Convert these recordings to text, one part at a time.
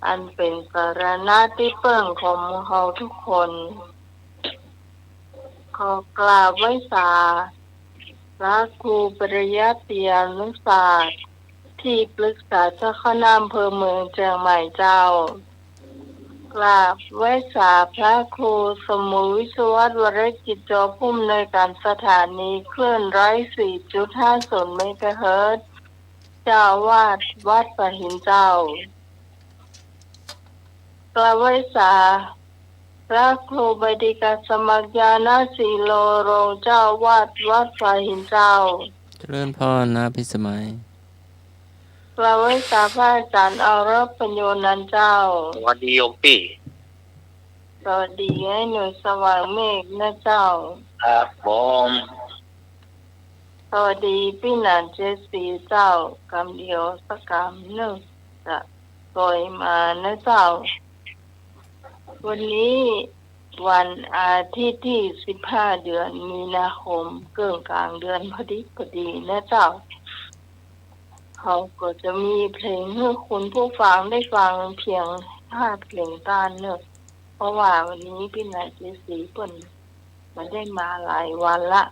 อันเป็นสารณะที่เปิ่งของหมู่เฮาทุกคนขอกราบไหว้สาพระครูปริยัติยานุศาสตร์ที่ปรึกษาเจ้าคณะอำเภอเมืองเชียงใหม่เจ้ากราบไหว้สาพระครูสมุวิศวรวรกิจจอผู้อำนวยการสถานีคลื่น 104.50 เมกะเฮิรตซ์เจ้าอาวาสวัดปะหินเจ้ากราบไหว้สาพระครูบดิกาสมัครญาณสีโลโรงเจ้าอาวาสวัดปะหินเจ้าเจริญพรนะพิสมัยกราบไหว้สาพระอาจารย์อรปัญโยนันท์เจ้าสวัสดีโยมพี่สวัสดีให้หน่วยสว่างเมฆนะเจ้าครับผมสวัสดีพี่นันเจสีเจ้ากำเดียวสักกำหนึ่งจะโดยมานะเจ้าวันนี้วันอาทิตย์ที่15 เดือนมีนาคมเกินกลางเดือนพอดีนะเจ้าเขาก็จะมีเพลงให้คุณผู้ฟังได้ฟังเพียง5 เพลงต้านเนอะเพราะว่าวันนี้พี่นันเจสีเปิ่นมาได้มาหลายวันละ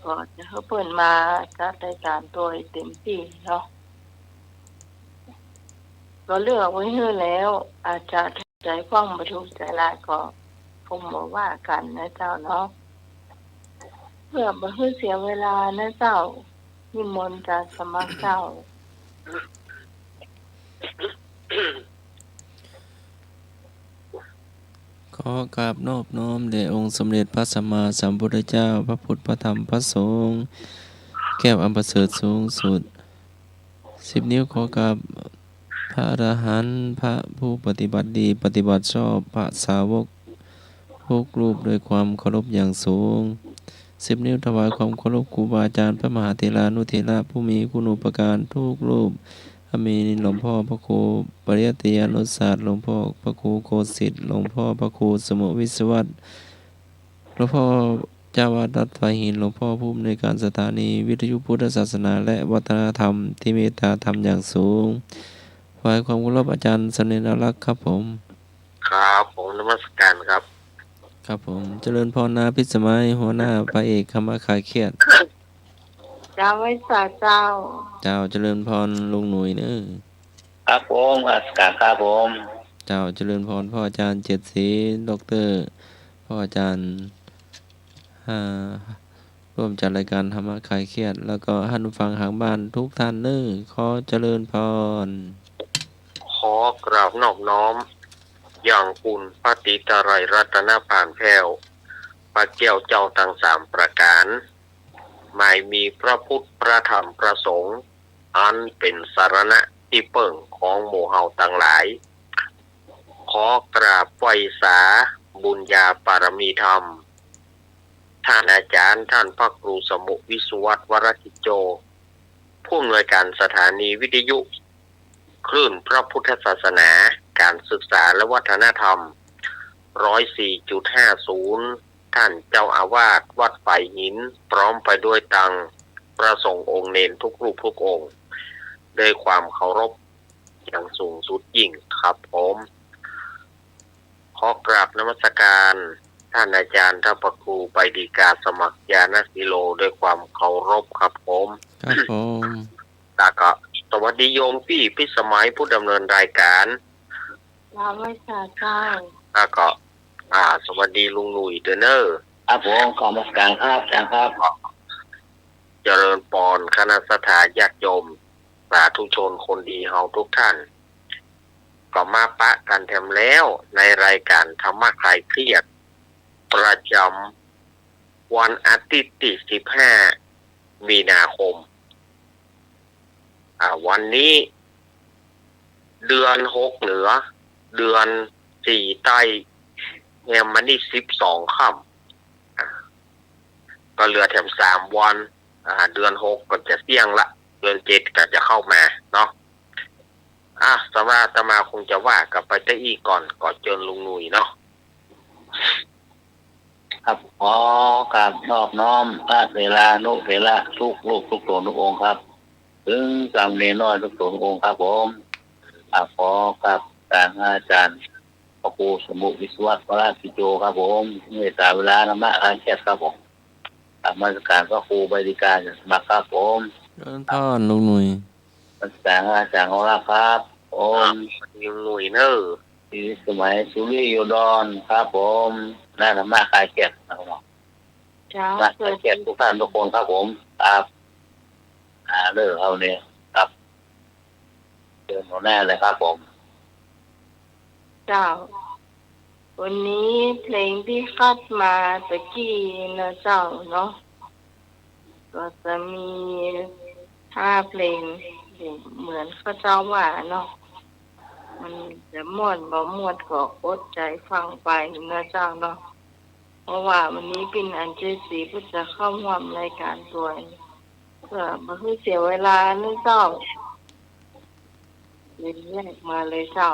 ก็จะให้เปิ่นมาจัดรายการตัวเต็มที่เนาะก็เลือกไว้ให้แล้วอาจจะใจฟังบ่ถูกใจหลายก็คงบ่ว่ากันนะเจ้าเนาะเพื่อบ่ให้เสียเวลานะเจ้านิมนต์จากสมัครเจ้าขอกราบนอบน้อมแด่องค์สมเด็จพระสัมมาสัมพุทธเจ้าพระพุทธพระธรรมพระสงฆ์แก้วอันประเสริฐสูงสุด10 นิ้วขอกราบพระอรหันต์พระผู้ปฏิบัติดีปฏิบัติชอบพระสาวกทุกรูปด้วยความเคารพอย่างสูง10 นิ้วถวายความเคารพครูบาอาจารย์พระมหาเถรานุเถระผู้มีคุณูปการทุกรูปมีหลวงพ่อพระครูปริยัติยานุศาสตร์หลวงพ่อพระครูโกสิทธิ์หลวงพ่อพระครูสมุวิศวัตรหลวงพ่อเจ้าวาดวัดไฟหินหลวงพ่อผู้อำนวยการสถานีวิทยุพุทธศาสนาและวัฒนธรรมที่เมตตาธรรมอย่างสูงฝ่ายความเคารพอาจารย์สนิทรักษ์ครับผมครับผมนมัสการครับครับผมเจริญพรนาพิสมัยหัวหน้าพระเอกคำว่าคลายเครียดเจ้าไว้สาเจ้าเจ้าเจริญพรลุงหนุ่ยเนอะครับผมนมัสการครับผมเจ้าเจริญพรพ่ออาจารย์เจ็ดศรีดอกเตอร์พ่ออาจารย์ร่วมจัดรายการธรรมะคลายเครียดแล้วก็ท่านผู้ฟังทางบ้านทุกท่านเนอะขอเจริญพรขอกราบนอบน้อมอย่างคุณพระติตรัยรัตนผ่านแพ้วพระเจ้าเจ้าทั้ง3 ประการหมายมีพระพุทธพระธรรมพระสงฆ์อันเป็นสารณะที่เปิ่งของหมู่เฮาทั้งหลายขอกราบไหว้สาบุญญาปารมีธรรมท่านอาจารย์ท่านพระครูสมุวิศวัตรวรกิจโจผู้อำนวยการสถานีวิทยุคลื่นพระพุทธศาสนาการศึกษาและวัฒนธรรม 104.50 ท่านเจ้าอาวาสวัดไผ่หินพร้อมไปด้วยตังพระสงฆ์องค์เนรทุกรูปทุกองค์ด้วยความเคารพอย่างสูงสุดยิ่งครับผมขอกราบนมัสการท่านอาจารย์ท่านพระครูไปดีกาสมัครญาณศิโลด้วยความเคารพครับผมครับผมแล้วก็สวัสดีโยมพี่พิสมัยผู้ดำเนินรายการเจ้าไว้สาเจ้าแล้วก็สวัสดีลุงหนุ่ยเดอเนอร์ครับผมขอมาการครับอาจารย์ครับเจริญปอนคณะสถาญาติโยมสาธุชนคนดีเฮาทุกท่านก็มาปะกันแถมแล้วในรายการธรรมะคลายเครียดประจำวันอาทิตย์ที่15 มีนาคมวันนี้เดือน6เหนือเดือน4ใต้แฮมมันนี่12 ค่ำก็เหลือแถม3 วันเดือน6ก็จะเสี่ยงละเดือน7ก็จะเข้ามาเนาะสมาตมาคงจะว่ากับไปได้อีกก่อนเจอลุงหนุ่ยเนาะครับขอกราบนอบน้อมพระเถรานุเถระทุกรูปทุกตัวทุกองค์ครับถึงสามเณรน้อยทุกตัวทุกองค์ครับผม ขอกับการอาจารย์พระครูสมุวิศวะวรากิโจครับผมเมตตาเวลานำมาอาเชียครับผมมาตรการพระครูบริการสมัครครับผม เดินพ่อนลุงหนุ่ย มาตรการอาจารย์ของเราครับผ ครั ม บยังหนุ่ยเนอร์ ที่สมัยสุริโยดรครับผมน่าธรรมะคลายเครียดนะครับผม เจ้า มาค เกิ ลาย ด เครียดทุกท่านทุกคนครับผมครับเลิกเอาเนี่ยครับเดินหัวหน้าเลยครับผม เจ้า วันนี้เพลงที่คัดมาตะกี้นะเจ้าเนาะก็จะมี5 เพลงเหมือนเขาเจ้าว่าเนาะมันจะม่วนบ่ม่วนก็อดใจฟังไปนะเจ้าเนาะเพราะว่าวันนี้เป็นอันเจสีเพื่อจะเข้าร่วมรายการตัวเพื่อบ่ให้เสียเวลานะเจ้าเรียนแยกมาเลยเจ้า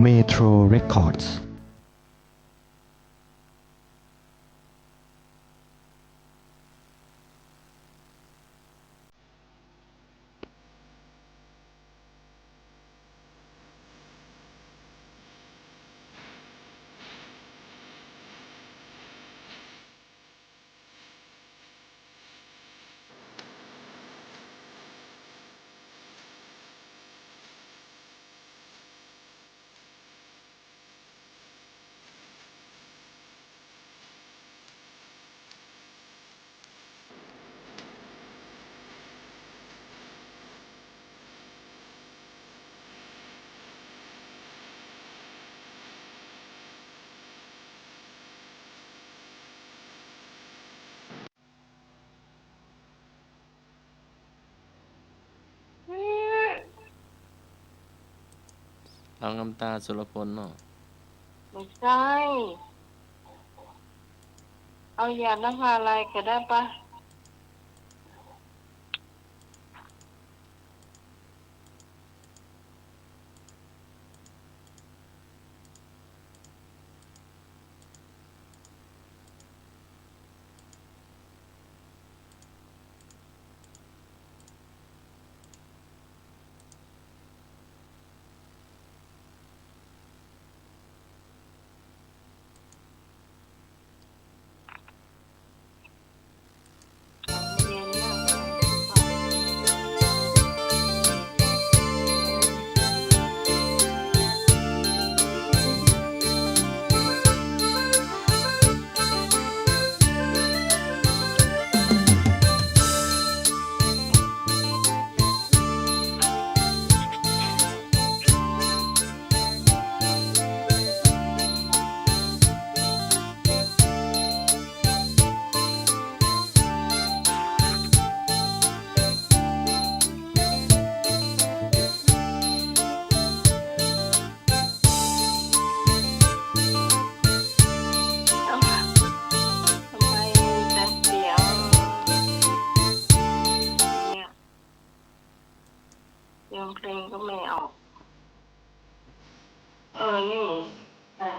Metro Recordsเอางำตาสุรพลเนาะ ไม่ใช่ เอายาน้ำพาลายก็ได้ปะเย็นมากเอ้าทำไมแต่เสียงเนี่ยเสียงเพลงก็ไม่ออก นี่อ่ะ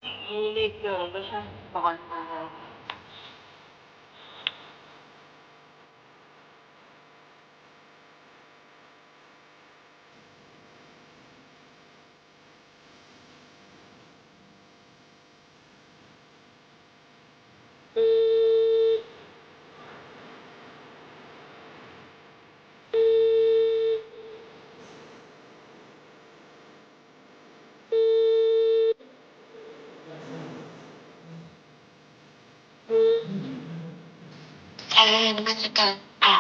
นี่เลขเกินไม่ใช่บอลอะไรราชการค่ะ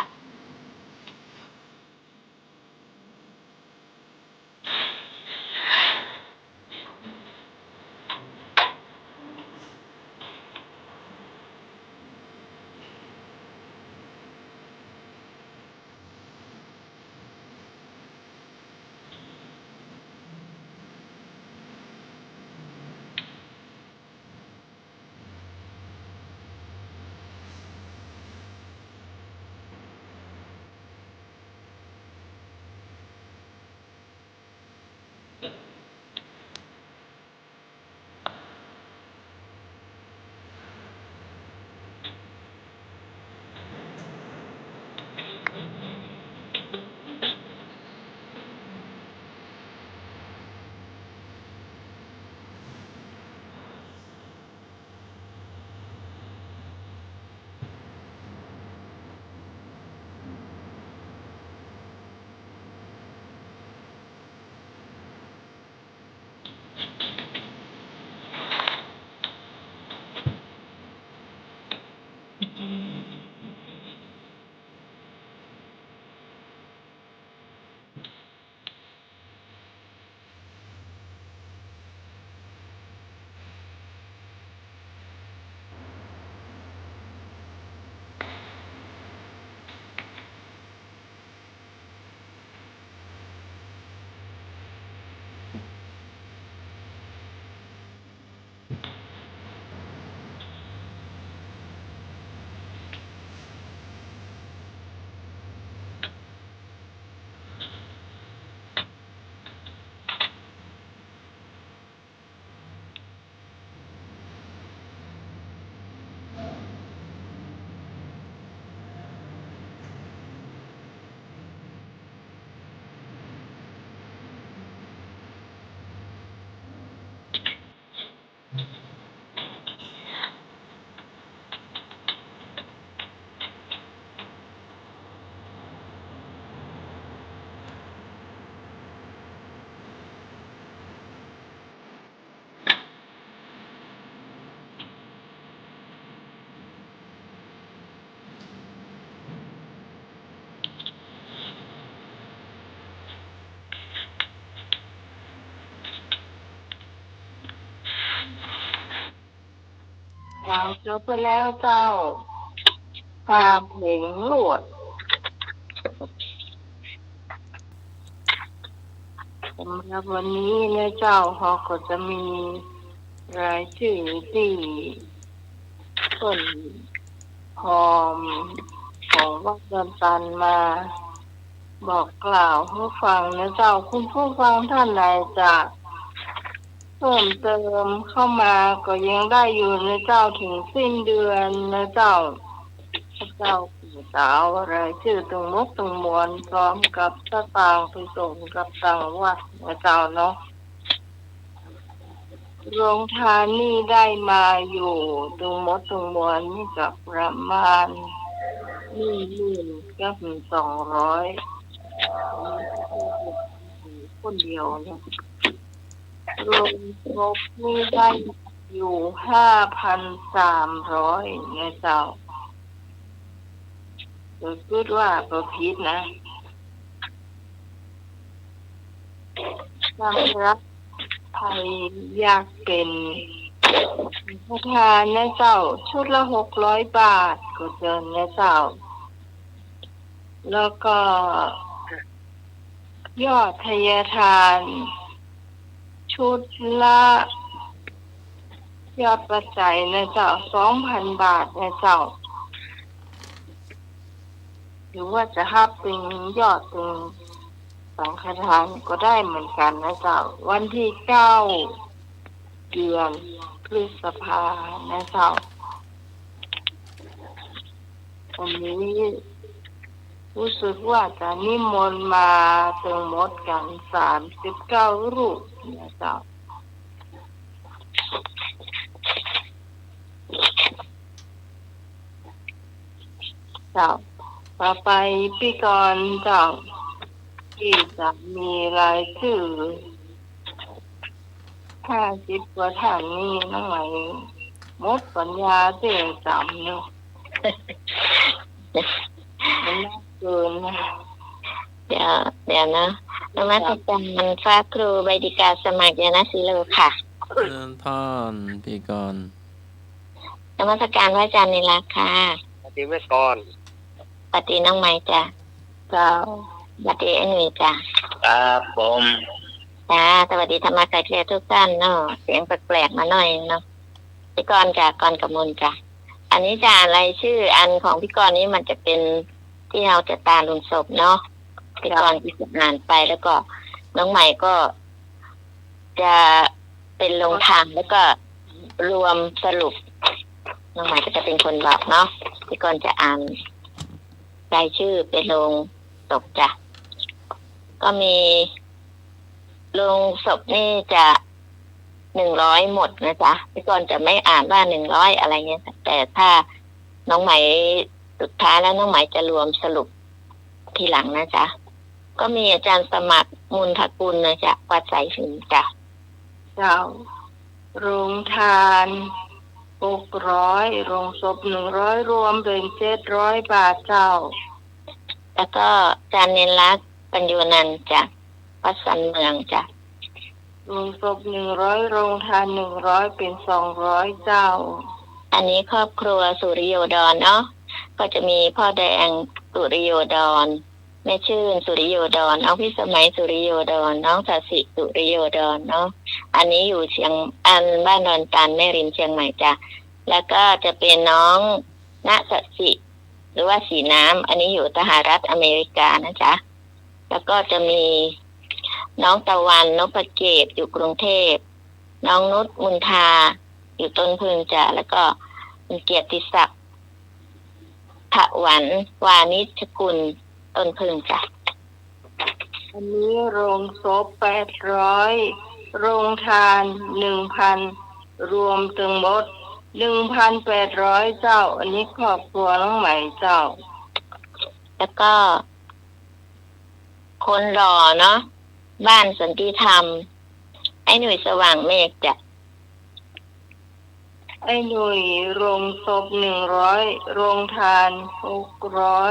วางจบไปแล้วเจ้าพาเพลงหลวดสำหรับวันนี้เนี่ยเจ้าเขาก็จะมีรายชื่อที่ต้นหอมของวัดเดินตันมาบอกกล่าวให้ฟังนะเจ้าคุณผู้ฟังท่านใดจะเพิ่มเติมเข้ามาก็ยังได้อยู่นะเจ้าถึงสิ้นเดือนนะเจ้าพระเจ้าปู่สาวอะไรชื่อตรงมกตรงมวลพร้อมกับสตางค์ไปส่งกับต่างวัดนะเจ้าเนาะโรงทานนี่ได้มาอยู่ตรงมดตรงมวลนี่กับประมาณ10,000 กับ200คนเดียวเนี่ยรวมงบนี่ได้อยู่5,300เนี่ยเจ้าคิดว่าประพิษนะสำหรับไทยอยากเป็นผู้ทานนะเจ้าชุดละ600 บาทก็เจอนะเจ้าแล้วก็ยอดทายทานชุดละยอดปัจจัยนะเจ้า 2,000 บาทนะเจ้าหรือว่าจะหับเป็นยอดเป็นสังฆทานก็ได้เหมือนกันนะเจ้าวันที่9 เดือนพฤษภานะเจ้าวันนี้รู้สึกว่าจะนิมนต์มาถึงหมดกัน39 รูปนะเจ้าต่อไปพี่กรณ์เจ้าที่จะมีรายชื่อ50 กว่าท่านนี่น้องไหมหมดปัญญาเจ๊จำเนาะมันน่าเกินนะเดี๋ยวนะนมัสการพระครูใบดิกาสมัครยานศิโลค่ะเดินท่อนพี่กรณ์นมัสการพระอาจารย์ในราคาปฏิเวทก่อนปฏิน้องไม้จ้ะเจ้าปฏิไอ้หนุ่ยจ้ะครับผมจ้าสวัสดีธรรมะกายเคลียร์ทุกท่านเนาะเสียงแปลกๆมาหน่อยเนาะพี่กรณ์จ้ะกรณ์กมลจ้ะอันนี้จ้ะอะไรชื่ออันของพี่กรณ์นี้มันจะเป็นที่เราจะตาลุนศพเนาะพี่กรณ์ที่อ่านไปแล้วก็น้องใหม่ก็จะเป็นลงทางแล้วก็รวมสรุปน้องใหม่ก็จะเป็นคนบอกเนาะพี่กรณ์จะอ่านรายชื่อเป็นลงศพจ้ะก็มีลงศพนี่จะ100หมดนะจ๊ะพี่กรณ์จะไม่อ่านว่า100อะไรเงี้ยแต่ถ้าน้องใหม่สุดท้ายแล้วน้องใหม่จะรวมสรุปทีหลังนะจ๊ะก็มีอาจารย์สมัครมูลทกุลนะจ๊ะวัดสายสินจ้ะเจ้าโรงทาน600โรงศพ100รวมเป็น700 บาทเจ้าแล้วก็อาจารย์เนรลักษณ์ปัญโยนันท์จ้ะวัดสันเมืองจ้ะโรงศพ100โรงทาน100เป็น200เจ้าอันนี้ครอบครัวสุริโยดรเนาะก็จะมีพ่อแดงสุริโยดรแม่ชื่นสุริโยดรน้องพิสมัยสุริโยดรน้องสสิสุริโยดรเนาะอันนี้อยู่บ้านดอนตันแม่ริมเชียงใหม่จ้ะแล้วก็จะเป็นน้องณสสิหรือว่าสีน้ำอันนี้อยู่สหรัฐอเมริกานะจ๊ะแล้วก็จะมีน้องตะวันนพเกตอยู่กรุงเทพน้องนุชมุนทาอยู่ต้นพึงจ้ะแล้วก็เกียรติศักดิ์ถวันวานิชกุลต้นพึงจ้ะอันนี้โรงศพ800โรงทาน 1,000 รวมทั้งหมด 1,800 เจ้าอันนี้ครอบครัวน้องใหม่เจ้าแล้วก็คนรอเนาะบ้านสันติธรรมไอ้หนุ่ยสว่างเมฆจ้ะไอ้หนุ่ยโรงศพ100โรงทาน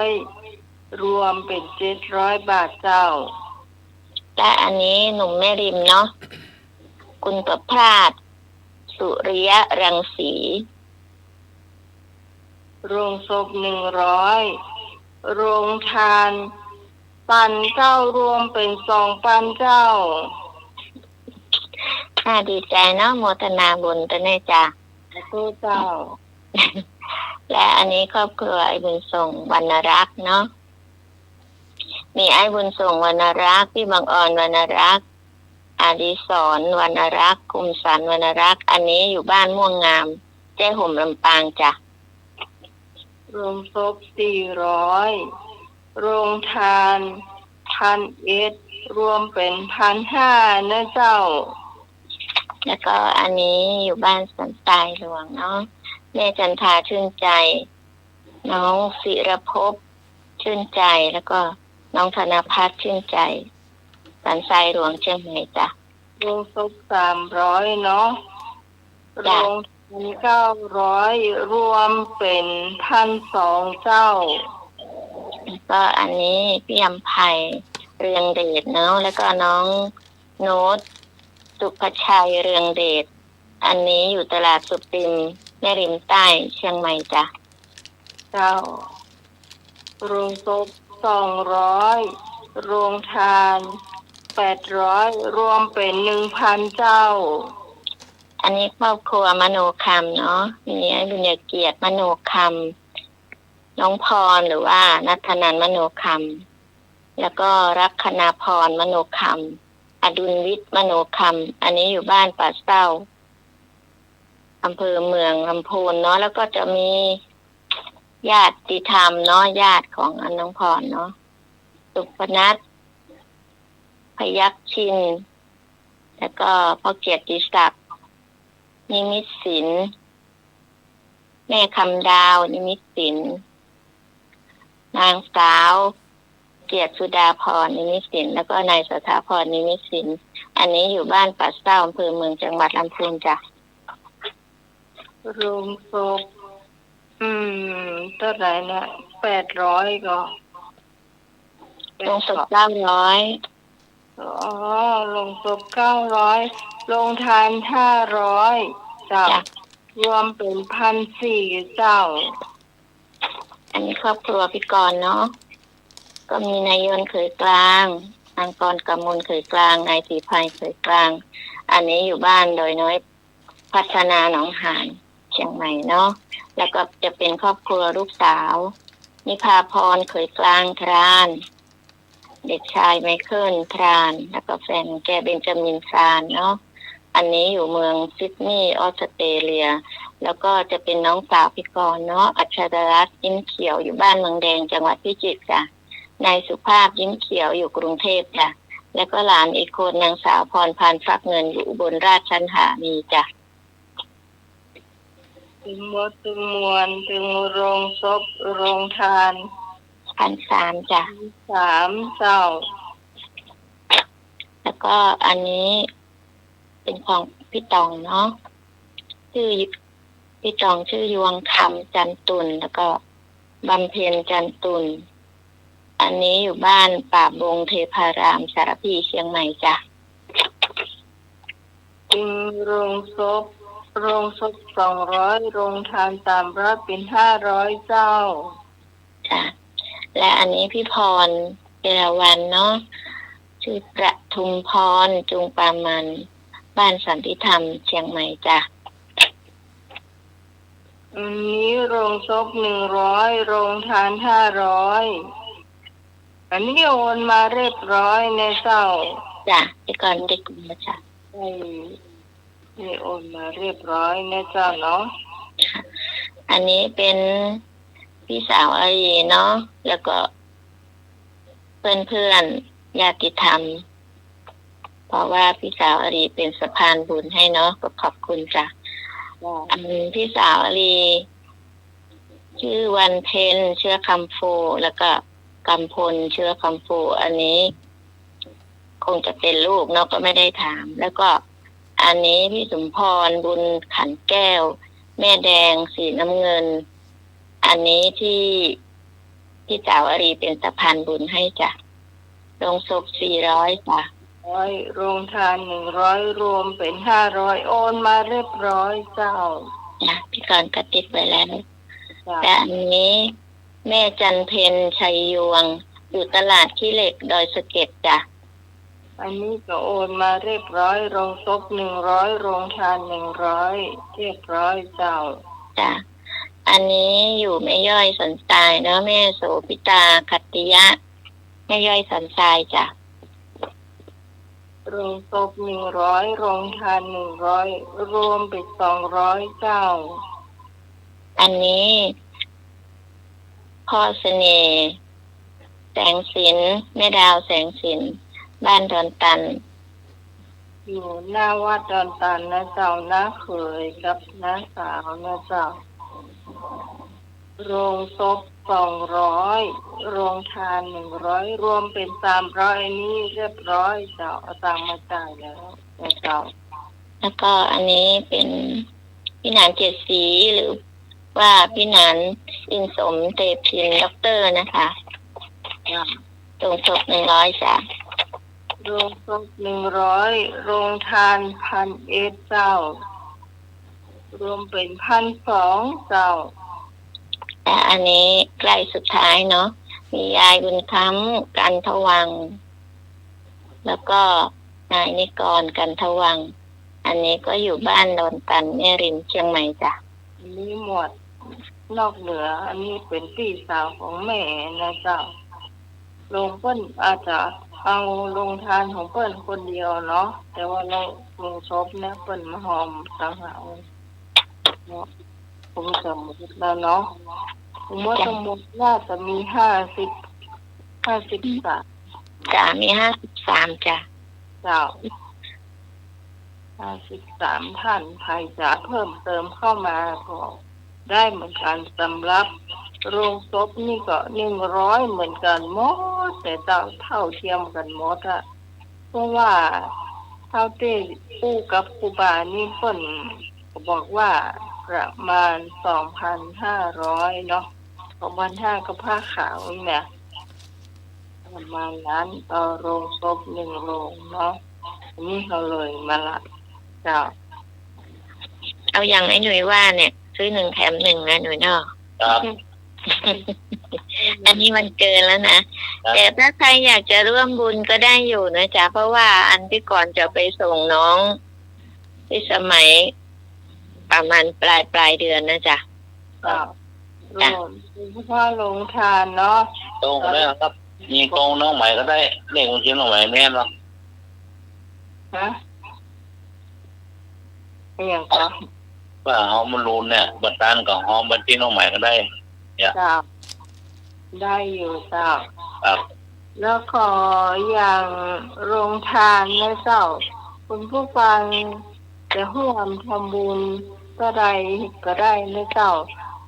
600รวมเป็น700 บาทเจ้าและอันนี้หนุ่มแม่ริมเนาะคุณประภาสสุริยะรังสีโรงศพ100โรงทานปันเจ้ารวมเป็น2,000เจ้าดีใจเนาะโมทนาบุญกันแน่จ้ะสู้เจ้าและอันนี้ครอบครัวไอ้บุญส่งวรรณรักษ์เนาะมีไอ้บุญส่งวรรณรักษ์พี่บางอ่อนวรรณรักษ์อดิศรวรรณรักษ์คุมสันวรรณรักษ์อันนี้อยู่บ้านม่วงงามเจ้ห่มลำปางจ้ะโรงศพ400โรงทาน1,001รวมเป็น1,500นะเจ้าแล้วก็อันนี้อยู่บ้านสันทรายหลวงเนาะแม่จันทาชื่นใจน้องศิรภพชื่นใจแล้วก็น้องธนภัทรชื่นใจสันทรายหลวงเชียงใหม่จ้ะโรงศพ300เนาะโรงทาน900รวมเป็น1,200เจ้าแล้วก็อันนี้พี่อำไพเรืองเดชเนาะแล้วก็น้องโน้ตสุภชัยเรืองเดชอันนี้อยู่ตลาดสุปิมแม่ริมใต้เชียงใหม่จ้ะเจ้าโรงศพ200โรงทาน800รวมเป็น1,000เจ้าอันนี้ครอบครัวมโนคำเนาะมีไอ้บุญเกียรติมโนคำน้องพรหรือว่าณัฐนันท์มโนคำแล้วก็รักคณาพรมโนคำอดุลวิทย์มโนคำอันนี้อยู่บ้านป่าเศร้า อำเภอเมืองลำพูนเนาะแล้วก็จะมีญาติธรรมเนาะญาติของอน้องพรเนาะสุพนัสพยัคฆ์ชินแล้วก็พ่อเกียรติศักดิ์นิมิตศิลป์แม่คำดาวนิมิตศิลป์นางสาวเกียรติสุดาพรนิมิตศิลป์แล้วก็นายสถาพรนิมิตศิลป์อันนี้อยู่บ้านป่าเศร้าอำเภอเมืองจังหวัดลำพูนจ้ะโรงศพเท่าไหร่นะ800ก็โรงศพ900โรงศพ900โรงทาน500เจ้ารวมเป็น1,400เจ้าอันนี้ครอบครัวพี่กรณ์เนาะก็มีนายยนต์เขยกลางนางกรกำมลเขยกลางนายศรีภัยเขยกลางอันนี้อยู่บ้านโดยน้อยพัฒนาหนองหานเชียงใหม่เนาะแล้วก็จะเป็นครอบครัวลูกสาวนิพาพรเขยกลางทรานเด็กชายไมเคิลทรานแล้วก็แฟนแกเบนจามินทรานเนาะอันนี้อยู่เมืองซิดนีย์ออสเตรเลียแล้วก็จะเป็นน้องสาวพี่กรณ์เนาะอัชรรัตน์ยิ้มเขียวอยู่บ้านเมืองแดงจังหวัดพิจิตรจ้ะนายสุภาพยิ้มเขียวอยู่กรุงเทพจ้ะแล้วก็หลานอีกคนนางสาวพรพันธ์ฟักเงินอยู่อุบลราชธานีจ้ะถึงหมดถึงมวลถึงโรงศพโรงทาน1,300จ้ะ3เจ้าแล้วก็อันนี้เป็นของพี่ตองเนาะชื่อพี่ตองชื่อยวงคำจันตุลแล้วก็บำเพ็ญจันตุลอันนี้อยู่บ้านป่าบงเทพารามสารพีเชียงใหม่จ้ะถึงโรงศพ200โรงทาน300เป็น500เจ้าจ้ะและอันนี้พี่พรเอราวัณเนาะชื่อประทุมพรจุงปามันบ้านสันติธรรมเชียงใหม่จ้ะอันนี้โรงศพ100โรงทาน500อันนี้โอนมาเรียบร้อยในเจ้าจ้ะที่ก่อนได้กลุ่มจ้ะนี่โอนมาเรียบร้อยนะเจ้าเนาะอันนี้เป็นพี่สาวอารีเนาะแล้วก็เพื่อนญาติธรรมเพราะว่าพี่สาวอารีเป็นสะพานบุญให้เนาะก็ขอบคุณจ้ะอันพี่สาวอารีชื่อวันเพ็ญเชื้อคำโฟแล้วก็กำพลเชื้อคำโฟอันนี้คงจะเป็นลูกเนาะก็ไม่ได้ถามแล้วก็อันนี้พี่สมพรบุญขันแก้วแม่แดงสีน้ำเงินอันนี้ที่พี่สาวอารีเป็นสะพานบุญให้จ้ะโรงศพ400จ้ะโรงทาน100รวมเป็น500โอนมาเรียบร้อยเจ้าจ้ะพี่กรณ์ก็ติดไว้แล้วและอันนี้แม่จันเพ็ญชัยยวงอยู่ตลาดขี้เหล็กดอยสะเก็ดจ้ะอันนี้ก็โอนมาเรียบร้อยโรงศพ100โรงทาน100เรียบร้อยเจ้าจ้ะอันนี้อยู่แม่ย่อยสันทรายเนาะแม่โสภิตาคัตติยะแม่ย่อยสันทรายจ้ะโรงศพ100โรงทาน100รวมเป็น200เจ้าอันนี้พ่อเสน่ห์แสงสินแม่ดาวแสงสินบ้านดอนตันอยู่หน้าวัดดอนตันนะเจ้าน้าเขยกับน้าสาวนะเจ้าโรงศพ200โรงทาน100รวมเป็น300นี้เรียบร้อยเจ้าเอาตังค์มาจ่ายแล้วนะเจ้าแล้วก็อันนี้เป็นพี่หนานเจ็ดสีหรือว่าพี่หนานอินสมเตพินด็อกเตอร์นะคะโรงศพ100จ้ะโรงศพ100โรงทาน1,000เจ้ารวมเป็น1,200เจ้าและอันนี้ใกล้สุดท้ายเนาะมียายบุญค้ำกันทวังแล้วก็นายนิกรกันทวังอันนี้ก็อยู่บ้านดอนตันแม่ริมเชียงใหม่จ้ะอันนี้หมวดนอกเหนืออันนี้เป็นพี่สาวของแม่นะเจ้าลงเปิ้นอาจจะเอาลงทานของเปิ้นคนเดียวเนาะแต่ว่าเราลงศพเนี่ยเปิ้นมาหอมต่างหาก ผมจะหมดแล้วเนาะผมว่าทั้งหมดน่าจะมี53จ้ะมี53จ้ะเจ้า53ท่านใครจะเพิ่มเติมเข้ามาก็ได้เหมือนกันสำหรับโรงศพนี่ก็100เหมือนกันหมดแต่เท่าเทียมกันหมดอะเพราะว่าเท่าที่ปู่กับครูบานี่เพิ่นก็บอกว่าประมาณ 2,500 เนาะ2,500กับผ้าขาวนี่นะประมาณนั้นต่อโรงศพ1โรงเนาะอันนี้เขาเลยมาละเจ้าเอาอย่างไอ้หนุ่ยว่าเนี่ยซื้อ1แถม1นะหนุ่ยเนาะครับ อันนี้มันเกินแล้วนะแต่ถ้าใครอยากจะร่วมบุญก็ได้อยู่นะจ๊ะเพราะว่าอันที่ก่อนจะไปส่งน้องที่สมัยประมาณปลายเดือนนะจ๊ะรวมพ่อลงทานเนาะตรงแล้วครับมีกองน้องใหม่ก็ได้เลขของชิ้นน้องใหม่แม่นเนาะฮะอย่างก็ว่าหอมมันรูนเนี่ยบัตรตานกับหอมบัตรที่น้องใหม่ก็ได้เนี่ยได้อยู่เจ้าครับแล้วขออย่างโรงทานนะเจ้าคุณผู้ฟังจะร่วมทำบุญก็ได้นะเจ้า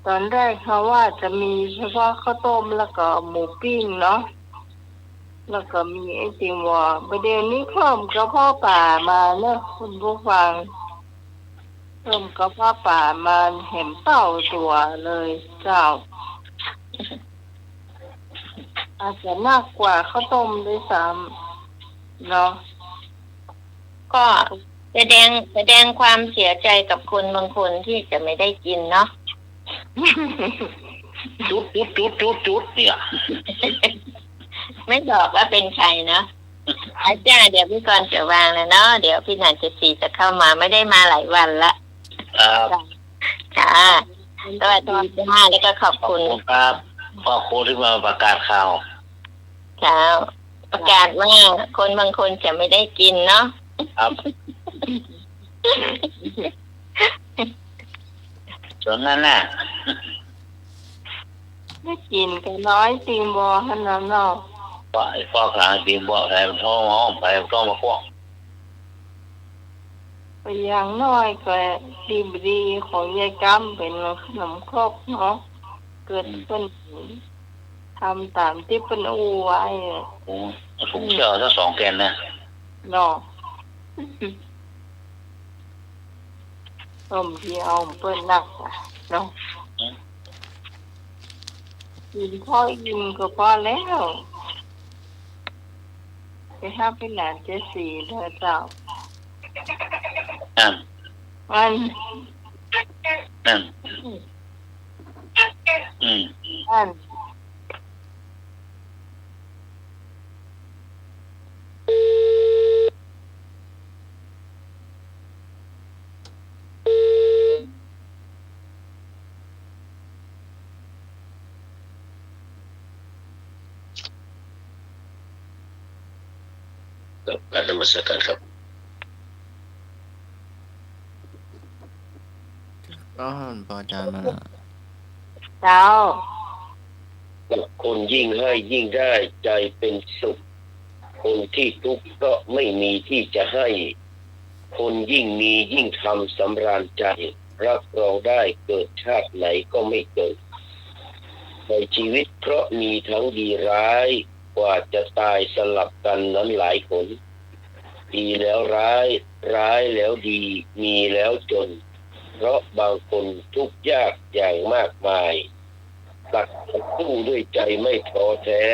ตอนแรกเขาว่าจะมีเฉพาะข้าวต้มแล้วก็หมูปิ้งเนาะแล้วก็มีไอติมวอประเดี๋ยวนี้เพิ่มกระเพาะป่ามาเนอะคุณผู้ฟังเพิ่มกระเพาะป่ามาเห็นเต่าตัวเลยเจ้าอาจจะมากกว่าข้าวต้มด้วยซ้ำเนาะก็แสดงความเสียใจกับคนบางคนที่จะไม่ได้กินเนาะจุดเนี่ยไม่บอกว่าเป็นใครเนาะอาจารย์เดี๋ยวพี่กรณ์จะวางแล้วเนาะเดี๋ยวพี่นันจะเข้ามาไม่ได้มาหลายวันละค่ะสวัสดีจ้าแล้วก็ขอบคุณครับขอบคุณที่มาประกาศข่าวค่ะประกาศว่าคนบางคนจะไม่ได้กินเนาะครับส่วนนั้นน่ะไม่กินก็น้อยตีมบอขนาดนั้นว่าไอ้ฟอกหลังตีมบออะไรมันท้องห้องไปต้องมาพวกไปอย่างน้อยก็ดีของยายกำเป็นขนมครกเนาะเกิดเป็นทำตามที่เป็นอูไว้โอ้ถุงเชือกถ้า2 แกนนะเนาะต้มที่เอาเปิ้นนักเนาะกินพ่ออิ่มก็พอแล้วไปห้าไปหลาน74เด้อเจ้านั่นการนมัสการครับพออาจารย์มาละเจ้าคนยิ่งให้ยิ่งได้ใจเป็นสุขคนที่ทุกข์ก็ไม่มีที่จะให้คนยิ่งมียิ่งทำสำราญใจรับรองได้เกิดชาติไหนก็ไม่เกิดในชีวิตเพราะมีทั้งดีร้ายกว่าจะตายสลับกันนั้นหลายคนดีแล้วร้ายแล้วดีมีแล้วจนเพราะบางคนทุกข์ยากอย่างมากมายตัดสู้ด้วยใจไม่ท้อแท้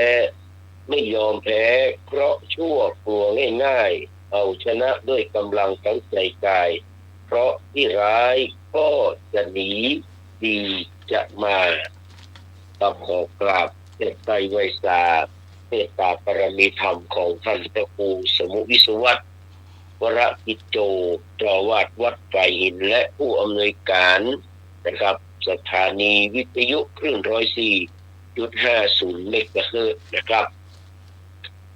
ไม่ยอมแพ้เพราะชั่วกลัวง่ายๆเอาชนะด้วยกำลังทั้งใจกายเพราะที่ร้ายก็จะหนีดีจะมาต้องขอกราบเทศไตรไวสาเมตตาปรมีธรรมของท่านพระครูสมุวิศวัตรวรกิจโจเจ้าอาวาสวัดไผ่หินและผู้อำนวยการนะครับสถานีวิทยุคลื่น 104.50 เมกะเฮิรตซ์นะครับ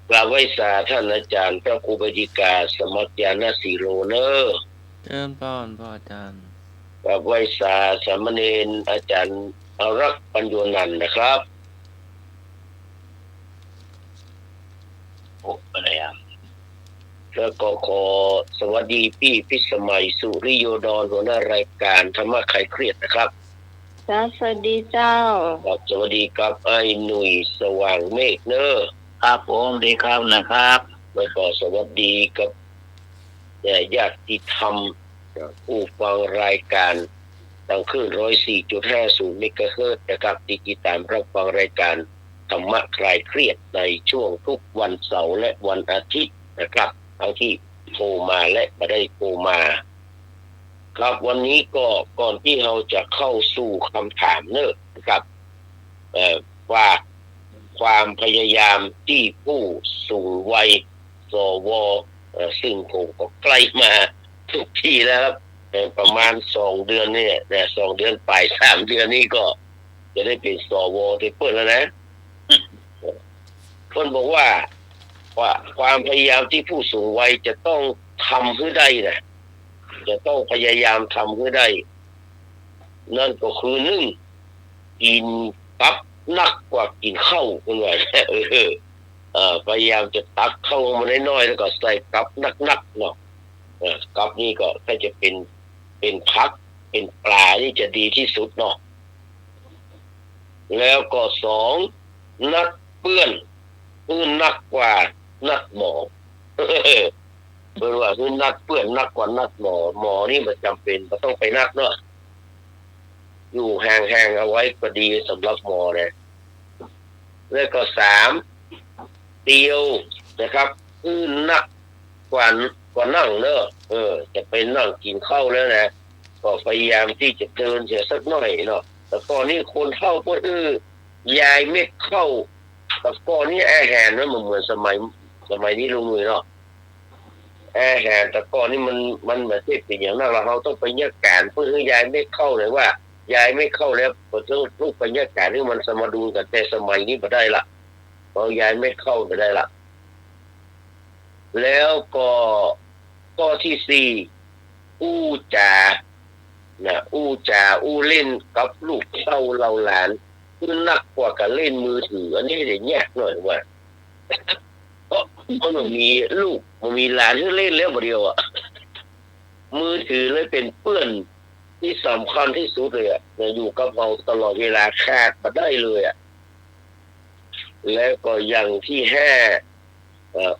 กราบไหว้สาท่านอาจารย์พระครูบดิกาสมัครญาณสีโลเนอร์เชิญป้อนพ่ออาจารย์ กับไวสาสามเณรอาจารย์อารักษ์ปัญโยนันท์นะครับโอ้อะไรอ่ะแล้วก็ขอสวัสดีพี่พิสมัยสุริโยดรหัวหน้ารายการธรรมะคลายเครียดนะครับจ้าสวัสดีเจ้าครับสวัสดีครับไอ้หนุ่ยสว่างเมฆเนอะครับผมดีครับนะครับแล้วก็สวัสดีกับญาติธรรมผู้ฟังรายการตั้งขึ้น 104.50 เมกะเฮิรตซ์นะครับที่ติดตามรับฟังรายการธรรมะคลายเครียดในช่วงทุกวันเสาร์และวันอาทิตย์นะครับทั้งที่โทรมาและไม่ได้โทรมาครับวันนี้ก็ก่อนที่เราจะเข้าสู่คำถามนะครับว่าความพยายามที่ผู้สูงวัยสวซึ่งผมก็ใกล้มาทุกทีแล้วครับประมาณ2 เดือนเนี่ย2 เดือนไป3 เดือนนี้ก็จะได้เป็นสวที่เปิดแล้วนะคนบอกว่าความพยายามที่ผู้สูงวัยจะต้องทำให้ได้นะจะต้องพยายามทำให้ได้นั่นก็คือ1กินกับนักกว่ากินข้าวคุณว่าพยายามจะตักข้าวมาน้อยๆแล้วก็ใส่กับนักๆเนาะกับนี่ก็ถ้าจะเป็นผักเป็นปลานี่จะดีที่สุดเนาะแล้วก็2นักเปื้อนนักกว่านักหมอเพราะว่านักเปื้อนนักกว่านักหมอนี่มันจำเป็นมันต้องไปนักเนาะอยู่ห่างๆเอาไว้ก็ดีสำหรับหมอเลยแล้วก็3เตียวนะครับนักกว่านั่งเนอะจะไปนั่งกินข้าวแล้วนะก็พยายามที่จะเดินเสียสักหน่อยเนาะแต่ก่อนนี้คนเข้าก็ยายไม่เข้าแต่ก่อนนี้อาหารมันเหมือนสมัยนี้ลุงหนุ่ยเนาะอาหารแต่ก่อนนี้มันเหมือนที่เป็นอย่างนั้นเราต้องไปแยกการเพื่อให้ยายไม่เข้าเลยว่ายายไม่เข้าแล้วก็ต้องลูกไปแยกการที่มันสมดุลกันแต่สมัยนี้ไม่ได้ละเพราะยายไม่เข้าไม่ได้ละแล้วก็ข้อที่4อู้จาอู้เล่นกับลูกเต้าเราหลานคือนักกว่ากับเล่นมือถืออันนี้เดี๋ยวแยกหน่อยว่าเพราะมันมีลูกมันมีหลานที่เล่นแล้วเดียวอ่ะมือถือเลยเป็นเปื้อนที่สำคัญที่สุดเลยอ่ะอยู่กับเราตลอดเวลาขาดมาได้เลยอ่ะแล้วก็อย่างที่5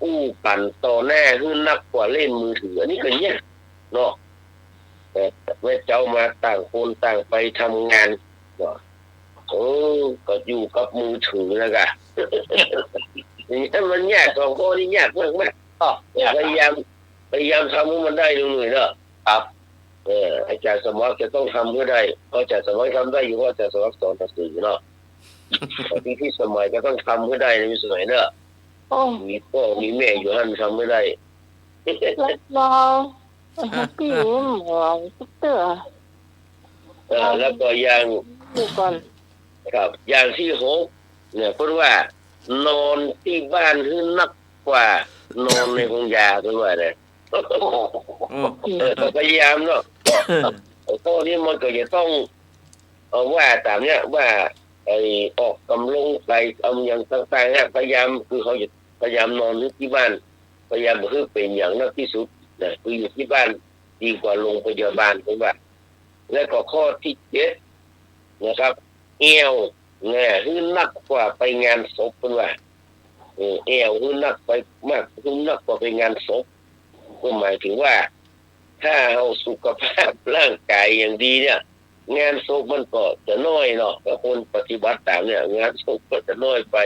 อู้ปั่นต่อหน้าคือนักกว่าเล่นมือถืออันนี้ก็เนี่ยเนาะเมื่อเจ้ามาต่างคนต่างไปทำงานเนาะก็อยู่กับมือถือแล้วกันถ้ามันยาก2 ข้อนี่ยากมากพยายามทำให้มันได้หน่อยเนาะครับอาจารย์สมรักจะต้องทำให้ได้เพราะอาจารย์สมรักทำได้อยู่ว่าอาจารย์สมรักสอนหนังสือเนาะที่สมัยก็ต้องทำให้ได้ในสมัยเนาะมีพ่อมีแม่อยู่ท่านทำไม่ได้เราพี่หมอเตอแล้วก็อย่างก่อนครับอย่างที่6เนี่ยเพราะว่านอนที่บ้านคือนักกว่านอนในโรงยาด้วยเลยพยายามเนาะข้อนี้มันก็จะต้องว่าตามเนี้ยว่าออกกำลังไปอย่างต่างๆเนี่ยพยายามคือเขาจะพยายามนอนที่บ้านพยายามคือเป็นอย่างนักที่สุดนะคืออยู่ที่บ้านดีกว่าโรงพยาบาลผมว่าแล้วก็ข้อที่7นะครับเอวเนี่ยคือนักกว่าไปงานศพเป็นว่าเอวคือนักไปมากคือนักกว่าไปงานศพก็หมายถึงว่าถ้าเราสุขภาพร่างกายอย่างดีเนี่ยงานศพมันก็จะน้อยเนาะแต่คนปฏิบัติตามเนี่ยงานศพก็จะน้อยไป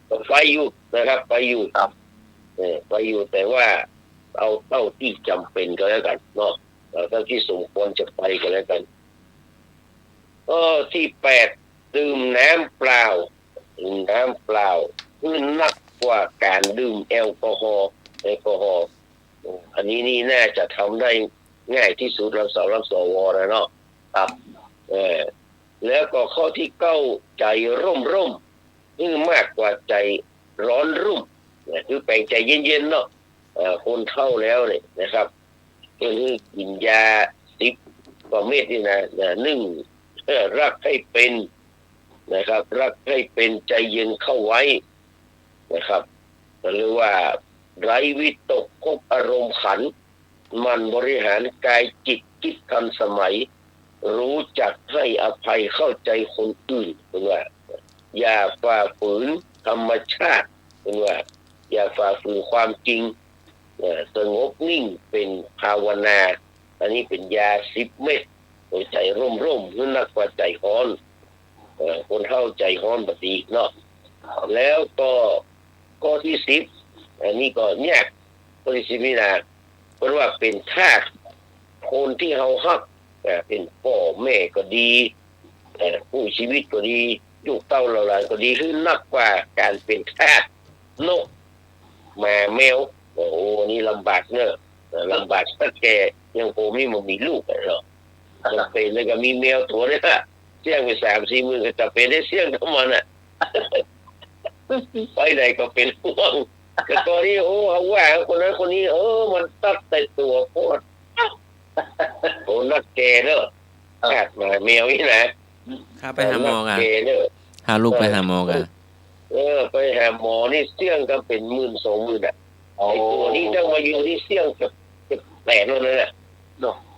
ก็ไปอยู่นะครับไปอยู่ครับไปอยู่แต่ว่าเอาเท่าที่จำเป็นก็แล้วกันเนาะเอาเท่าที่สมควรจะไปก็แล้วกันที่8ดื่มน้ำเปล่าคือนักกว่าการดื่มแอลกอฮอล์อันนี้นี่น่าจะทำได้ง่ายที่สุดเราสวนะเนาะครับแล้วก็ข้อที่9ใจร่มคือมากกว่าใจร้อนรุ่มคือแปลงใจเย็นๆเนาะคนเฒ่าแล้วเนี่ยนะครับคือกินยา10 เมธนี่นะหนึ่งรักให้เป็นนะครับรักให้เป็นใจเย็นเข้าไว้นะครับหรือว่าไร้วิตกควบอารมณ์ขันมันบริหารกายจิตคิดทันสมัยรู้จักให้อภัยเข้าใจคนอื่นเป็นว่าอย่าฝ่าฝืนธรรมชาติเป็นว่าอย่าฝ่าฝืนความจริงสงบนิ่งเป็นภาวนาอันนี้เป็นยา10 เม็ดโดยใจร่มๆคือนักกว่าใจร้อนคนเข้าใจร้อนแบบนี้เนาะแล้วก็ข้อที่10อันนี้ก็แยกข้อที่10นี่นะเพราะว่าเป็นทาสคนที่เฮาฮักเป็นพ่อแม่ก็ดีผู้ชีวิตก็ดีลูกเต้าเราหลานก็ดีคือนักกว่าการเป็นทาสนกแมวโอ้โหนี่ลำบากเนอะลำบากตั้งแต่ยังโผไม่มีลูกเหรอจะเป็นแล้วก็มีแมวตัวเนี่ยเสี่ยงไป3-4 มื้อก็จะเป็นได้เสี่ยงทั้งมันอ่ะไปไหนก็เป็นห่วงก็ตอนนี้โอ้เขาว่าคนนั้นคนนี้มันตัดแต่ตัวโคตรโอ้นักแกเนอะแอบมาแมวนี่นะไปหาหมอกันหาลูกไปหาหมอกันไปหาหมอนี่เสี่ยงก็เป็น10,000-20,000อ่ะไอ้ตัวนี้ต้องมาอยู่ที่เสี่ยงกับ8แล้วนั่นแหละ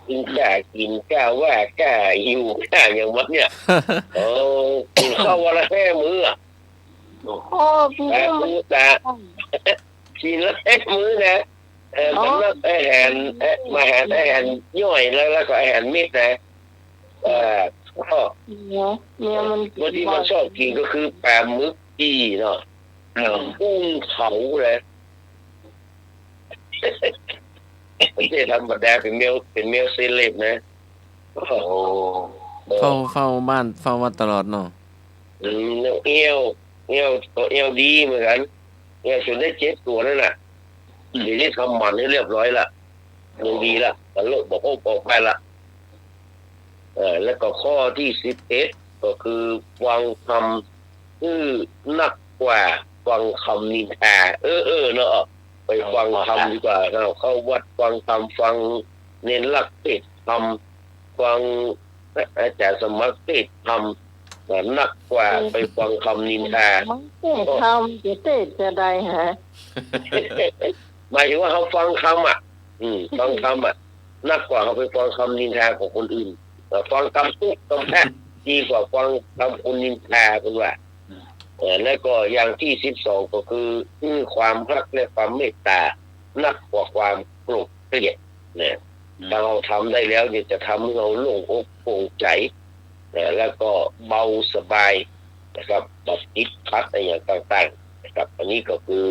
กินกล้ากินกล้าว่ากล้าหิวกล้าอย่างวัดเนี่ยกินข้าววันละ5 มื้ออ่ะพี่ตากินละ5 มื้อนะสำหรับอาหารย่อยแล้วก็อาหารเม็ดนะก็วันที่มันชอบกินก็คือปลาหมึกจี้เนาะกุ้งเผาเลยไม่ใช่ธรรมดาเป็นแมวเซเลบนะเฝ้าบ้านเฝ้าวัดตลอดเนาะเอวดีเหมือนกันจนได้7 ตัวนั่นน่ะเดี๋ยวนี้ทำหมันให้เรียบร้อยละยังดีละตลกบอกออกไปละแล้วก็ข้อที่11ก็คือฟังคำคือนักกว่าฟังคำนินทาเนาะไปฟังคำดีกว่าเข้าวัดฟังคำฟังเน้นหลักเทศธรรมฟังอาจารย์สมัครเทศธรรมนักกว่าไปฟังคำนินทาคำจะเทศจะได้ฮะหมายถึงว่าเขาฟังคำฟังคำนักกว่าเขาไปฟังคำนินทาของคนอื่นฟังคำทุกคำแท้ดีกว่าฟังคำคนนินทาเป็นว่าแล้วก็อย่างที่12ก็คือความรักและความเมตตานักกว่าความโกรธเกลียดเนี่ยถ้าเราทำได้แล้วจะทำให้เราโล่งอกโปร่งใจแล้วก็เบาสบายนะครับแบบคิดพัดอะไรอย่างต่างๆนะครับอันนี้ก็คือ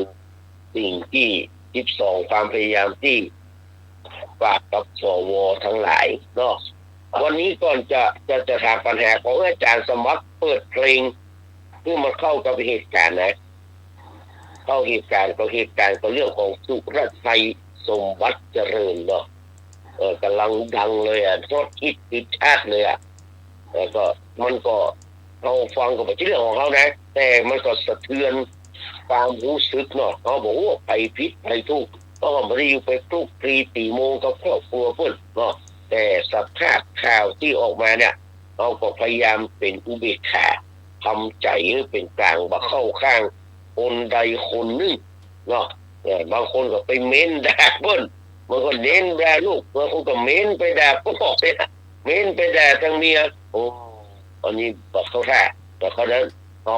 สิ่งที่12ความพยายามที่ฝากกับสวทั้งหลายเนาะวันนี้ก่อนจะถามปัญหาของอาจารย์สมัครเปิดเพลงเพื่อมาเข้ากับเหตุการณ์นะเข้าเหตุการณ์ก็เรื่องของสุรชัยสมบัติเจริญเนาะกำลังดังเลยทอดฮิตติดชาติเลยแล้วก็มันก็เราฟังก็เป็นเรื่องของเขานะแต่มันก็สะเทือนความรู้สึกเนาะเขาบอกว่าไปผิดไปถูกก็ไม่ได้อยู่ไปคลุกคลีตีโมงกับครอบครัวเพื่อนเนาะแต่สภาพข่าวที่ออกมาเนี่ยเราก็พยายามเป็นอุเบกขาทำใจให้เป็นกลางบ่เข้าข้างคนใดคนหนึ่งเนาะบางคนก็ไปเม้นด่าเพื่อนบางคนเน้นด่าลูกบางคนก็เม้นไปด่าพ่อไปเม้นไปด่าทางเมียโอ้อันนี้บอกเขาแค่แต่เขานั้นเรา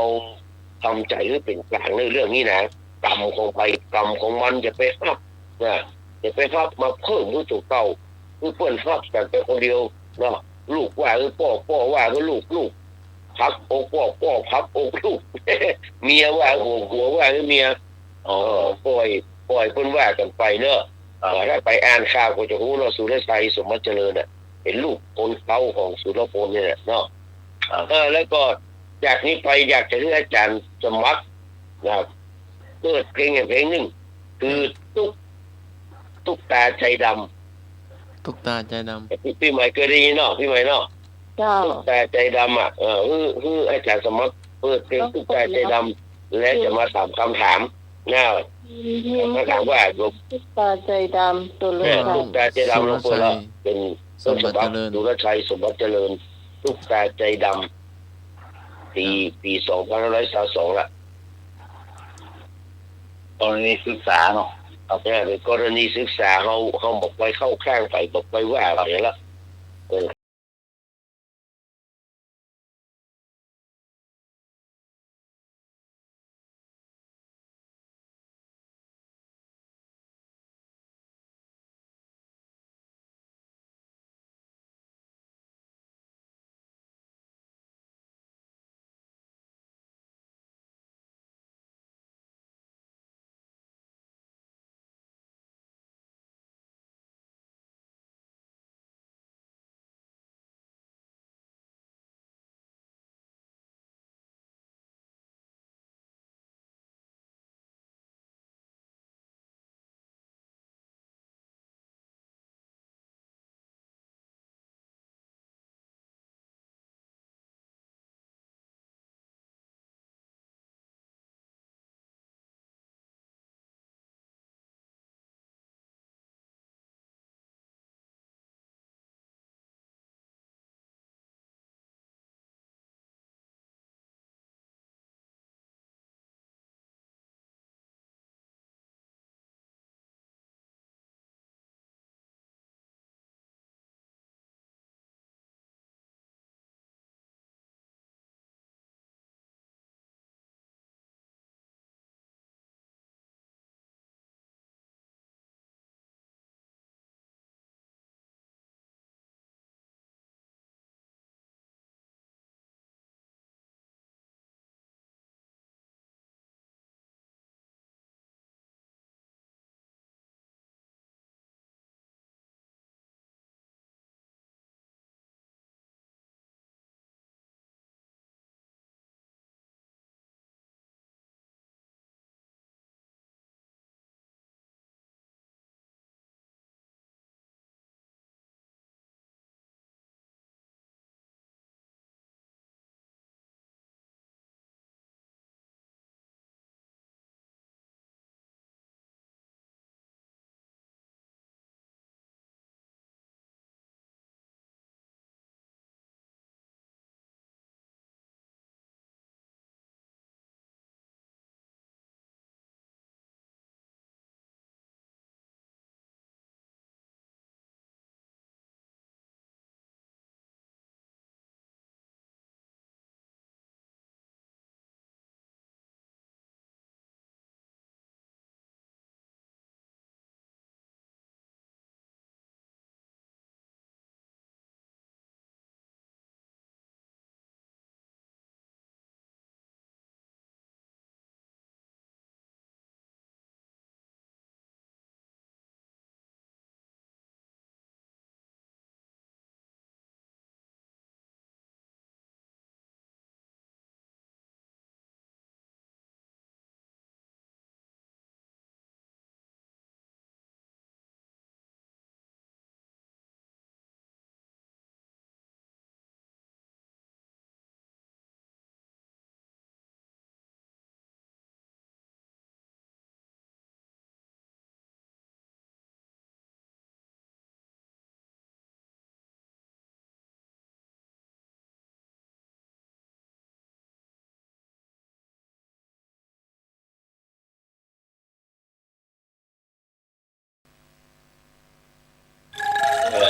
ทำใจให้เป็นกลางในเรื่องนี้นะกรรมของไปกรรมของมันจะไปฮับจะไปฮับมาเพิ่มผู้ถูกเก่าผู้เพื่อนฮับแต่เป็นคนเดียวเนาะลูกว่าพ่อว่าลูกพับอกพ่อพับอกลูกเมียว่าหัวว่าเมียปล่อยเพิ่นว่ากันไปเนอะถ้าไปอ่านข่าวก็จะรู้เนาะสุรชัยสมบัติเจริญเป็นลูกคนเก่าของสุรพลเนี่ยเนาะแล้วก็จากนี้ไปอยากจะให้อาจารย์สมัครเปิดเพลงหนึ่งคือตุ๊กตาใจดำตุ๊กตาใจดำพี่ใหม่เคยได้ยินเนาะพี่ใหม่เนาะตุ๊กตาใจดำคืออาจารย์สมัครเปิดเพลงตุ๊กตาใจดำและจะมาถามคำถามมาถามว่าตุ๊กตาใจดำตัวเล็กตุ๊กตาใจดำหลวงปู่เราเป็น สมบัติเจริญ สุรชัยสมบัติเจริญลูกตาใจดำปี2522ละตอนนี้ศึกษาเนาะ เนี่ยเป็นกรณีศึกษาเขาบอกไว้เข้าข้างไปบอกไว้ว่าอะไรละ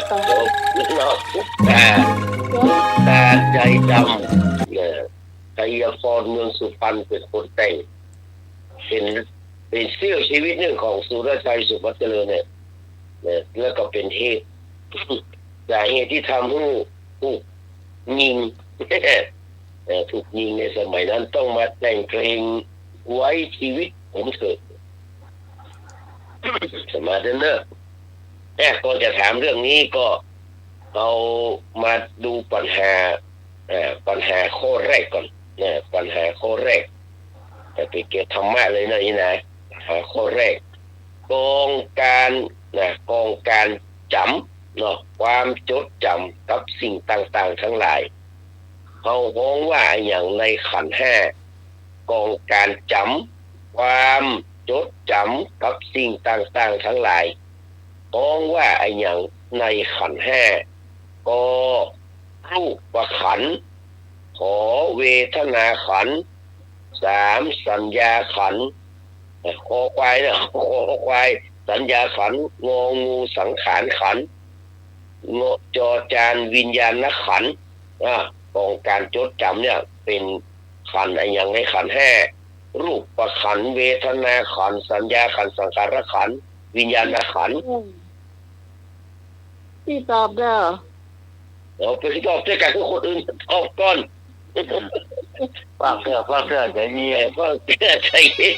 จบเราทุกแต่ใจดำเนี่ยชัยพรเมืองสุพรรณเป็นคนแต่งเป็นเสี้ยวชีวิตหนึ่งของสุรชัยสุภัทรเจริญเนี่ยแล้วก็เป็นเหตุสาเหตุที่ทำให้ถูกยิงถูกยิงในสมัยนั้นต้องมาแต่งเพลงไว้ชีวิตผมเถิดสมัยนั้นเนอะก่อนจะถามเรื่องนี้ก็เรามาดูปัญหาข้อแรกก่อนปัญหาข้อแรกแต่ไปเกี่ยวธรรมะเลยนะนี่นะข้อแรกกองการจำเนาะความจดจำกับสิ่งต่างๆทั้งหลายเขาพ้องว่าอย่างในขันธ์ห้ากองการจำความจดจำกับสิ่งต่างๆทั้งหลายพ้องว่าอย่างในขันธ์ห้า ก็รูปประขันธ์ขอเวทนาขันธ์สามสัญญาขันธ์คอควายเนี่ยคอควายสัญญาขันธ์งองูสังขารขันธ์งอจอจานวิญญาณขันธ์ของการจดจำเนี่ยเป็นขันธ์อะไรอย่างในขันธ์ห้ารูปประขันธ์เวทนาขันธ์สัญญาขันธ์สังขารขันธ์วิญญาณขันธ์ พี่ตอบได้เหรอ เราไปตอบด้วยกันทุกคนอื่นตอบก่อน ฟังเสื้อใจเย็น ก็ใจเย็น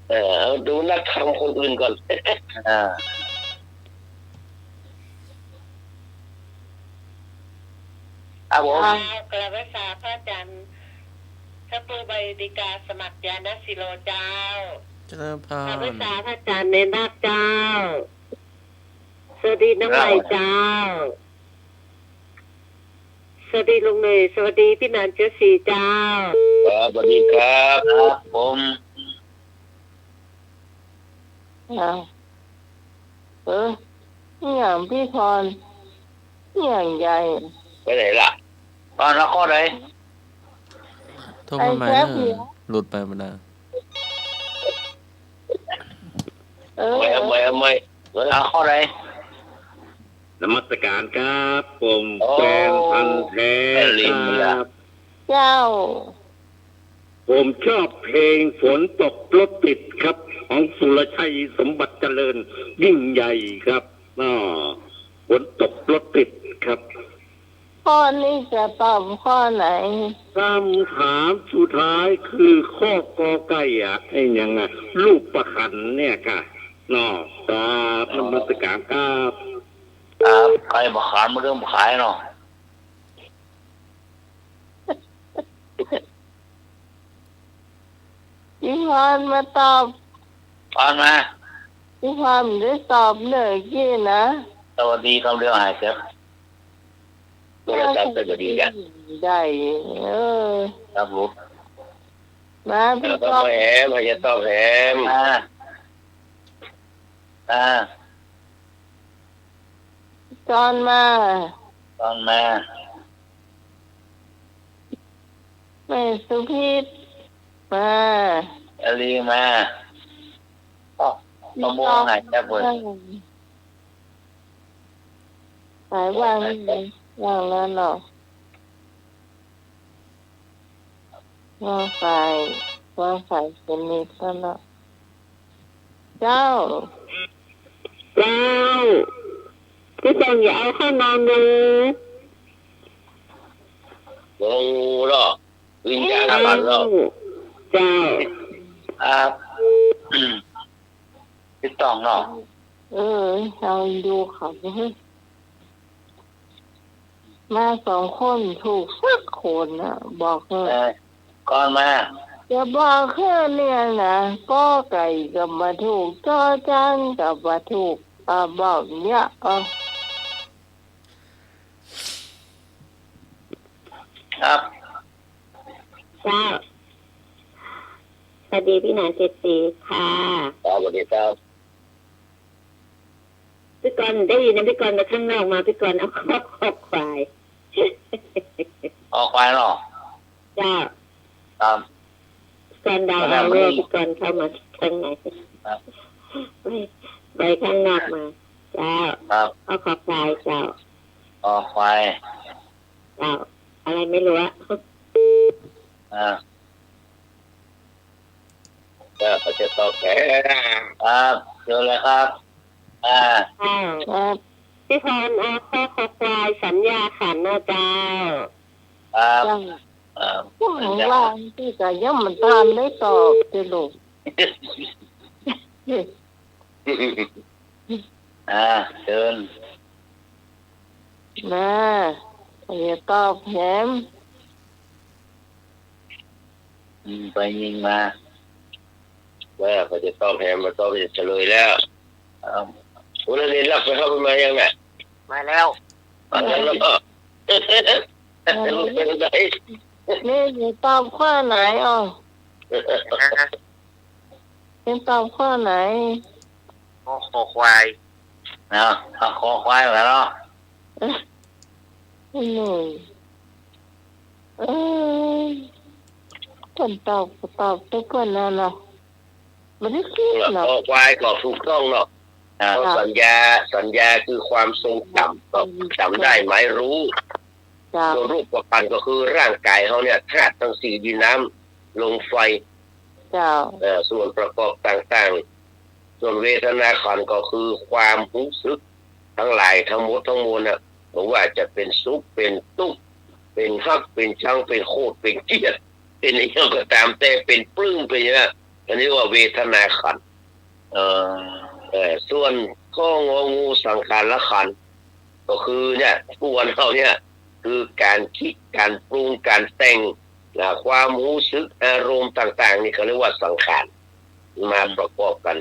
เอาดูนักทำคนอื่นก่อน ครับผม กระภาษาพระจันทร์พระปูใบดิกาสมัครยานศิโลเจ้า เจริญพร กระภาษาพระจันทร์ในนาคเจ้าสวัสดีน้องใหม่เจ้าสวัสดีลุงเนยสวัสดีพี่นันเจ้าสีเจ้า สวัสดีครับ ครับผม นี่อย่างพี่พรนี่อย่างใหญ่ ไปไหนล่ะ ตอนละข้อใด โทรมาใหม่เนอะหลุดไปบ่ได้ เอาไม่ ละข้อใด นมัสการครับผมแฟนพันธุ์แท้ครับ เจ้า ผมชอบเพลงฝนตกรถติดครับ ของสุรชัยสมบัติเจริญยิ่งใหญ่ครับฝนตกรถติดครับ ข้อนี้จะตอบข้อไหน คำถามสุดท้ายคือข้อกอไก่ไอ้ยังรูปประขันเนี่ยค่ะครับนมัสการครับ ใครมาขายมาเรื่องขายเนาะ พี่พรมาตอบ ตอนมา พี่พรได้ตอบเหนื่อยกี่นะ สวัสดีคำเรื่องหายเสีย ไม่ได้ตัดเป็นดีกัน ได้ครับรู้ มาพี่ ต ต อ อ บบ แหมพยาตอบแหม จอนมา ตอนมา แม่สุพิษมา อลีมามะม่วงหายแค่เปิด หายว่างว่างแล้วเนาะว่างไฟเป็นนิดแล้วเนาะเจ้า พี่จังอย่าเอาเข้านอนเลย งงหรอวิญญาณขันธ์หรอ เจ้า ครับพี่ต้องเนาะ เราดูเขามา2 คนถูกสักคนนะบอกเลย ก่อนมา จะบอกแค่เนี่ยนะก็ไก่กับมาถูกจอจังกับมาถูกบอกเนี่ยครับ เจ้าสวัสดีพี่หนาน74ค่ะ สวัสดีครับ พี่กรณ์ได้ยินนะพี่กรณ์มาข้างนอกมาพี่กรณ์เอาข้อควาย ออกควายเนาะ เจ้า ครับ กรณ์ดาวเอาเรือพี่กรณ์เข้ามาข้างในไปข้างนอกมาเจ้า ครับ เอาข้อควายเจ้า ออกควาย เจ้าอะไรไม่รู้อะ เขาจะตอบแหม ครับเจอเลยครับพี่พรเอาข้อควายสัญญาขันนะเจ้า ครับ ว่างที่จะย่ำมันตามได้ตอบจะลูก เชิญ มาอย่าตอบแหม ไปยิงมา ว่าเขาจะตอบแหมมาตอบจะเฉลยแล้วคุณเรียนรับไปเข้าไปมายังไง มาแล้ว มาแล้วเป็นไง นี่อย่าตอบข้อไหนเป็นตอบข้อไหน คอควาย คอควายแล้วเนาะ หนึ่งคนตอบทุกคนนะเนาะไม่ได้คิดเนาะ ควายก็ถูกต้องเนาะเพราะสัญญาคือความทรงจำจำได้หมายรู้ตัวรูปประพันธ์ก็คือร่างกายเขาเนี่ยธาตุทั้งสี่ดินน้ำลมไฟส่วนประกอบต่างๆส่วนเวทนาขันธ์ก็คือความรู้สึกทั้งหลายทั้งหมดทั้งมวลน่ะบอกว่าจะเป็นสุขเป็นทุกข์เป็นฮักเป็นชังเป็นโคตรเป็นเกลียดเป็นอะไรก็ตามแต่เป็นปลื้มเป็นอย่างนี้อันนี้ว่าเวทนาขันธ์ส่วนข้ององูสังขารขันธ์ก็คือเนี่ยส่วนเขาเนี่ยคือการคิดการปรุงการแต่งความรู้สึกอารมณ์ต่างๆนี่เขาเรียกว่าสังขารมาประกอบกัน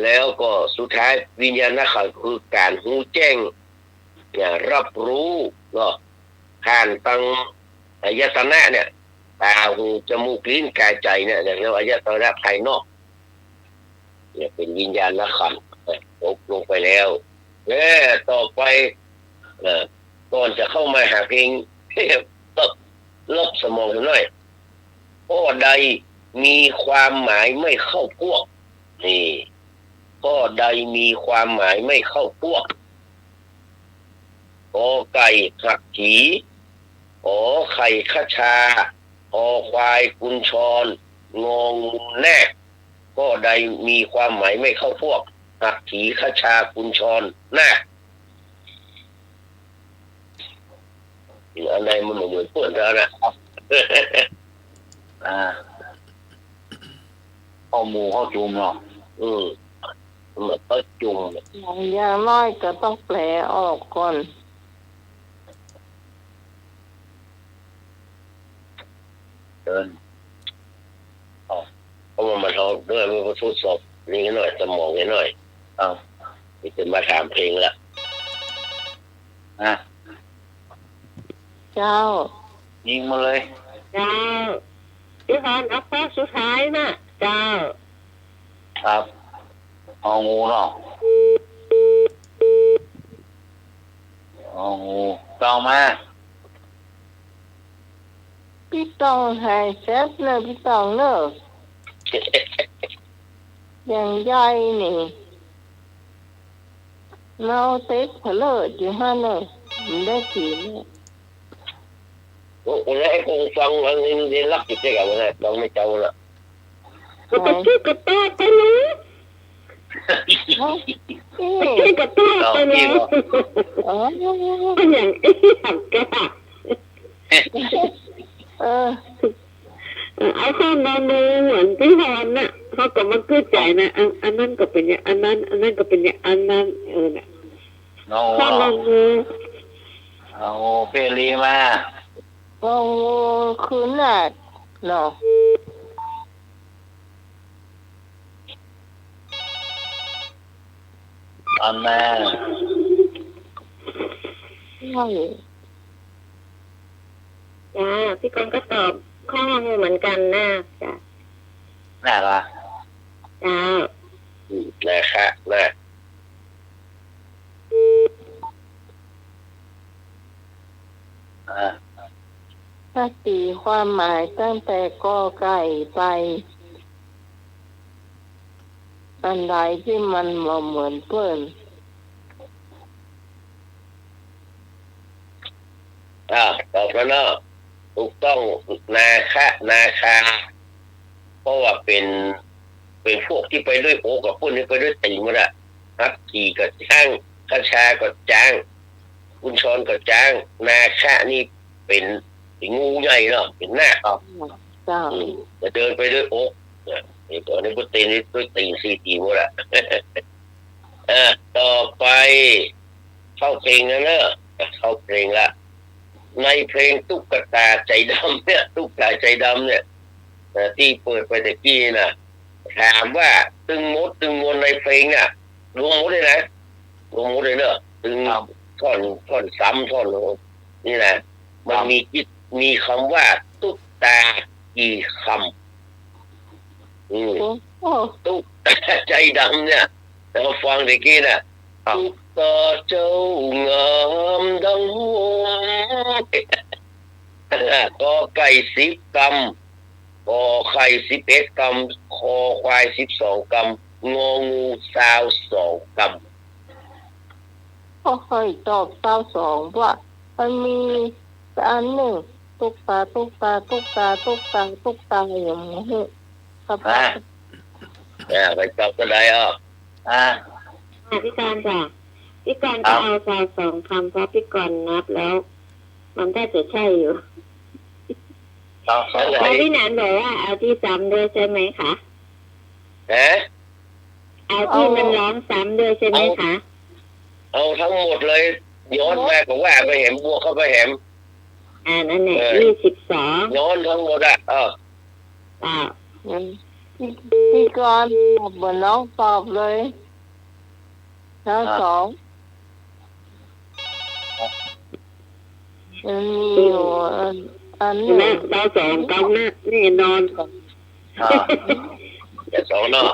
แล้วก็สุดท้ายวิญญาณขันธ์คือการรู้แจ้งรับรู้เนาะผ่านทางอายตนะเนี่ยตาหูจมูกลิ้นกายใจเนี่ยเรียกว่าอายตนะภายนอกเนี่ยเป็นวิญญาณขันธ์ตกลงไปแล้วต่อไปก่อนจะเข้ามาหาเพลงลบสมองหน่อยข้อใดมีความหมายไม่เข้าพวกนี่ข้อใดมีความหมายไม่เข้าพวกกอไก่ขักขีขอไข่ขชาคอควายกุญชรงองูแนกข้อใดมีความหมายไม่เข้าพวกหักขีขชากุญชรนาคอันใดมันเหมือนเพื่อนแล้วนะข้อมูข้อจุ่มเนาะมันก็จุ่มอย่างน้อยก็ต้องแปลออกก่อนเดินเพราะมันเขาด้วยมันทดสอบนี่หน่อยสมองหน่อยนี่จะมาถามเพลงละเจ้ายิงมาเลยเจ้าพี่พรเอาข้อสุดท้ายนะเจ้าครับเอางูเนาะเอางูต่อมาพี่ต้องให้เซฟเลยพี่ต้องเนอะอย่างใหญ่นี่เราเต็กเผลออยู่ฮะเนอะมันได้กี่เนี่ยโอ้ยไอ้คงฟังอันนี้รักจิตใจกันนะต้องไม่เจ้าละก็ชื่อกระต้าไปเลยชื่อกระต้าไปเลยเป็นอย่างกระเอาข้ามมาดูเหมือนพี่พรน่ะเขาก็มาขึ้นใจนะอันนั้นก็เป็นอย่างอันนั้นก็เป็นอย่างอันนั้นเนี่ยข้ามมาดูเอาเปรีมาคืนน่ะเนาะอันนั้น ใช่พี่กรณ์ก็ตอบข้อมูลเหมือนกันนะจ้ะน่ารักนะครับถ้าตีความหมายตั้งแต่กอไก่ไปอันใดที่มันเหมือนเพื่อนตอบแล้วเนาะถูกต้องนาคาเพราะว่าเป็นพวกที่ไปด้วยโอกับพุ่นนี่ไปด้วยตีมันอะฮักขี่กับจ้างขชากับจ้างกุญชรกับจ้างนาคานี่เป็นงูใหญ่เนาะเป็นหน้าจะเดินไปด้วยโอ๊กนี่ตัวนี้พุทธินี่ด้วยตีน4 ตีหมดอะต่อไปเข้าเพลงนะเนอะเข้าเพลงละในเพลงตุ๊กตาใจดำเนี่ยตุ๊กตาใจดำเนี่ยที่เปิดไปตะกี้นะถามว่าตึงมดในเพลงเนี่ยรวมหมดเลยนะรวมหมดเลยเนอะตึงท่อนซ้ำท่อนนี่นะมันมีคำว่าตุ๊กตากี่คำตุ๊กตาใจดำเนี่ยเราฟังตะกี้น่ะตุ๊ก ต่อเจ้างามดังหงส์ก็ไก่10 กำก็ไข่11 กำคอควาย12 กำงองู22 กำ ก็ค่อยตอบ22ว่ามันมีอันหนึ่งตุ๊กตาอย่างนี้ครับ ไปจับก็ได้พี่กรณ์จ้ะพี่กรณ์จะเอาซาว2 คำเพราะพี่กรณ์นับแล้ว มันได้จะใช่อยู่แล้วพี่หนานบอกว่าเอาที่ซ้ำด้วยใช่ไหมคะเอาที่มันร้องซ้ำด้วยใช่ไหมคะเอาทั้งหมดเลยย้อนแม่ก็ว่าไปเห็นบวกเข้าไปเห็นนั่นแหละ22ย้อนทั้งหมดพี่กรณ์เหมือนน้องตอบเลยแล้ว2มันมีอยู่อันนี้เรา2 กำนะแน่นอนจะ2เนาะ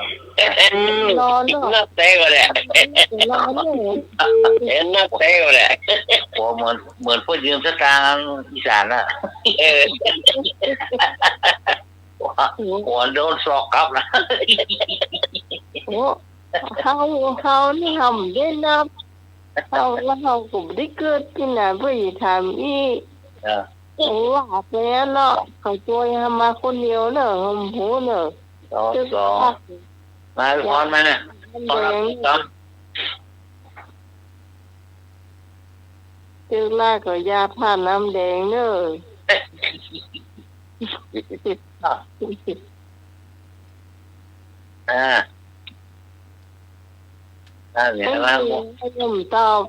นอนเนาะนักเตะก็แหละนอนเห็นนักเตะก็แหละเหมือนพูดยืมสตางค์อีสานน่ะหัวโดนสอกครับนะโอ้เขานี่ทำได้นับเขาแล้วเขาก็ได้เกิดที่ไหนเพื่อทำอีว่าไปเนาะเขาช่วยมาคนเดียวเนอะหูเนอะมาพรมาเนี่ยตึกล่าก็ยาผ่านน้ำแดงเนอะเนี่ยว่าผมตอบ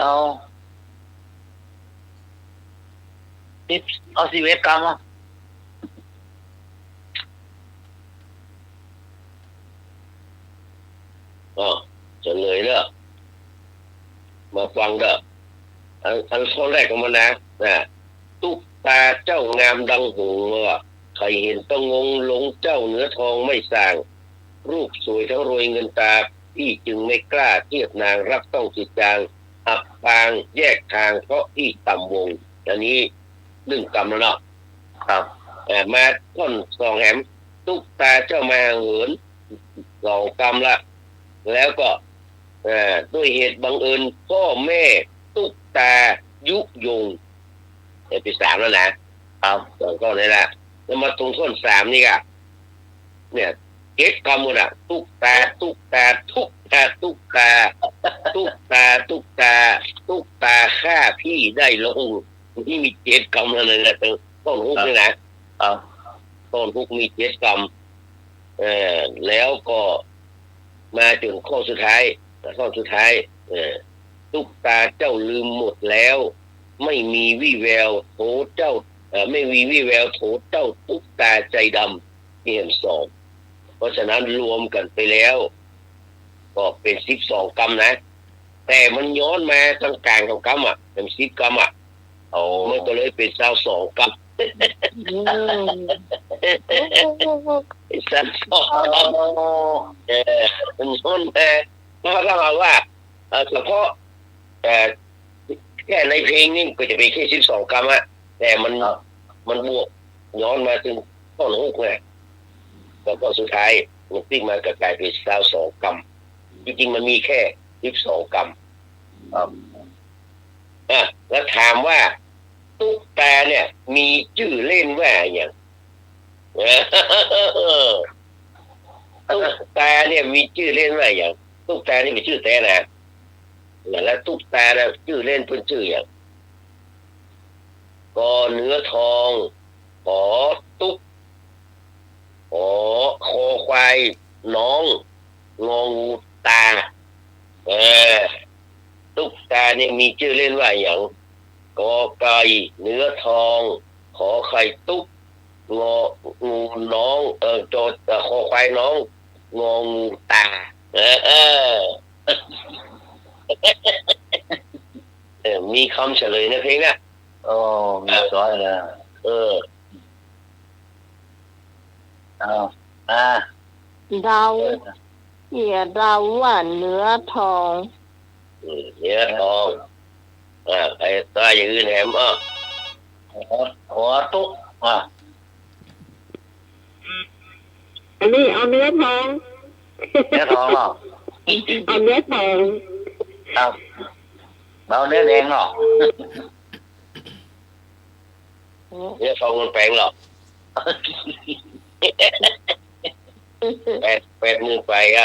เอา11 กรัมเฉลยเด้อมาฟังเด้ออันข้อแรกของมันนะตุ๊กตาเจ้างามดังหงส์ใครเห็นต้องงงหลงเจ้าเนื้อทองไม่สร้างรูปสวยทั้งรวยเงินตาพี่จึงไม่กล้าเทียบนางรักต้องจิตจางอับปางแยกทางเพราะพี่ต่ำวงอันนี้1 กำแล้วเนาะครับมาท่อน2 แหมตุ๊กตาเจ้ามาเหิน2 กำละแล้วก็ด้วยเหตุบังเอิญพ่อแม่ตุ๊กตายุยงเป็น3แล้วนะครับก็นี่แหละแล้วมาตรงท่อน3นี่ก็เนี่ย7 กำหมดตุ๊กตาฆ่าพี่ได้ลงนี่มี7 กำแล้วนะต้นฮุกนี่นะต้นฮุกมี7 กำแล้วก็มาถึงข้อสุดท้ายตุ๊กตาเจ้าลืมหมดแล้วไม่มีวี่แววโถเจ้าไม่มีวี่แววโถเจ้าตุ๊กตาใจดำเห็น2เพราะฉะนั้นรวมกันไปแล้วก็เป็น12 กำนะแต่มันย้อนมาตรงกลางของกำเป็น10 กำมันก็เลยเป็น22 กำมันย้อนมาถ้าเราว่าเฉพาะแค่ในเพลงนี่ก็จะเป็นแค่12 กำแต่มันบวกย้อนมาถึงต้นฮุกไงแล้วก็สุดท้ายมันติ๊กมาก็กลายเป็น22 กำจริงๆมันมีแค่12 กำแล้วถามว่าตุ๊กตาเนี่ยมีชื่อเล่นว่าอย่างตุ๊กตาเนี่ยมีชื่อเล่นว่าอย่างตุ๊กตานี่มีชื่อแต่นะแล้วตุ๊กตาเนี่ยชื่อเล่นเป็นชื่ออย่างก็เนื้อทองขอตุ๊กขอคอควายน้องงองูตาตุ๊กตาเนี่ยมีชื่อเล่นว่าอย่างกอไก่เนื้อทองขอไข่ตุ๊กงองูน้องโจคอควายน้องงองูตามีคำเฉลยในเพลงนะมีสอนเลยดาว เหยียดเราว่าเนื้อทอง เนื้อทองไอ้ตาอย่างอื่นแหมหัวตุ๊กอันนี้เอาเนื้อทอง เนื้อทองเหรอ เอาเนื้อทอง ครับเอาเนื้อแดงเหรอ เนื้อทองมันแปลงหรอกแปดมือไปเ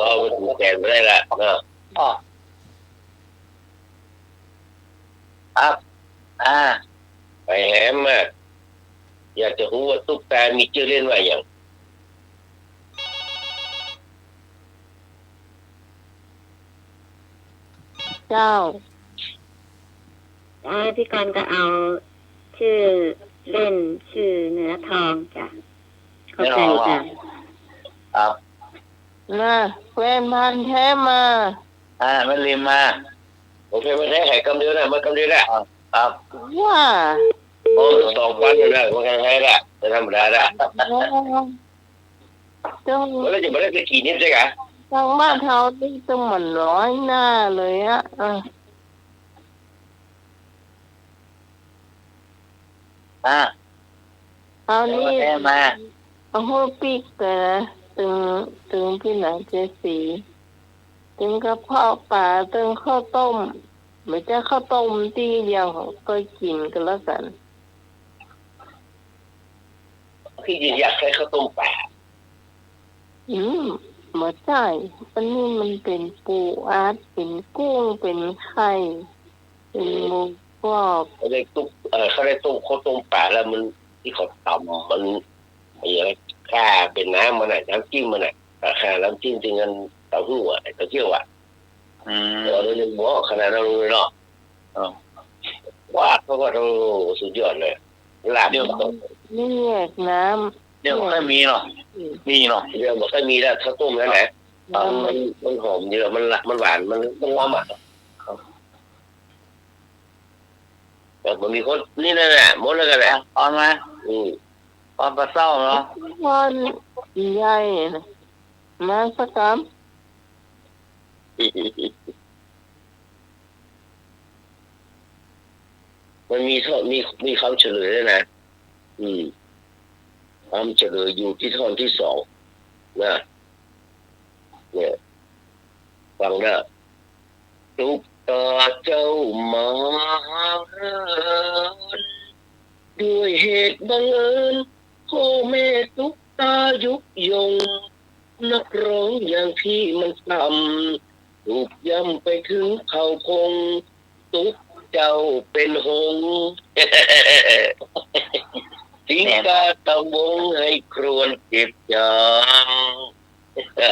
ราไปถูกแกนไม่ได้ละครับไปแหมอยากจะรู้ว่าตุ๊กตามีชื่อเล่นว่าอย่าง เจ้า พี่กรณ์ก็เอาชื่อเล่นชื่อเนื้อทองจ้ะเข้าใจจ้ะ ครับ นะแฟนพันธุ์แท้มา มันริมมา ผมเคยมาแท้ไข่กำเดียวนะมันกำเดียวนะครับ ว่า โอ้2 วันนะมันกันให้ละจะธรรมดาละ จัง แล้วจะมาได้กี่นิดใช่ไหม จังบ้านเขาที่ต้องมันร้อยหน้าเลยอะเอานี่ แม่มา เอาหัวปีกแต่นะตึงพี่หนังเจสีตึงกระเพาะปลาตึงข้าวต้มไม่ใช่ข้าวต้มที่เดียวก็กินกันแล้วกัน ที่อยากให้ข้าวต้มปลา ไม่ใช่อันนี้มันเป็นปูอัดเป็นกุ้งเป็นไข่เป็นหมูกรอบ เขาได้ต้มเขาได้ต้มข้าวต้มปลาแล้วมันที่เขาทำมันอย่างค่าเป็นน้ำมันน้ำจิ้มมันค่าน้ำจิ้มจริงกันเต้าหู้เต้าเจี้ยวเราเลยนึกว่าขนาดเราเลยเนาะว่าเขาก็เราสุดยอดเลยลาบ นี่แยกน้ำ เดี๋ยวไม่มีหรอมีหรอ เดี๋ยวมันก็มีแล้วข้าวต้มแล้วไหนมันหอมเยอะมันหวานมันงอมแต่มันมีคนนี่นั่นแหละมดแล้วกันแหละ ตอนมาตอนปลาเศร้าเนาะ วันใหญ่มาสักคำ มันมีคำเฉลยด้วยนะคำเฉลยอยู่ที่ท่อนที่ 2นะเนี่ยฟังนะตุ๊กตาเจ้ามาเริญด้วยเหตุบังเอิญพ่อแม่ตุ๊กตายุกยงนักร้องอย่างพี่มันต่ำถูกย้ำไปถึงเผ่าพงตุ๊กเจ้าเป็นหงส์สิงกาตะวงให้ครวนเก็บยาง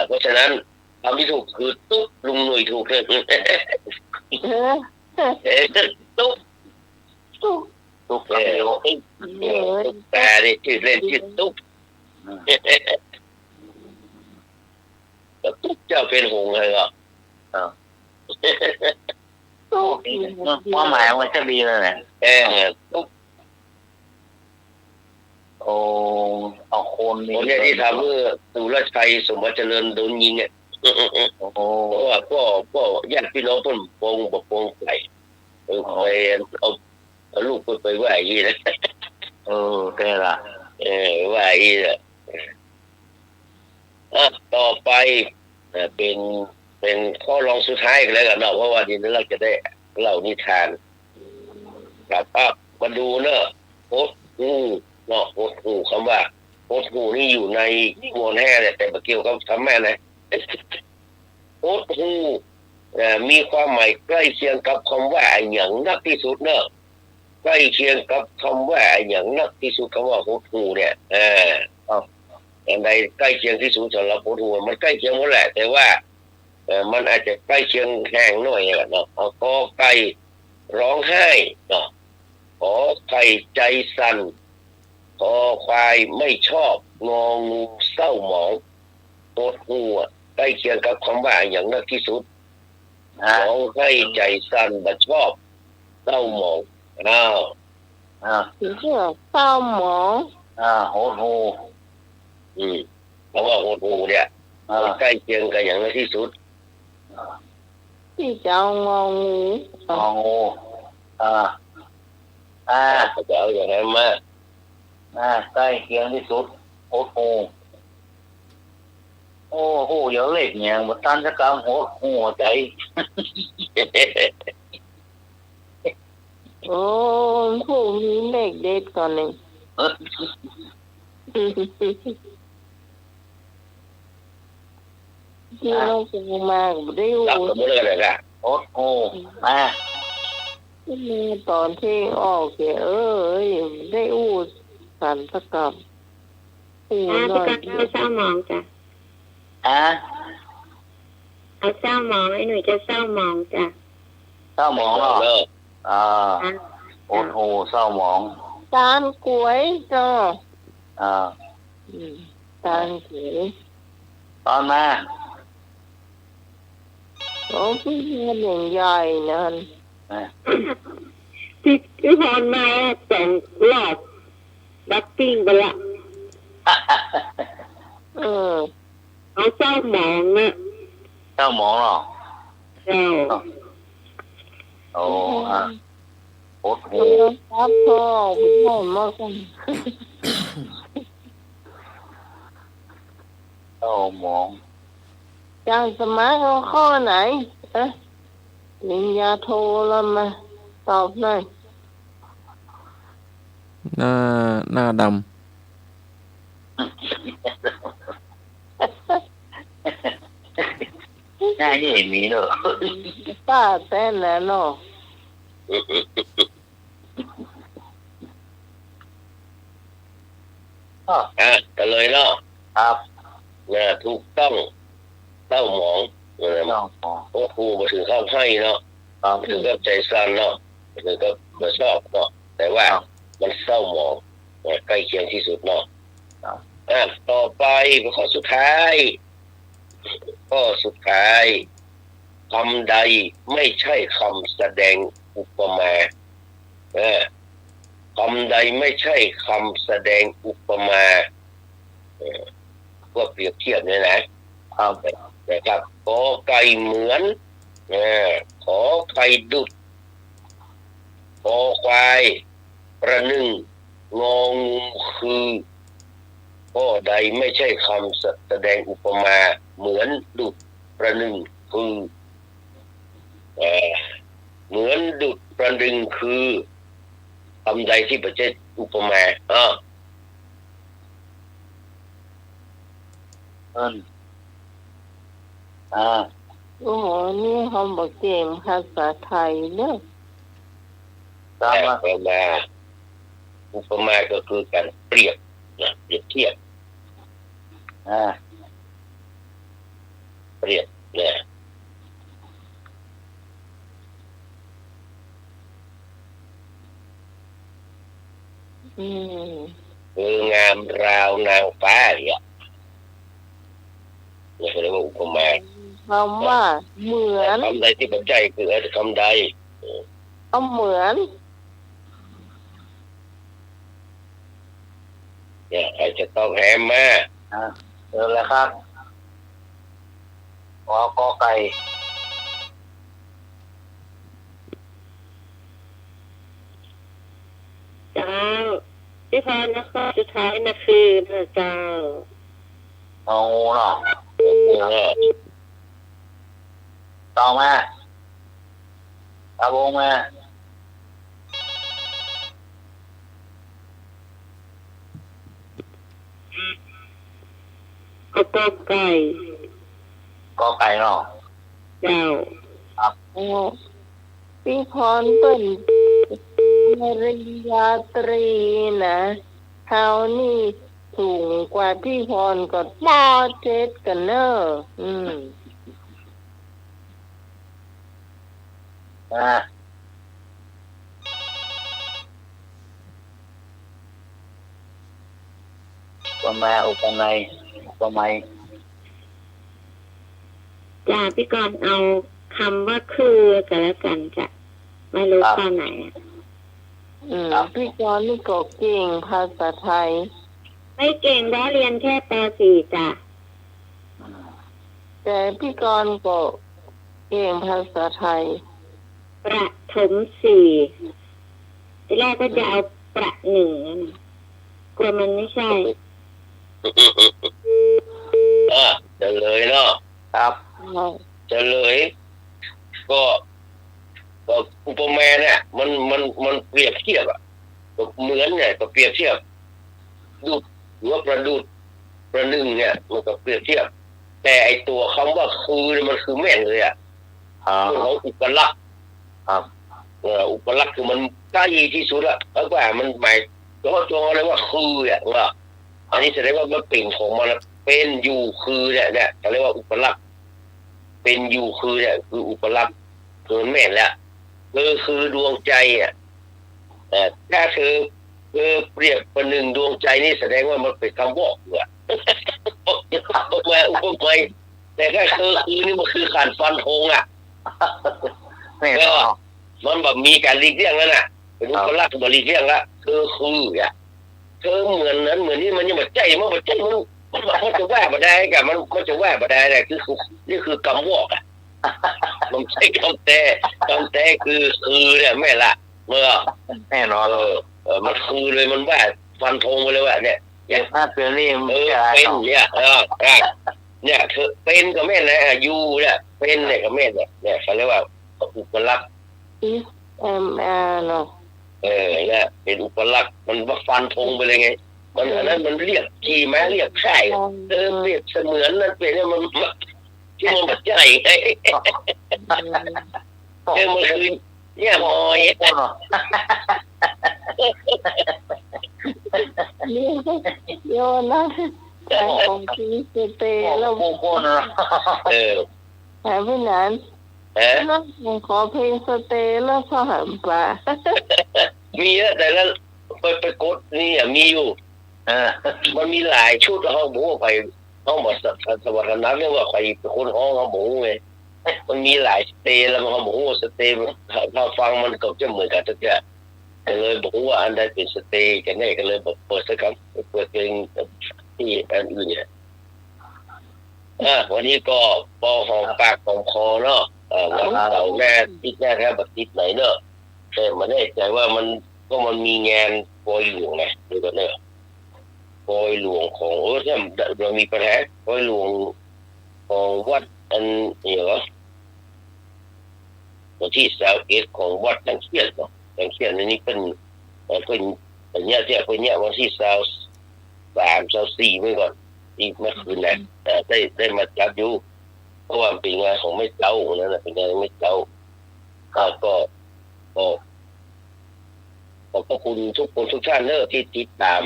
เพราะฉะนั้นคำที่ถูกคือตุ๊กลุงหนุ่ยถูกเลยตุ๊กตุ๊กแต่นี่ชื่อเล่นชื่อตุ๊กตุ๊กเจ้าเป็นหงส์เลยเหรอความหมายมันจะดีเลยนะตุ๊กเอาคนผมเนี่ยที่ทำเมื่อสุรชัยสมบัติเจริญโดนยิงเนี่ยเพราะว่าก็ญาติพี่น้องเพิ่นปงไปเอาลูกไปไหว้ยี่นะแค่ละไหว้ยี่ละต่อไปเป็นข้อรองสุดท้ายกันแล้วกันเนาะเพราะว่าทีนี้เราจะได้เล่านิทานครับมาดูเนอะโคตรเนาะโคตรคำว่าโคตรนี่อยู่ในมวลแห่เนี่ยแต่เกี่ยวกับคำแม่นะโคตรมีความหมายใกล้เคียงกับคำว่าอย่างนักที่สุดเนอะใกล้เคียงกับคำว่าอย่างนักที่สุดคำว่าโคตรเนี่ยอย่างใดใกล้เคียงที่สุดสำหรับโคตรมันใกล้เคียงหมดแหละแต่ว่ามันอาจจะใกล้เคียงแห้งหน่อยเนาะขอไก่ร้องไห้เนาะขอไก่ใจสั่นขอควายไม่ชอบงองูเศร้าหมองโคตรใกล้เคียงกับคำว่าอย่างนักที่สุดร้องไห้ใจสั่นบ่ชอบเศร้าหมองถึงเรื่องเศร้าหมองโหดหูเพราะว่าโหดหูเนี่ย ใกล้เคียงกันอย่างน้อยที่สุด พี่จะเอางองู งองูเขาจะเอาอย่างนั้นมาใกล้เคียงที่สุดโอ้โหเยอะเล็กเนี่ยมันตันจะกำหัวใจ โอ้ผู้มีเลขเด็ดก่อนหนึ่งที่น้องจะมาได้ รับกับมือเลยนะ โอ้โหมา ตอนที่ออกเอ้ยได้อู้สันตะกับอู้ พี่ น้อย กรณ์เอาเศร้ามองจ้ะ เอาเศร้ามองไอ้หนุ่ยจะเศร้ามองจ้ะ เศร้าหมองเหรอโอ้โหเศร้าหมอง ตาลกล้วยจ้ะตาลกล้วย ตอนมา โอ้พี่เงินอย่างใหญ่นั่น พี่พรมา2 รอบดับปิ้งไปละเอาเศร้าหมองนะ เศร้าหมองเหรอ เจ้า โอ้โห ครับพ่อพี่พ่อมากกัน เศร้าหมอง จางสมัครเอาข้อไหนปริญญาโทแล้วมาตอบหน่อย หน้าด หน้านี่มีเนอะ ป้าเต้นแล้วเนาะ ก็เลยเนาะ ครับ ถูกต้องเต้าหมอง เศร้าหมอง โอ้ครูมาถึงเข้าให้เนาะ ครับ ถึงกับใจสั่นเนาะถึงกับมาชอบเนาะแต่ว่ามันเศร้าหมองใกล้เคียงที่สุดเนาะต่อไปข้อสุดท้ายคำใดไม่ใช่คำแสดงอุปมาคำใดไม่ใช่คำแสดงอุปมาก็เปรียบเทียบเนี่ยนะครับขอไก่เหมือนขอไก่ดุจขอควายประหนึ่งงองูคือข้อใดไม่ใช่คำแสดงอุปมาเหมือนดุจประหนึ่งคือเหมือนดุจประหนึ่งคือคำใดที่ไม่ใช่อุปมาโอ้โหนี่เขาบอกเก่งภาษาไทยเนอะ อุปมาก็คือการเปรียบเปรียบเทียบเปรียบคืองามราวนางฟ้าเนี่ยเขาเรียกว่าอุปมาคำว่าเหมือนคำใดที่ปัจจัยคือคำใดเอาเหมือนใครจะต้องแฮมมาเจอแล้วครับกอไก่ เจ้าพี่พรแล้วก็สุดท้ายนะคือเจ้า เอาเนาะต่อมาตาบงมาเอากอไก่เนาะเจ้าพี่พรเป็นปริญญาตรีนะคราวนี้สูงกว่าพี่พรก็ป.7กันเนอะอุปมาจ้าพี่กรณ์เอาคำว่าคือกันแล้วกันจ้ะไม่รู้ข้อไหนพี่กรณ์นี่ก็เก่งภาษาไทยไม่เก่งเพราะเรียนแค่ป.4จ้ะ แต่พี่กรณ์ก็เก่งภาษาไทย ประถมสี่ทีแรกก็จะเอาประหนึ่งนะกลัวมันไม่ใช่ จะเลยเนาะครับจะเลยก็อุปมาเนี่ยมันเปรียบเทียบอ่ะก็เหมือนเนี่ยก็เปรียบเทียบดูดหรือว่าประดุดประหนึ่งเนี่ยมันก็เปรียบเทียบแต่ไอตัวคำว่าคือเนี่ยมันคือแม่นเลยอ่ะของอุปลักษณ์ครับอุปลักษณ์คือมันใกล้ที่สุดอะแล้วว่ามันหมายตัวอะไรว่าคือเนี่ยว่าอันนี้แสดงว่ามันเป็นของมันเป็นอยู่คือเนี่ยเขาเรียกว่าอุปลักษณ์เป็นอยู่คือเนี่ยคืออุปลักษณ์คือแม่นแล้วคือดวงใจอ่ะถ้าเธอเปรียบประหนึ่งดวงใจนี่แสดงว่ามันเป็นคำบอกอ่ะอุปมาแต่ถ้าคือนี่มันคือการฟันธงอ่ะก็มันแบบมีการหลีกเลี่ยงแล้วน่ะเป็นอุปลักษณ์บริเลี่ยงละคืออ่ะเธอเหมือนนั้นเหมือนนี่มันยังแบบใจมันจะว่าบ่ได้กับมันจะว่าบ่ได้เนี่ยคือนี่คือกำวอกอ่ะมันใช่คำแต่คือเนี่ยแม่ละเมื่อแน่นอนมันคือเลยมันว่าฟันธงไปเลยว่าเนี่ยอย่างถ้าเป็นนี่เป็นเนี่ยเนี่ยเธอเป็นก็แม่นะอยู่เนี่ยเป็นเนี่ยก็แม่เนี่ยเขาเรียกว่าอุปลักษณ์เนาะเนี่ยเป็นอุปลักษณ์มันว่าฟันธงไปเลยไงมันอันนั้นมันเรียกขี่ม้าเรียกข่ายเปรียบเสมือนนั่นเป็นเนี่ยมันที่มันแบบใหญ่ไงมันคือเนี่ยมอยโยนนะของพี่เตแล้วหายไปไหนแล้วขอเพลงสเตแล้วก็หันปลามีแต่ละไปกดนี่มีอยู่มันมีหลายชุดห้องหมูไปห้องหมดสวัสดิ์นั้นเรียกว่าไปคนห้องห้องหมูไงมันมีหลายสเตแล้วมันห้องหมูสเตถ้าฟังมันก็จะเหมือนกันทุกอย่างเลยบอกว่าอันใดเป็นสเตกันแน่ก็เลยบอกเปิดสักครั้งเปิดเพลงที่อันอื่นเนี่ยวันนี้ก็พอหอมปากหอมคอเนาะวันเสาร์หน้าติดหน้าแค่บัดติดไหนเนาะแต่มันได้ใจว่ามันมีงานโปรยหลวงไงดูกันเนอะโปรยหลวงของถ้าเรามีปัญหาโปรยหลวงของวัดอันนี้เหรอที่21ของวัดตังเขียนเนาะตังเขียนนี่เป็นเนี่ยที่เป็นเนี่ยวันที่23-24ไม่ก่อนอีกเมื่อคืนนะได้มาจับอยู่เพราะว่าเป็นงานของไม่เจ้านั่นแหละเป็นงานไม่เจ้าก็ขอบคุณทุกคนทุกท่านเนอะที่ติดตาม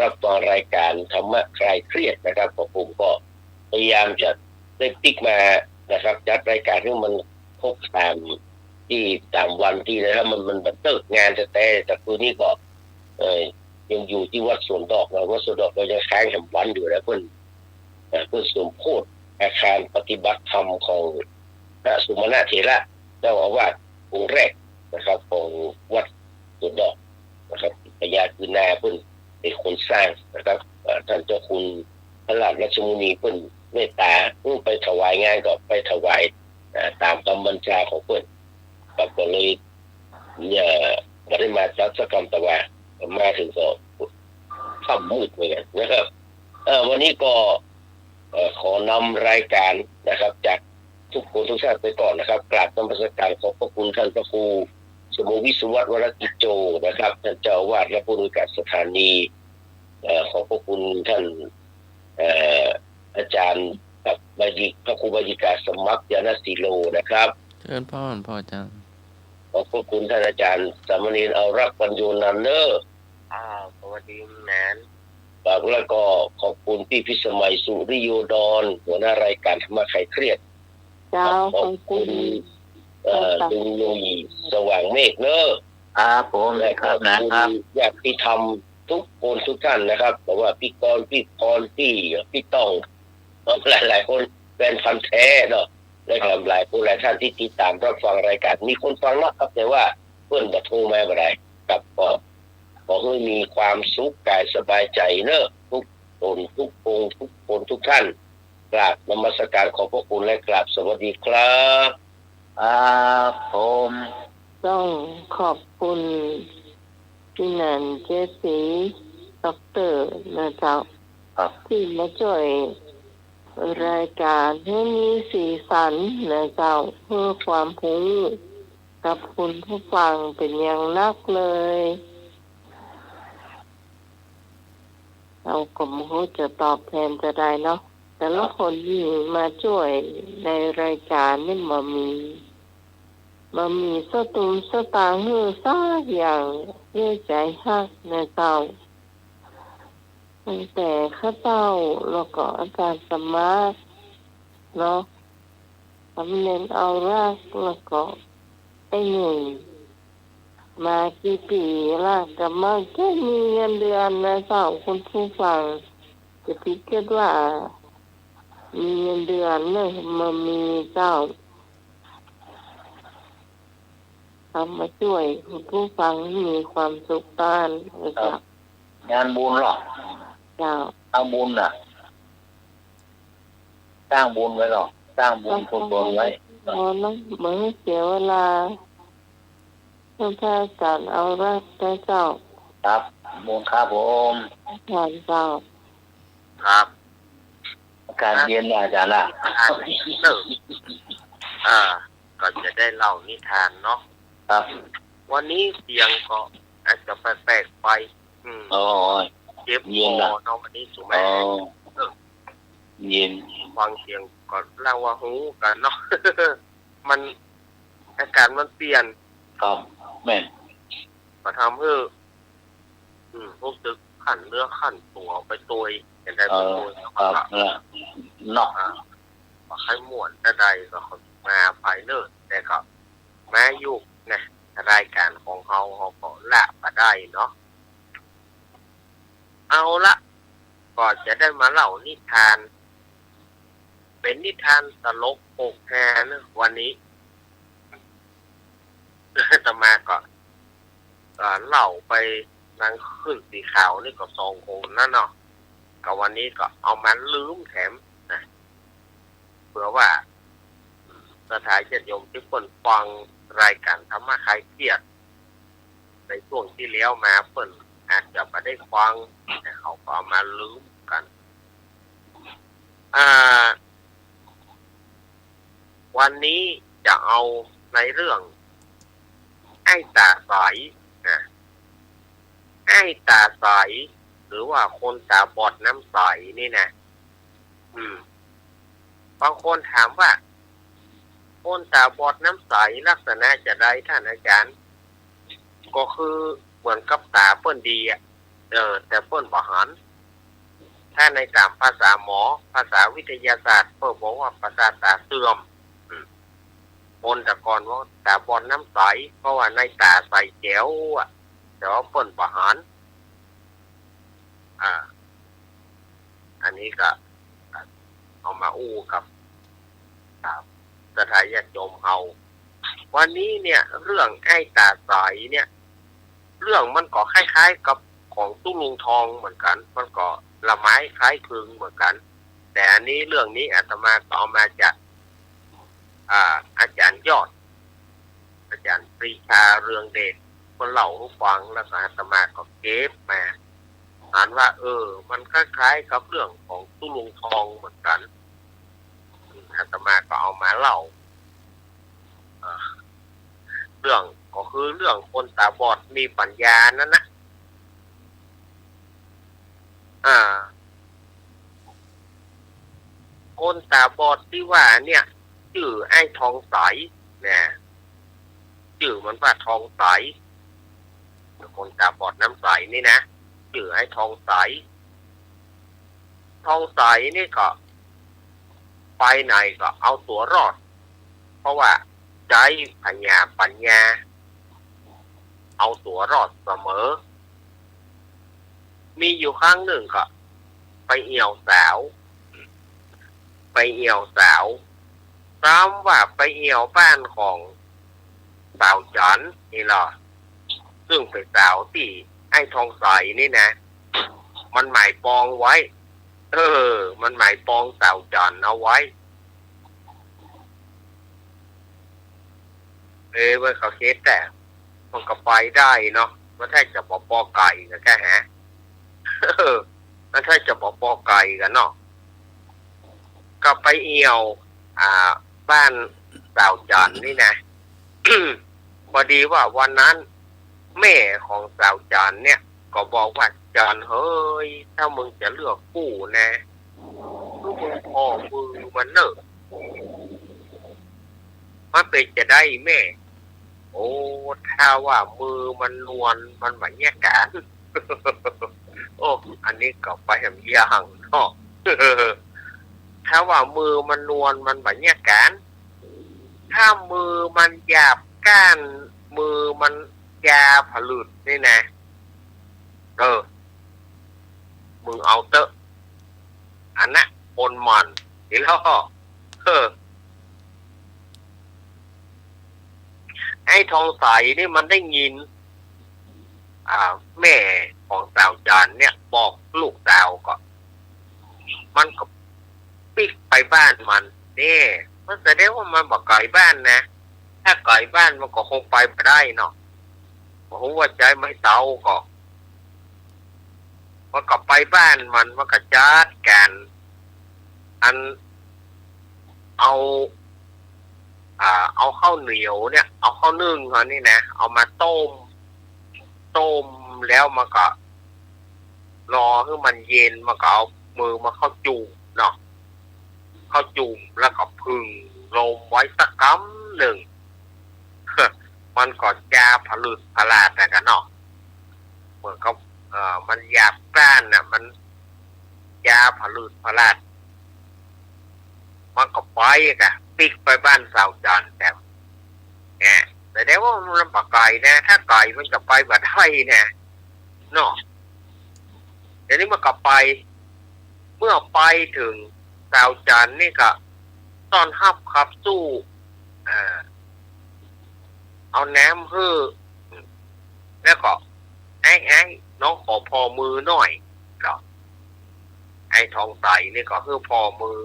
รับฟังรายการธรรมะคลายเครียดนะครับผมก็พยายามจะได้ปิกมานะครับจัดรายการที่มันครบตามวันที่นะครับมันแบบเลิกงานแต่ตัวนี้ก็ยังอยู่ที่วัดสวนดอกเราวัดสวนดอกเราจะค้างแห่งวันอยู่แล้วเพื่อสมโภชอาคารปฏิบัติธรรมของพระสุมาณเถระเจ้าอาวาสองค์แรกนะครับของวัดสวนดอกนะครับพญาคือนาเพิ่นเป็นคนสร้างนะครับท่านเจ้าคุณพระราชราชมุนีเพิ่นเมตตาไปถวายงานก็ไปถวายตามคำบัญชาของเพิ่นก็เลยไม่ได้มาจัดสักกรรมแต่ว่ามาถึงก็ค่ำมืดเหมือนกันนะครับวันนี้ก็ขอนำรายการนะครับจากทุกคนทุกท่านไปก่อนนะครับกราบนมัสการขอบพระคุณท่านพระครูสมุวิศววรกิจโจนะครับท่านเจ้าอาวาสและผู้อำนวยการสถานีขอบพระคุณท่านอาจารย์กับพระครูบดิกาสมัครยานศิโลนะครับเชิญพ่ออาจารย์ขอบพระคุณท่านอาจารย์สามเณรเอารักปัญโยนันเนอร์สวัสดีแมนแล้วก็ขอบคุณพี่พิสมัยสุริโยดรหัวหน้ารายการธรรมะคลายเครียดขอบคุณลุงลุยสว่างเมฆเนอะผมเลยครับนะครับอยากที่ทำทุกคนทุกท่านนะครับแต่ว่าพี่กรณ์พี่พรพี่ต้องหลายคนเป็นพันแท้เนาะได้ทำหลายผู้หลายท่านที่ติดตามรับฟังรายการมีคนฟังนะครับแต่ว่าเพื่อนบัตรโทรมาบ่ได้กับก็ขอให้มีความสุขกายสบายใจเนอะทุกคนทุกท่าน กราบนมัสการขอบพระคุณและกราบสวัสดีครับผม ต้องขอบคุณพี่นันเจสีดอกเตอร์นะเจ้า ครับ ที่มาช่วยรายการให้มีสีสันนะเจ้าเพื่อความรู้กับคุณผู้ฟังเป็นอย่างนักเลยเราก็ไม่รู้จะตอบแทนจะได้เนาะแต่ละคนที่มาช่วยในรายการนี่มันมีสตุ้งสตางค์ให้สักอย่างเยื่อใจฮักนะเจ้าตั้งแต่ข้าเจ้าแล้วก็อาจารย์สมาร์ทเนาะสำเร็จเอารักแล้วก็ไอ้หนึ่งมากี่ปีละแต่มาแค่มีเงินเดือนนะเจ้าคุณผู้ฟังจะพิจารณามีเงินเดือนเนี่ยมันมีเจ้าทำมาช่วยคุณผู้ฟังให้มีความสุขบ้านนะครับ งานบุญหรอ เจ้า ทำบุญน่ะสร้างบุญไว้หรอสร้างบุญคนบนไว้ พอเนาะเหมือนเสียเวลาเพื่อพระอาจารย์เอารักพระเจ้า ครับบุญครับผม ทานเจ้า ครับ การเรียนอาจารย์ล่ะ อ่านเติมก็จะได้เล่านิทานเนาะ ครับ วันนี้เสียงก็อาจจะแปลกๆไปโอ้ย เจ็บคอเนาะวันนี้สุแม่ เย็น ฟังเสียงก็เล่าว่าหูกันเนาะ มันอาการมันเปลี่ยน ครับแม่น ก็ทำให้รู้สึกขันเนื้อขันตัวไปตัวเห็นได้ไปตัว ครับเนาะ ก็ให้ม่วนใดก็มาไปเนิ่นแต่ก็แม้ยุคนะรายการของเขาก็ละมาได้เนาะเอาละก็จะได้มาเล่านิทาน เป็นนิทานตลกโปกแฮนะวันนี้ จะมาก็เล่าไปนางขึ้นสีขาวนี่ก็2 คนนั่นเนาะก็วันนี้ก็เอามันลืมแถมนะเผื่อว่าสถานญาติโยมที่คนฟังรายการธรรมะคลายเครียดในช่วงที่แล้วมาเพิ่นอาจจะไม่ได้ฟังแต่เขาก็เอามาลืมกันวันนี้จะเอาในเรื่องไอ้ตาใสนะไอ้ตาใสหรือว่าคนตาบอดน้ำใสนี่นะบางคนถามว่าคนตาบอดน้ำใสลักษณะจะได้ท่านอาจารย์ก็คือเหมือนกับตาเปิ้นดีแต่เปิ้นบ่หันถ้าในตามภาษาหมอภาษาวิทยาศาสตร์เปิ้นบอกว่าประสาทตาเสื่อมคนแต่ก่อนว่าตาบอดน้ำใสเพราะว่าในตาใสแจ๋วแต่ว่าเปิ้นบ่หันอันนี้ก็เอามาอู้กับสถานญาติโยมเอาวันนี้เนี่ยเรื่องไอ้ตาใสเนี่ยเรื่องมันก็คล้ายๆกับของตุ้ลุงทองเหมือนกันมันก็ละไม้คล้ายคลึงเหมือนกันแต่อันนี้เรื่องนี้อาตมาก็เอามาจากอาจารย์ยอดอาจารย์ปรีชาเรืองเดชคนเล่าให้ฟังแล้วก็อาตมาก็เก็บมาอ่านว่ามันคล้ายๆกับเรื่องของตุ้ลุงทองเหมือนกันอาตมาก็เอามาเล่าเรื่องก็คือเรื่องคนตาบอดมีปัญญานั่นนะคนตาบอดที่ว่าเนี่ยชื่อไอ้ทองใสนะชื่อมันว่าทองใสคนตาบอดน้ำใสนี่นะชื่อไอ้ทองใสนี่ก็ไปไหนก็เอาตัวรอดเพราะว่าใจปัญญาเอาตัวรอดเสมอมีอยู่ครั้งหนึ่งก็ไปเอี่ยวสาวตามว่าไปเอี่ยวบ้านของสาวจันนี่หรอซึ่งเป็นสาวที่ไอ้ทองใสนี่นะมันหมายปองไว้ มันหมายปองสาวจันเอาไว้เว้ยเขาเคสแต่มันก็ไปได้เนาะมันถ้าจะบอกปอไก่ก็แค่ฮะมันถ้าจะบอกปอไก่กันเนาะก็ไปเอี่ยวบ้านสาวจันนี่นะ พอดีว่าวันนั้นแม่ของสาวจันเนี่ยก็บอกว่าจันเฮ้ยถ้ามึงจะเลือกคู่นะลูกมึงพ่อมือมันเนอะมันเป็นจะได้แม่โอ้ถ้าว่ามือมันนวลมันแบบแยกกัน โอ้อันนี้ก็ไปแหมยางเนาะ ถ้าว่ามือมันนวลมันแบบแยกกันถ้ามือมันหยาบก้านมือมันยาผลืดนี่นะมึงเอาเตอะอันนะคนมันเห็นแล้วไอ้ทองใสนี่มันได้ยินแม่ของสาวจันเนี่ยบอกลูกสาวก็มันก็ปิกไปบ้านมันนี่มันแสดงว่ามันบอกไก่บ้านนะถ้าไก่บ้านมันก็คงไปไม่ได้เนาะผมว่าใจไม่เศร้าก็มันก็ไปบ้านมันก็จัดการอันเอาข้าวเหนียวเนี่ยเอาข้าวนึ่งเขานี่นะเอามาต้มแล้วมันก็รอให้มันเย็นมันก็เอามือมาเข้าจุ่มเนาะเข้าจุ่มแล้วก็พึ่งลมไว้สักกำหนึ่ง มันก็ยาผลืดผลาดแต่กันเนาะเหมือนกับมันหยาบก้านน่ะมันยาผลืดผลาดมันก็ไปกันปิกไปบ้านสาวจันแต่แต่เดี๋ยวว่ามันลำบากไก่นะถ้าไก่มันจะไปแบบไทยนะเนาะเดี๋ยวนี้มันก็ไปเมื่อไปถึงสาวจันนี่ก็ตอนฮับขับสู้เอาน้ำฮื้อแล้วก็ไอ้น้องขอพอมือหน่อยเนาะไอ้ทองใสนี่ก็ฮื้อพอมือ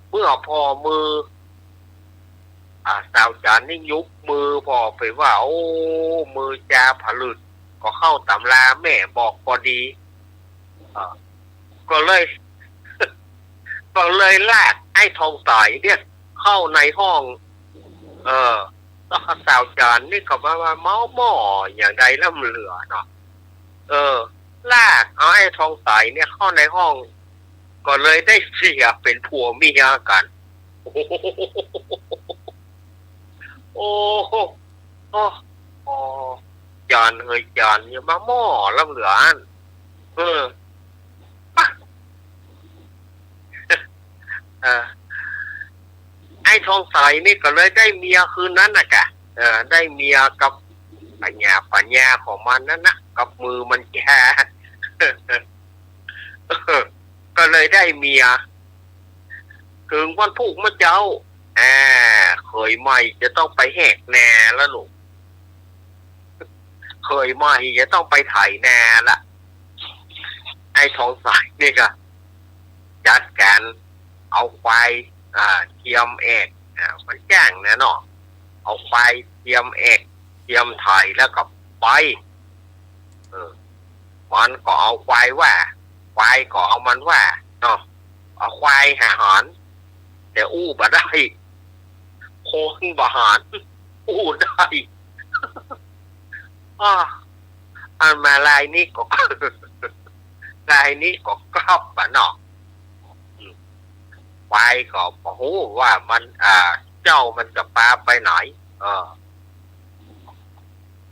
เมื่อพอมือสาวจันนี่ยุบมือพอไปว่าโอ้มือจาผลึกก็เข้าตำราแม่บอกพอดีก็เลย ลากไอ้ทองใสเนี่ยเข้าในห้องแล้วสาวจันนี่ก็มาเมาหม้ออย่างใดแล้วมันเหลือเนาะลากเอาไอ้ทองใสเนี่ยเข้าในห้องก็เลยได้เสียเป็นผัวเมียกันโอ้จานเฮ้ยจานอย่ามาหม้อแล้วเหลืออันไอ้ทองใสนี่ก็เลยได้เมียคืนนั้นนะกะได้เมียกับปัญญาของมันนั่นนะกับมือมันแก่ก็เลยได้เมียถึงวันพูกมะเจ้าเคยใหม่จะต้องไปแหกแน่แล้วลูกเคยใหม่จะต้องไปไถแน่ละไอ้ทองใสนี่ก็จัดการเอาควายเทียมเอกมันแจ้งนะเนาะเอาควายเทียมเอกเทียมไถแล้วก็ไปมันก็เอาควายว่าควายก็เอามันว่าเนาะเอาควายหาหอนแต่อู้บ่ได้โค้งบ่หอนอู้ได้อันมาลายนี้ก็ลายนี้ก็กรอบป่ะเนาะควายก็บ่ฮู้ว่ามันเจ้ามันจะปาไปไหน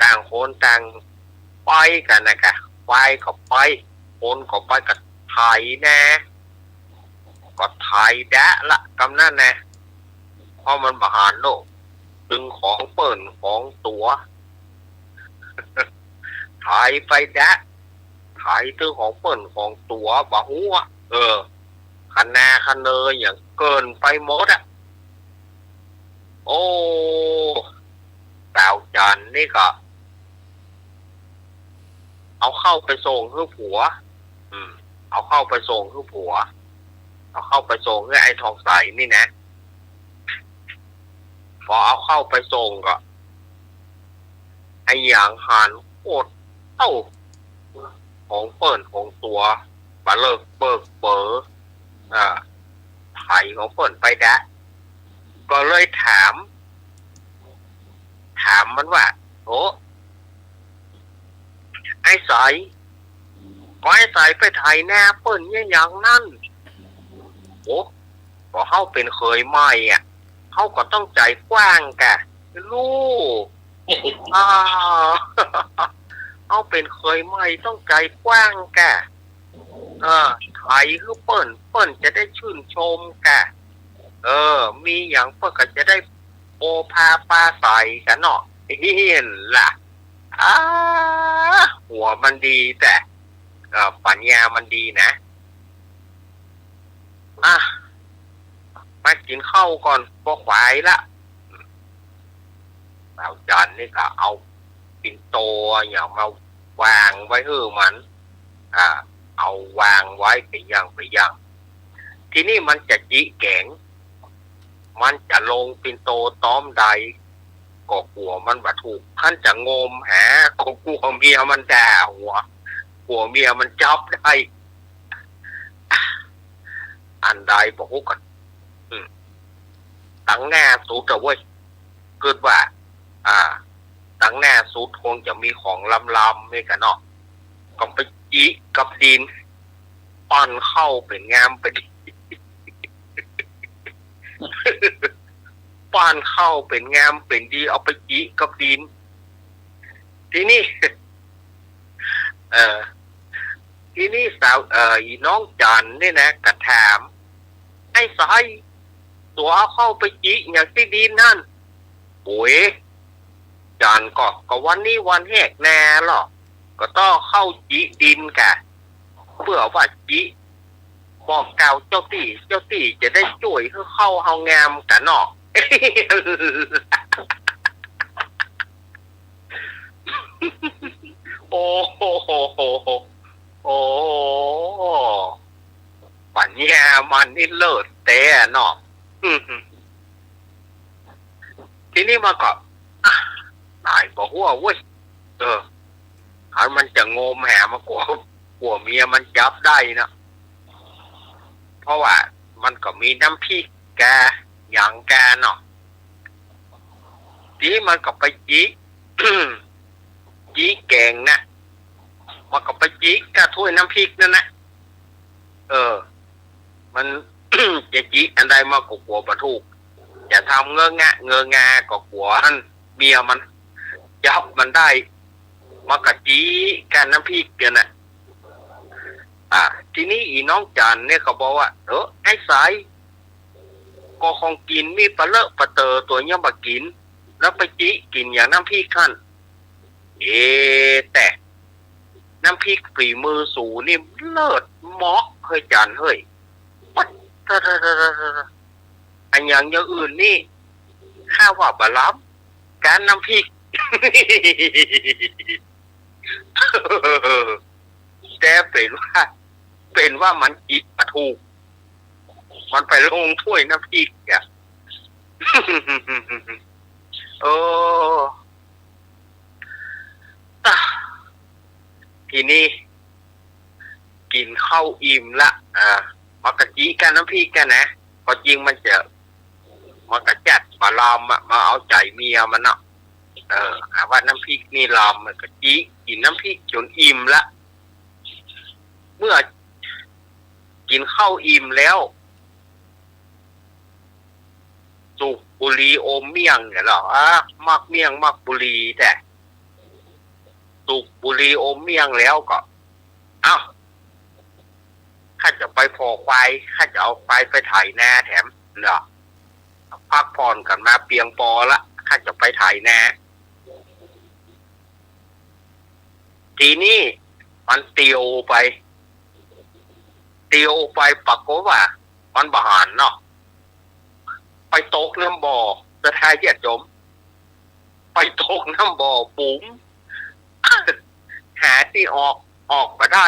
ต่างคนต่างไปกันนะคะควายก็ไปคนก็ไปกับไถนะก็ไถแดะละกำนั่นนะเพราะมันบาหารโลกดึงของเปิ่นของตัวไถไปแดะไถตึงของเปิ่นของตัวบ่ฮู้คันนาคันเนยอย่างเกินไปหมดโอ้สาวจันนี่ก็เอาเข้าไปส่งให้ผัว เอาเข้าไปส่งคือผัวเอาเข้าไปส่งคือไอ้ทองใสนี่นะพอเอาเข้าไปส่งก็ไอ้อย่างหันโคตรเต้าของเปิ่นของตัวบาเลิกเบิกเบอไถของเปิ่นไปดะก็เลยถามมันว่าโอ้ไอ้ใสก็ไอ้ใสไปไถแน่เปิ่นเนี่ยอย่างนั้นโอ้ก็เข้าเป็นเคยใหม่อ่ะเขาก็ต้องใจกว้างแกลูกเอาเป็นเคยใหม่ต้องใจกว้างแกไทยคือเปิ้นจะได้ชื่นชมแกมีอย่างเปิ้นก็จะได้โอภาปาใสกันเนาะเห็นล่ะหัวมันดีแต่ปัญญามันดีนะมากินข้าวก่อนก็ขวายละสาวจันนี่ก็เอาปิ่นโตอย่างมาวางไว้ให้มันเอาวางไว้ไปอย่างทีนี้มันจะจิแกงมันจะลงปิ่นโตต้อมใดก็กลัวมันบาถูกขั้นจะงมหาก็กลัวเมียมันด่าหัวกลัวเมียมันจับได้อันใดบอกกันตั้งหน้าสูตรเว้ยเกิดว่าตั้งหน้าสูตรคงจะมีของลำๆไม่กันเนาะก็ไปจีกับดินปั้นเข้าเป็นงามไปดีปั้นเข้าเป็นงามเป็นดีเอาไปจีกับดินทีนี้ทีนี้สาวอีน้องจันนี่นะกระถามไอ้สายตัวเอาเข้าไปจีอย่างที่ดินนั่นโอ้ยจันก็วันนี้วันแหกแน่หรอก็ต้องเข้าจีดินกะเพื่อว่าจีบอกกล่าวเจ้าตี้จะได้ช่วยให้เข้าเฮางามกันเนาะ โอ้โหปัญญามันนี่เลิศแต่เนาะทีนี้มาก็นายบอกว่าเว้ยหันมันจะงมแหมากลัวเมียมันจับได้นะเพราะว่ามันก็มีน้ำพริกแกอย่างแกเนาะทีนี้มันก็ไปจีแกงนะมันก็ไปจีกระถ้วยน้ำพริกนั่นนะมัน จะจีอันใดมาก็กลัวปะทุกจะทำเงงาก็กลัวเมียมันจับมันได้มากะจีกันน้ำพริกกันนะทีนี้อีน้องจันเนี่ยเขาบอกว่าไอ้สายก็คงกินมีปลาเลอะปลาเตอตัวเนี้ยมากินแล้วไปจีกินอย่างน้ำพริกท่านแต่น้ำพริกฝีมือสูนี่เลิศเหมาะเฮ้ยจันเฮ้ยปัดอันอย่างอื่นนี่ข้าว่าบาลับการน้ำพริก แต่เป็นว่ามันอีกถูกมันไปลงถ้วยน้ำพริกอ่ะ ทีนี้กินข้าวอิ่มละมากะจีกันน้ำพริกกันนะพอจริงมันจะมากระจัดมาลอมมาเอาใจเมียมันเนาะว่าน้ำพริกนี่ลอมมันกะจีกินน้ำพริกจนอิ่มละเมื่อกินข้าวอิ่มแล้วสูบบุหรี่อมเมี่ยงเนี่ยหรอมักเมี่ยงมักบุหรี่แต่สูบบุหรี่อมเมี่ยงแล้วก็ข้าจะไปพอควายข้าจะเอาควายไปไถนาแถมเนาะพักผ่อนกันมาเปียงปอละข้าจะไปไถนาทีนี้มันเตียวไปปรากฏว่ามันบานเนาะไปตกน้ำบ่อจะทายเยียดจมไปตกน้ำบ่อปุ๋ม หาที่ออกมาได้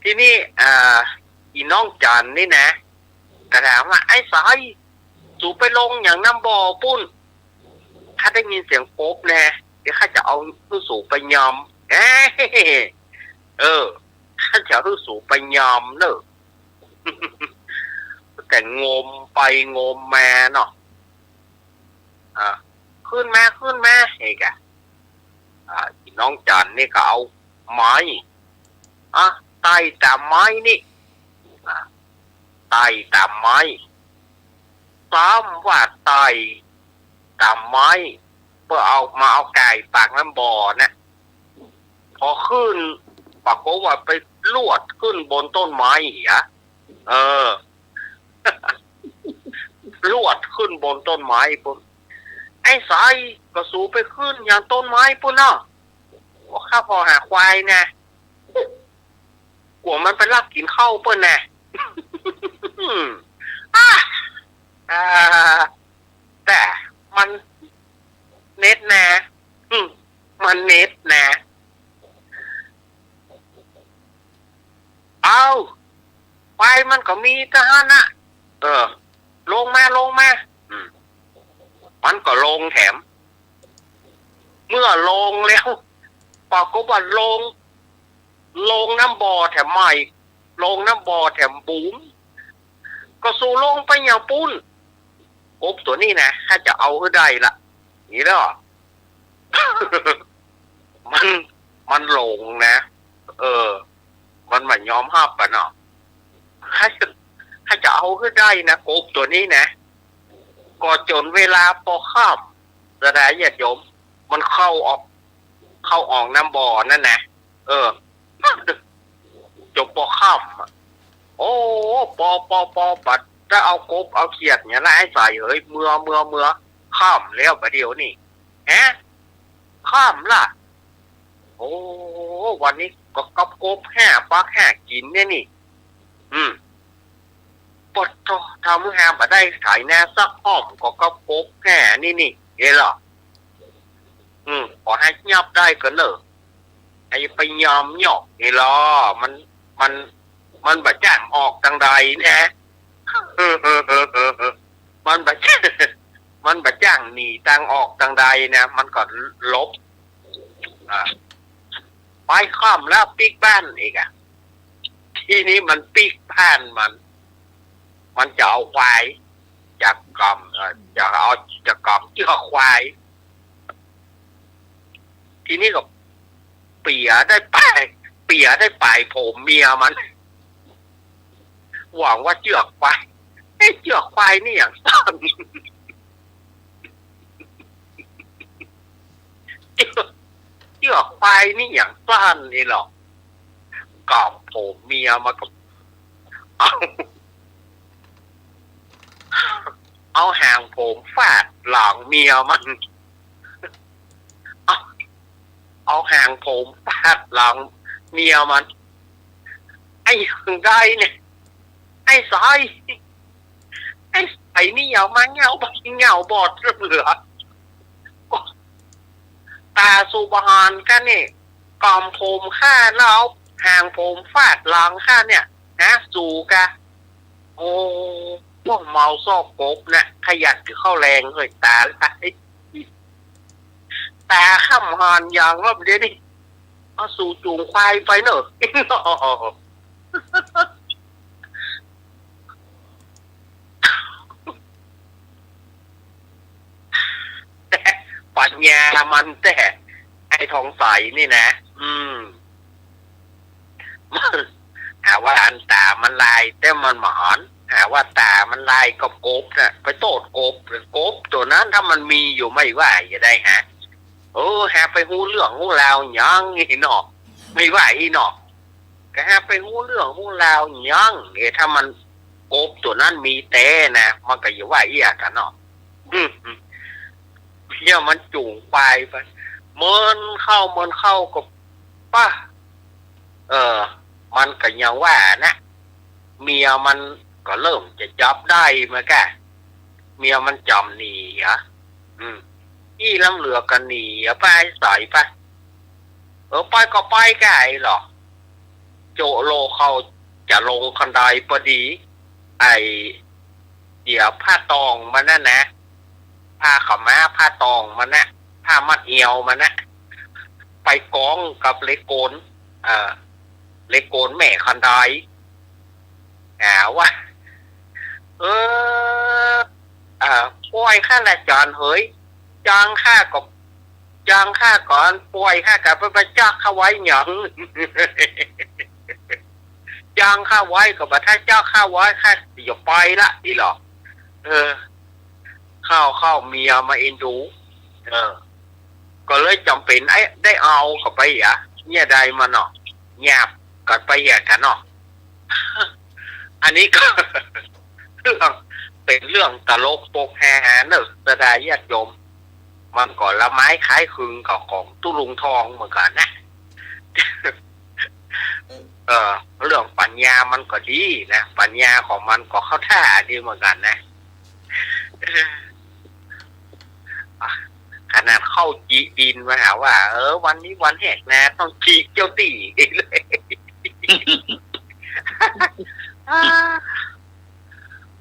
ทีนี้อีน้องจันนี่นะก็ถามว่าไอ้สายสูไปลงอย่างน้ำบ่อปุ้นถ้าได้ยินเสียงโป๊บแน่เดี๋ยวข้าจะเอาผู้สูไปยำข้าจะเอาผู้สูไปยำเนอะ แต่งมไปงมมาเนาะขึ้นมาเอกน้องจันนี่ก็เอาไม้ไต่ตามไม้นี่ไต่ตามไม้ซ้ำว่าไต่ตามไม้เพื่อเอามาเอาไก่ปากน้ำบ่อนะพอขึ้นปากก็ว่าไปลวดขึ้นบนต้นไม้ลวดขึ้นบนต้นไม้ปุ๊บไอ้สายก็สูไปขึ้นอย่างต้นไม้ปุ๊บเนาะว่าข้าพอหาควายนะกลัวมันไปลักกินข้าวปุ๊บนะแต่มันเน็ตนะมันเน็ตนะเอาควายมันก็มีทหารนะลงมามันก็ลงแถมเมื่อลงแล้วปากก็ว่าลงน้ำบ่อแถมใหม่ลงน้ำบ่อแถมบุ๋มก็สู่ลงไปอย่างปุ้นกบตัวนี้นะถ้าจะเอาให้ได้ละนี่แล้ว มันลงนะมันไม่ยอมห้ามปะเนาะถ้าจะเอาให้ได้นะกบตัวนี้นะก็จนเวลาพอข้ามจะได้ญาติโยมมันเข้าออกน้ำบ่อนั่นนะจบพอข้ามโอ้ปอปัดถ้าเอากบเอาเขียดเนี่ยนะให้ใส่เฮ้ยเมื่อข้ามแล้วประเดี๋ยวนี่ข้ามล่ะโอ้วันนี้ก็กับกบแห่ปลาแห่กินเนี่ยนี่ปดทำแห่มาได้ขายแน่ซักอ้อมก็กับกบแห่นี่เอ๋หรอขอให้ยับได้ก็เนอะไอ้ไปยอมหยอกเอ๋หรอมันบะจ้างออกทางใดนะมันบะจ้างหนีทางออกทางใดนะมันก็ลบไปข้ามแล้วปีกบ้านอีกทีนี้มันปีกบ้านมันจะเอาควายจากกล่อมจะกล่อมเชือกควายทีนี้ก็เปียได้ปลายผมเมียมันหวังว่าเชือกควายเชือกควายนี่อย่างสั้นเชือกควายนี่อย่างสั้นนี่หรอกกล่อมผมเมียมากับเอาหางผมฟาดหลังเมียมันเอาหางผมฟาดหลังเมียมันไอ้ถึงได้เนี่ยไอ้สายนี่เหงามาเหงาบอดเหลือตาสุบฮานกันนี่กอมผมข้าแล้วหางผมฟาดหลังข้าเนี่ยนะสูกะโอ้พวกเมาซอกกบนะขยันคือเข้าแรงเลยตาข้ามหานอย่างว่าเดี๋ยวนี้เอาสู่จูงควายไปเนอะแต่ปัญญามันแต่ไอ้ทองใสนี่นะหาว่าอันตามันลายแต่มันหมอนหาว่าตามันลายกับกบนะไปโตดกบตัวนั้นถ้ามันมีอยู่ไม่ว่าอย่าได้ฮะหาไปหูเรื่องหูราวยังอีหนอไม่ว่าอีหนอก็หาไปหูเรื่องหูราวยังถ้ามันกบตัวนั้นมีแต่นะมันก็อย่าว่าอีอะกันเนาะเนี่ยมันจูงไปเมินเข้ากับป้ามันก็ยังว่านะเมียมันก็เริ่มจะจับได้เมื่อกี้เมียมันจำหนีล้ำเหลือกันหนีไปใส่ไปไปก็ไปไก่หรอ โจโลเขาจะลงคันไดพอดีเดี๋ยวผ้าตองมันนั่นนะผ้าขาวม้าผ้าตองมันนะผ้ามัดเอวมันนะไปกองกับเล็กโกนเล็กโกนแม่คันไดว่าป่วยข้าละจานเฮ้ยจางข้าก่อนป่วยข้ากับไปจักข้าไว้หยังจางข้าไว้กับถ้าจักข้าไว้ข้าอย่าไปละดีหรอเข้าเมียมาเอ็นดูก็เลยจำเป็นได้เอาเข้าไปเนี่ยใดมาเนาะหยาบกัดไปกันเนาะอันนี้ก็เป็นเรื่องตลกโปกแฮเนอะสดาญาติโยมมันก่อนละไม้คล้ายคลึงกับของตุ้ลุงทองเหมือนกันนะเรื่องปัญญามันก็ดีนะปัญญาของมันก็เข้าท่าดีเหมือนกันนะขนาดเข้าจีดินมาหาว่าวันนี้วันแหกนะต้องจีเจ้าตีเลย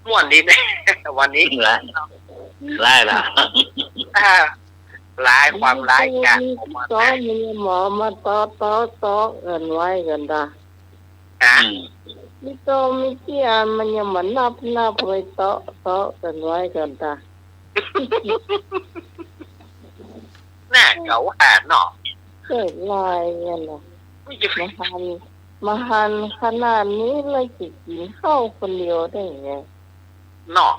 ม่วนดีนะวันนี้ไล่ละร้ายความร้ายกาจของมัน ก็มีหมอมาต่อกันไว้กันดานี่โตมีเกี่ยมันยังมันนับไปต่อกันไว้กันดาน่าเก่าหาเนาะเกิดลายเงี้ยนะมาหันขนาดนี้เลยจะกินข้าวคนเดียวได้ไงเนาะ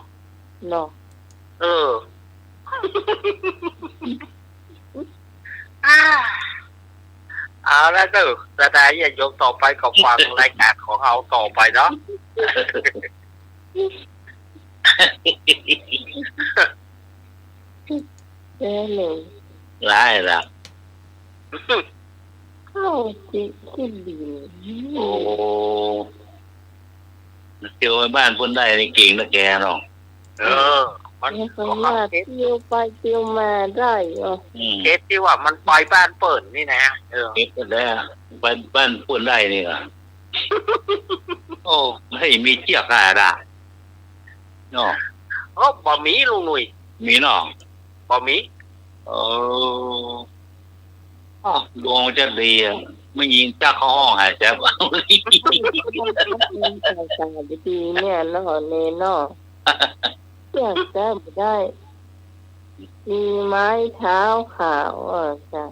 เอาแล้วเด้อจะได้อย่ายกต่อไปกับฟังรายการของเราต่อไปเนาะเลยไล่ละเข้าจิขึ้นดีโอ้เที่ยวไปบ้านคนได้ในเก่งนะแกเนาะมันก็ว่าเที่ยวไปเที่ยวมาได้เคสที่ว่ามันปล่อยบ้านเปิดนี่นะเคสกันแล้วบ้านคนได้นี่อ่ะโอ้ไม่มีเจียกอะไรเนาะบะหมี่ลุงหนุ่ยมีเนาะบะหมี่ดวงจะดีไม่ยิงจ้าเข้าห้องหายใจบ้างดีเนี่ยเนาะเนเนาะอยากจะได้มีไม้เท้าขาวจ้ะ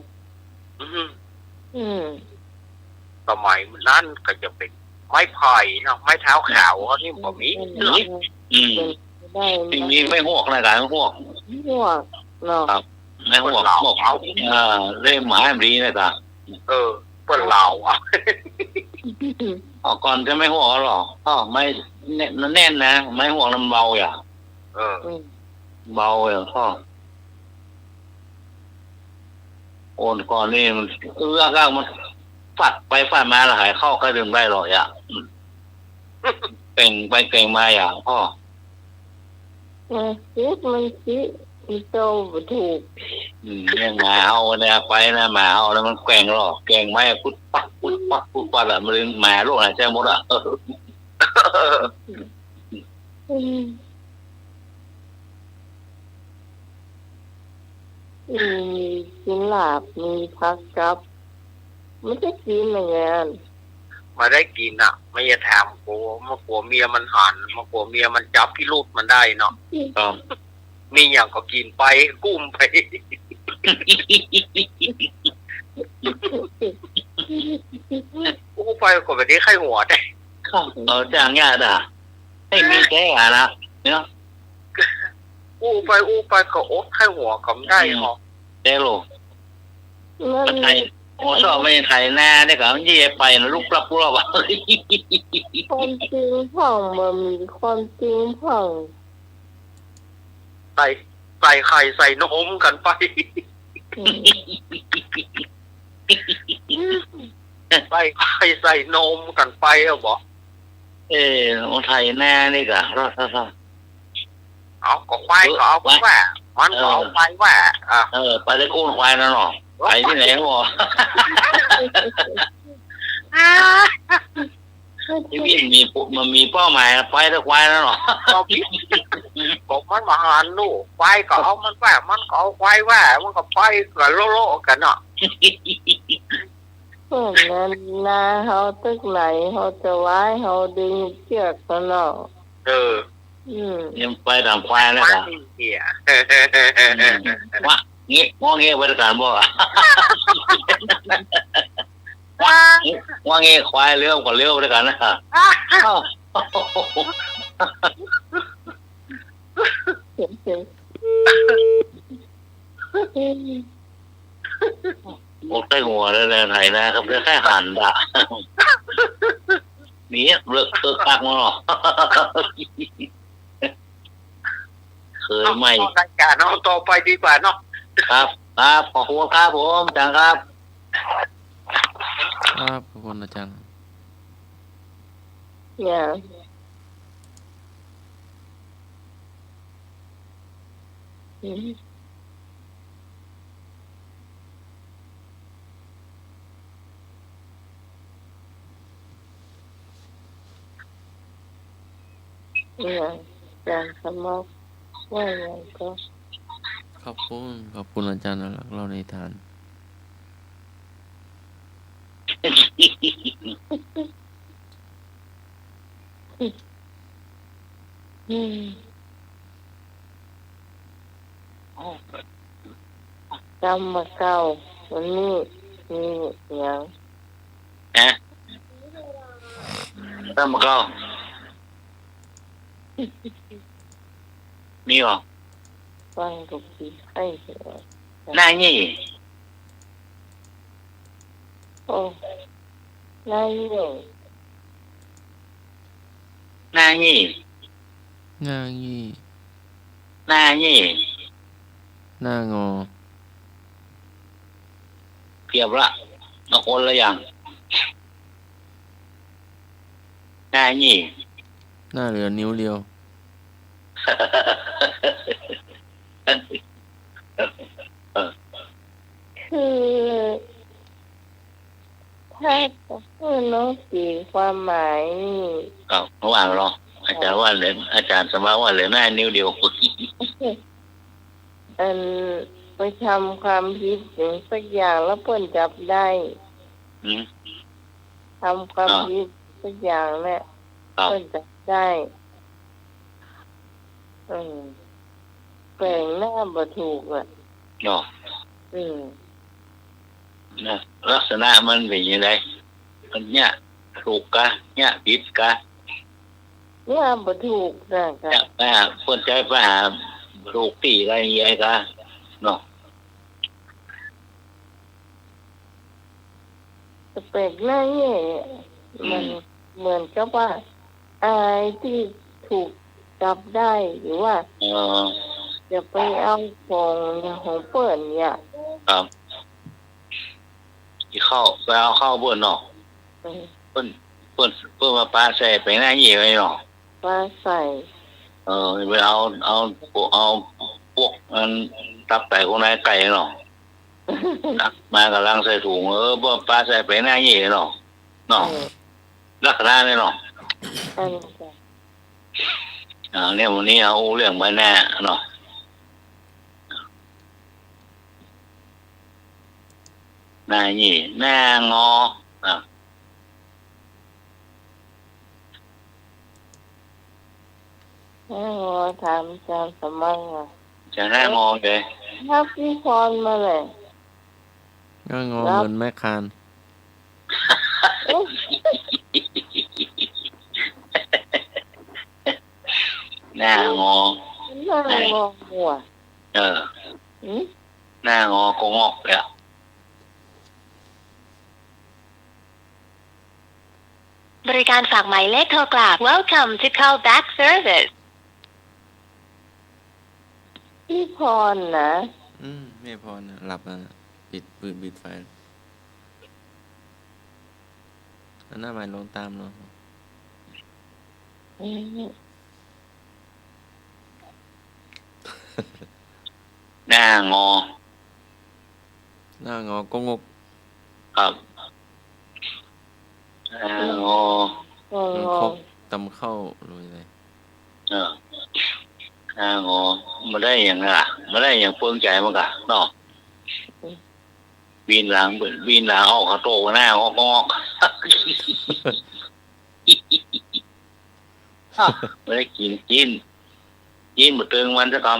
สมัยนั้นก็จะเป็นไม้ไผ่เนาะไม้เท้าขาวนี่บะหมี่ได้มีไม่หวกนะกันหวกเนาะไม่หวกเล่มหมายดีนะจ๊ะเปิดเหล่าก่อนจะไม่หวกหรอไม่แน่นนะไม่หวกน้ำเบาอย่างเบาอย่างพ่อโอนก่อนนี่มันร่างมันฝัดไปฝัดมาแล้วหายเข้าก็ดึงได้หรอกอ่ะเก่งไปเก่งมาอย่างพ่อมันโตถูกเนี่ยหมาเอาเนี่ยไปนะหมาเอาแล้วมันแกว่งหรอกแกว่งไม้พุดปักอะมันหมาลูกหายใจหมดอ่ะกินหลาบมีพักกับไม่ได้กินอย่างเงี้ยมาได้กินไม่จะถามกูมาผัวเมียมันหันมาผัวเมียมันจับพี่ลูกมันได้เนาะมีอย่างก็กินไปกุ้มไปกูไปก็แบบนี้ไข้หัวได้จางยาด่ะให้มีแก่นะเนี่ยอู้ไปก็โอ๊ตไข้หัวก็ได้หรอเด้ลูกไทยโอ้ชอบไม่ไทยหน้าได้กับยี่ไปนะลูกปรับพวกเราความจริงพ่องมันมีความจริงพ่องใส่ไข่ใส่นมกันไปใส่ไข่ใส่นมกันไปบอกไทยหน้านี่กะเอาก็ควายก็เอาไปว่ามันก็เอาไปว่าไปได้กู้ควายนั่นหรอไปที่ไหนหรอ ที่พี่มันมีเป้าหมายไปตะควายแล้วหรอ ผมมันมาหันลูกควายก็เอามันว่ามันก็เอาควายว่ามันก็ไปก็โลกันเนาะ เพื่อนนั้นนาเขาตึกไหนเขาจะไว้เขาดึงเชือกตลอด ยังไปทางควายแล้ว ควา ก็ ยเหี้ย ว่างี้งองี้บริการบ่ว่างี้ควายเลี้ยวก็เลี้ยวบริการนะโอ้ใต้หัวเลยไทยนะครับแค่หันด่านี่เลิกตักมาหรอเคยไม่รายการเอาต่อไปดีกว่าเนาะครับครับขอบคุณครับผมอาจารย์ครับครับขอบคุณอาจารย์การสมองว่าอย่างก็ขอบคุณอาจารย์นะเราในทานจำมาเก่าวันนี้มีอย่างจำมาเก่ามีหรอฟังกับพี่ให้นายนี่โอ้นายนี่นายนี่นางยี่นายนี่หน้างอเพียบละนคนละอย่างนายนี่หน้าเหลือนิ้วเดียวคือถ้าพูดน้องสีความหมายก็ระหว่างรออาจารย์ว่าเหลืออาจารย์สมาว่าเหลือหน้านิ้วเดียวไปทำความผิดอย่างสักอย่างแล้วเพิ่นจับได้ทำความผิดสักอย่างแหละเพิ่นจับได้แปลงหน้าบ่ถูกอ่ะเนาะนะลักษณะมันเป็นยังไงมันเนี่ยถูกกะเนี่ยผิดกะเนี่ยบ่ถูกนะกะเนี่ยคนใจไปหาถูกตีอะไรยังไงกะเนาะแปลกหน้าเนี่ยมันเหมือนกับว่าอายที่ถูกจับได้หรือว่าจะไปเอาของเปิ่นเนี่ยครับที่เข้าไปเอาเข้าบนเนาะเพิ่นมาปลาใส่ไปหน้ายี่ไว้เนาะปลาใส่ไปเอาพวกมันตับไก่ของนายไก่เนาะมากำลังใส่ถุงบ่ปลาใส่ไปหน้ายี่เนาะลักษณะนี่เนาะเนี่ยวันนี้เอาเรื่องไปแน่เนาะหน้ายี่หน้างอถามอาจารย์สมังอ่ะจะหน้างอเลยถ้าพี่พรมาเลยหน้างอเหมือนแม่คานหน้างอหัวหน้างอก็งอกเลยบริการฝากหมายเลขโทรกลับ Welcome to call back service พี่พรนะแม่พรนะหลับแล้วนะปิดไฟอันหน้าหมายลงตามเนาะหน้างอหน้างอก็งกครับ อ๋อ คกตำเข้าเลยเลย อ๋อมาได้อย่างอ่ะมาได้อย่างเพิ่งใจมั้งกะเนาะวินหลังออกเขาโตหน้าออกงอกไม่ได้กินมาเติงมันจะทำ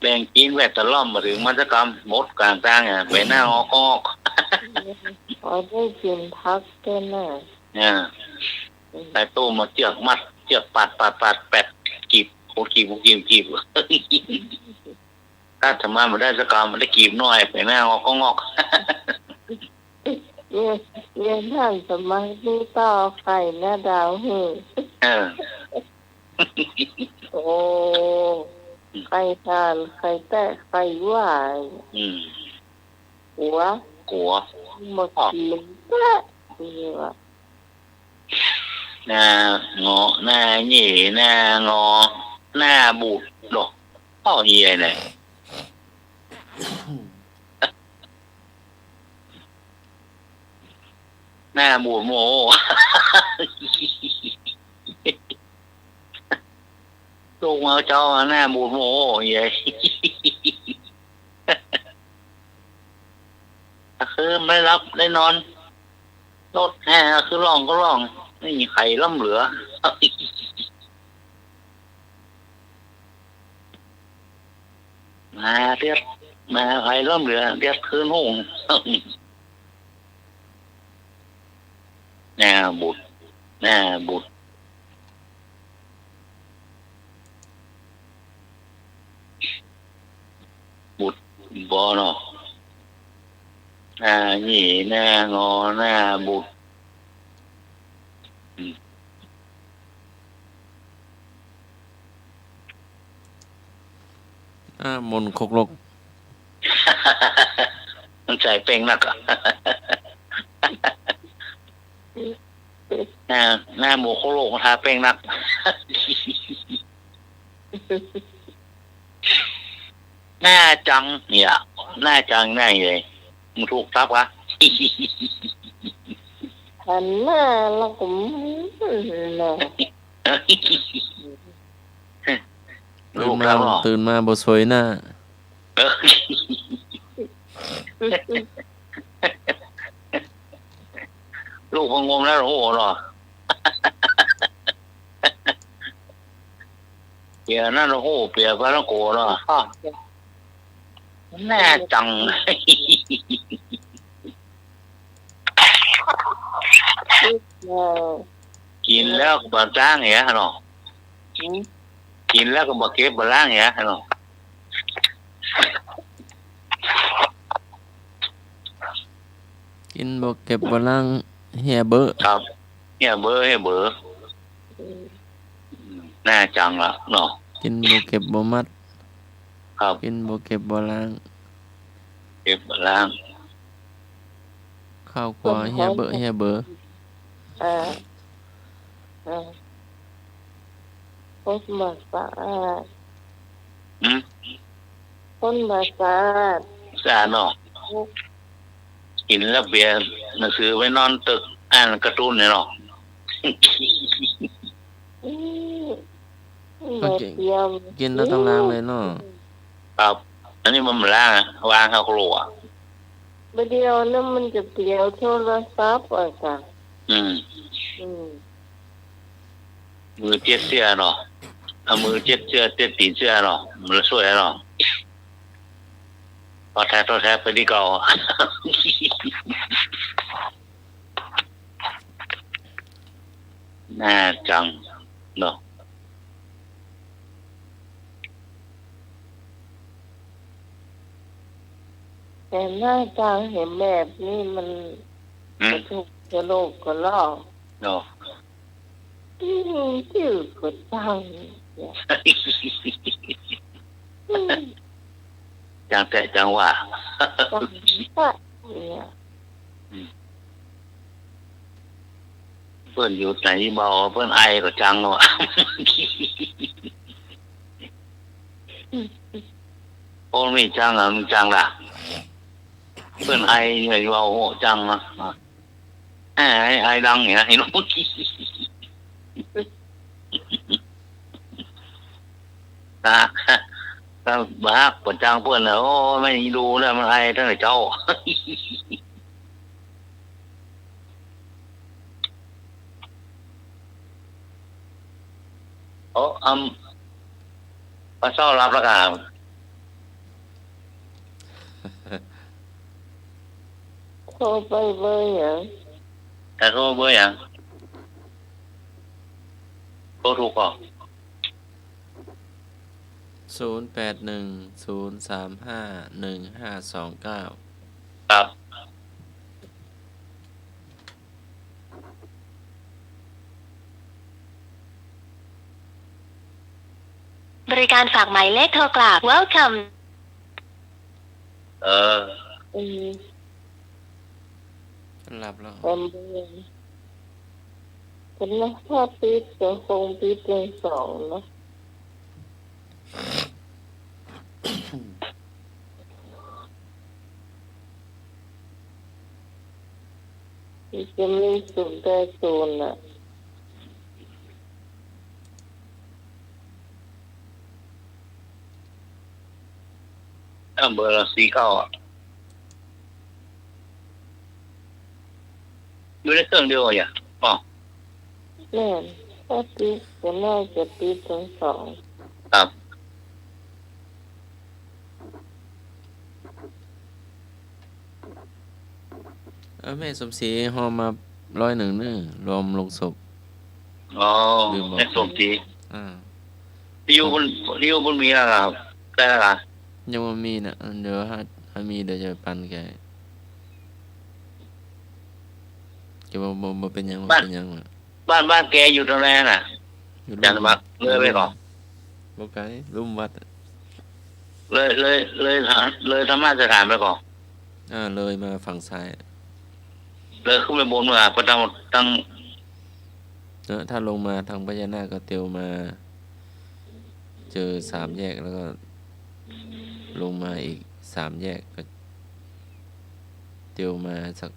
แบ่งกินแวดตะล่อมมาถึงมันจะกำมดกลางตั้งไปหน้าออกงอกพอได้กินพักกันน่ะใส่ตู้มาเจือกมัดเจือกปัดแปดกีบโคกีบถ้าทำมาได้สักกรรมมันได้กีบน้อยไปหน้าออกก็งอกเรียนท่านสมัยนี้ต่อไข่หน้าดาวหือโอ้ไข่ทานไข่แตะไข่หวานหัวหมดกินแป๊ะนี่วะหน้างอหน้าหยี่หน้างอหน้าบูดหรอพ่อเยี่ยเลยหน้าบูดโมลูกมาเจ้าหน้าบูดโมเยี่ยคือไม่รับได้นอนรถแห่คือร้องก็ร้องไม่มีใครล่ำเหลือมาเรียกมาใครล่ำเหลือเรียกคืนห้องหน้าบุตรบ่เนาะหน้าหยี่หน้างอหน้าบุตรมนคกลกมันใจเป่งนักอ่ะหน้าหมูโคโลกทาเป่งนักหน้าจังเนี่ยหน้าจังหน้าเลยมึงถูกทับวะหันหน้าแล้วก็เนาะตื่นมาบ่สวยหน้าลูกพงงแล้วโอ้โหเนาะเปียนั่นโอ้โหเปียพระนโกเนาะแน่จังกินแล้วก็บาจ้างเงี้ยเนาะกินแล้วก็บาเก็บบาล่างเงี้ยเนาะกินบ่เก็บบ่ล้างเหี่ยเบ้อครับเหี่ยเบ้อแน่จังละเนาะกินบ่เก็บบ่มัดครับกินบ่เก็บบ่ล้างเก็บบ่ล้างข้าวกว่าเหี่ยเบ้อคนมาสะอาดคนมาสะอาดเนาะกินแล้วเบียร์หนังสือไว้นอนตึกอ่านการ์ตูนเนี่ยเนาะกินแล้วต้องล้างเลยเนาะครับอันนี้มันล้างวางเข้าครัวเดียวนั่นมันจะเปลี่ยวโทรศัพท์อ่ะค่ะมือเจ็ดเสื้อเนาะเอามือเจ็ดเสื้อเจ็ดตีนเสื้อเนาะมันสวยเนาะพอแท้ไปที่เก่าน่าจังเนาะแต่หน้าตาเห็นแบบนี้มันถูกจะโลกก็ล่อเนาะชื่อก็จังจังแต่จังว่าเพื่อนอยู่ไหนเบาเพื่อนไอก็จังว่ะโอ้ไม่จังอ่ะมึงจังล่ะ พื่อนไอไงเราโหจังนะไอดังเนี่ยไอ้น้องนะถ้าบ้าปวดจังเพื่อนโอ้ไม่ดูแล้วมันไอตั้งแต่เจ้าโอ้ปลาเศร้ารับแล้วกันโทรไปเบอร์อย่าง แต่โทรเบอร์อย่างโทรถูกป่ะ0810351529ครับบริการฝากหมายเลขโทรกลับ Welcome รับแล้ว เป็นเบอร์เป็นนะถ้าปิดจะคงปิดเป็นสองนะจะมีศูนย์ได้ศูนย์อ่ะเบอร์ละ49อยู่ในเครื่องเดียวอย่างอ๋อ แม่นถ้าปิดจะน่าจะปิดเป็นสอง ครับ แม่สมศรีหอมมา101นึรวมลงศพ อ๋อในสมศรีที่อยู่บนมีอะไรครับได้แล้วล่ะยังบ่มีน่ะเดี๋ยวถ้ามีเดี๋ยวจะปันแกบ่เป็นหยังบ่เป็นหยังบ้านแกอยู่ตรงไหนน่ะจันทร์มักเลยไปก่อนบ่ไกลลุ่มวัดเลยธรรมะสถานไปก่อนเลยมาฝั่งซ้ายเลยขึ้นไปบนเมื่อพอตั้งถ้าลงมาทางพญานาคก็เตียวมาเจอ3แยกแล้วก็ลงมาอีก3แยกก็เตียวมาสัก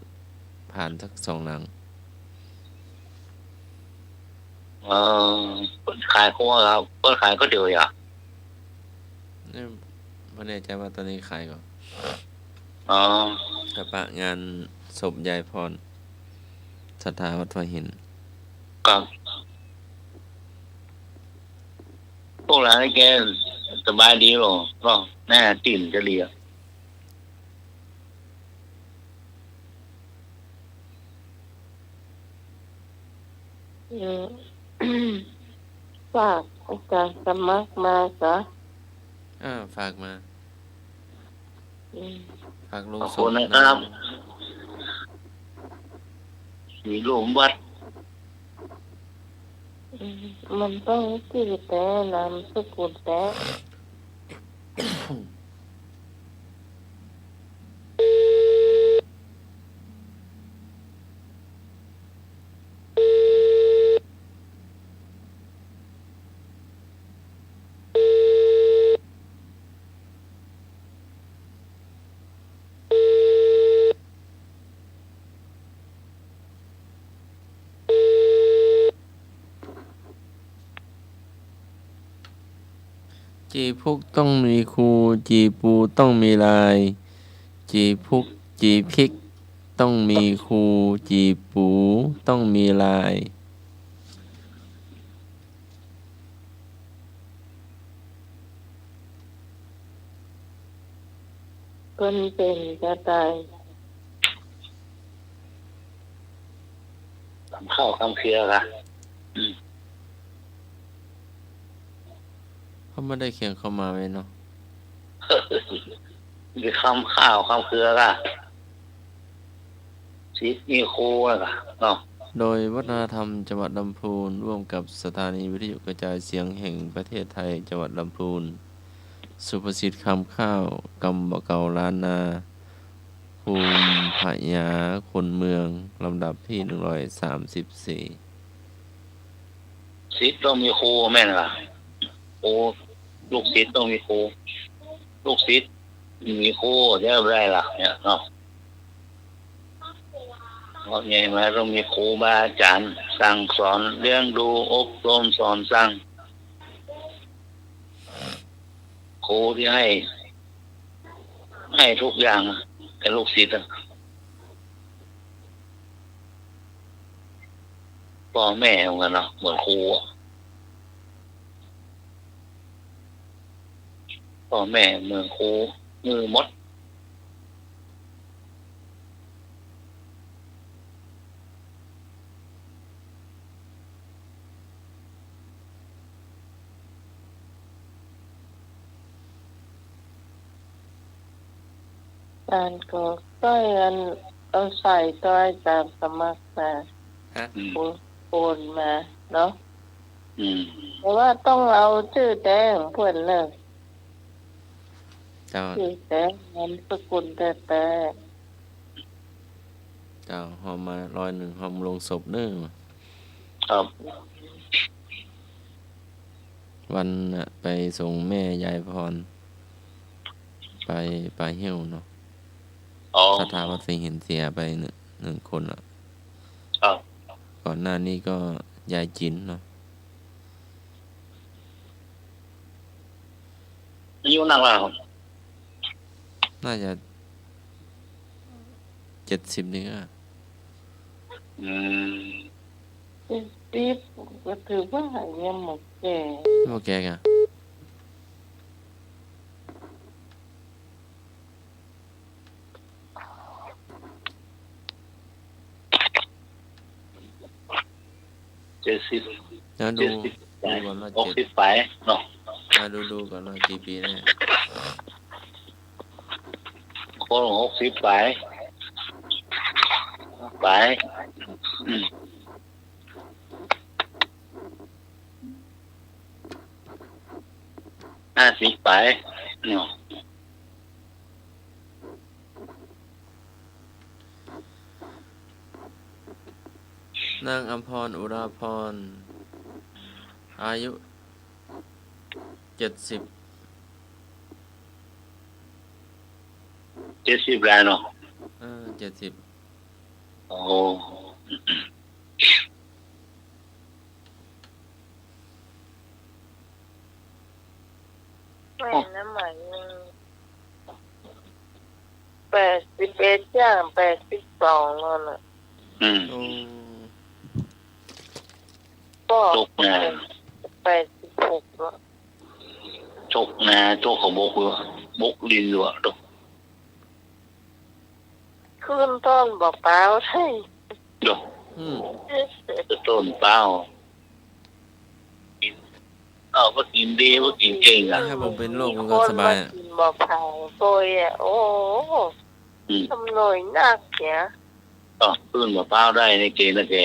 ผ่านสัก2หลังขายคั่วครับเปิดขายก็เดียวอย่านี่ไม่แน่ใจว่าตอนนี้ขายก่อนกระปะงานศพยายพรศรัทธาวัดหัวหินครับพวกเราแกสบายดีหรอก็แน่ตื่นจะเรียฝากอาจารย์สมัครมาจ้ะฝากมาฝากลงศพนะครับสีหลุมวัดมันต้องชื่อแต่นามสกุลแต่จีพุกต้องมีครูจีปูต้องมีลายจีพุกจีพิกต้องมีครูจีปูต้องมีลายคนเป็นจะตายเข้าคำเคลียร์ค่ะเขาไม่ได้เขียนเข้ามาไว้เนาะมีคำข้าวคำเครือค่ะชีสมีโคค่ะเนาะโดยวัฒนธรรมจังหวัดลำพูนร่วมกับสถานีวิทยุกระจายเสียงแห่งประเทศไทยจังหวัดลำพูนสุภสิทธิ์คำข้าวกำบ่เก่าล้านนาภูมิพยาคนเมืองลำดับที่134ชีสต้องมีโคแม่นค่ะโอ้ลูกศิษย์ต้องมีครูลูกศิษย์มีครูได้ไรล่ะเนี่ยเนาะ เพราะไงมาต้องมีครูบาอาจารย์สั่งสอนเลี้ยงดูอบรมสอนสั่งครูที่ให้ทุกอย่างแก่ลูกศิษย์พ่อแม่เหมือนกันเนาะเหมือนครูพ่อแม่เหมือนครูมือมดการก็ต้อยอันเอาใส่ต้อยตามสมัครมา ฮะ โอนมาเนาะ อืม เพราะว่าต้องเอาชื่อแดงเพื่อนเลย เจ้า ชื่อแดงนามสกุลแต่ เจ้าหอมมา101หอมลงศพเด้อ ครับ วันน่ะไปส่งแม่ยายพรไปป่าเหี่ยวเนาะ อ๋อ ถ้าถามว่าสิเห็นเสียไปหนึ่งคนละ ครับ ก่อนหน้านี้ก็ยายจินเนาะ อายุนั่งแล้วครับ น่าจะ70นี่ก็ อืม ปีบก็ถือว่ายังหมดแก่ โอเคกะ 70 แล้วดู 70 ก่อนว่า 60ไปเนาะ ดูก่อนว่ากี่ปีแน่ คน60ไปอืม50ไปเนาะ นางอัมพรอุราพรอายุ70 70แล้วเนาะ 70 โอ้ แม่น้ำใหม่81ย่าง82แล้วน่ะ อืม โอ้ ก็ จกนะ 86แล้ว จกนะจกของบกลินอยู่อะดอก ขึ้นต้นบอกเปล่าใช่ ดอก อืม ต้นเป้าก็กินดีก็กินเก่งอ่ะ ถ้าผมเป็นโรคมันก็สบายอ่ะ คนมกินบอกเผาโกยอ่ะโอ้โห อืม ทำหน่อยนักเนี่ย ก็ขึ้นมะพร้าวได้ในเกณฑ์นะแก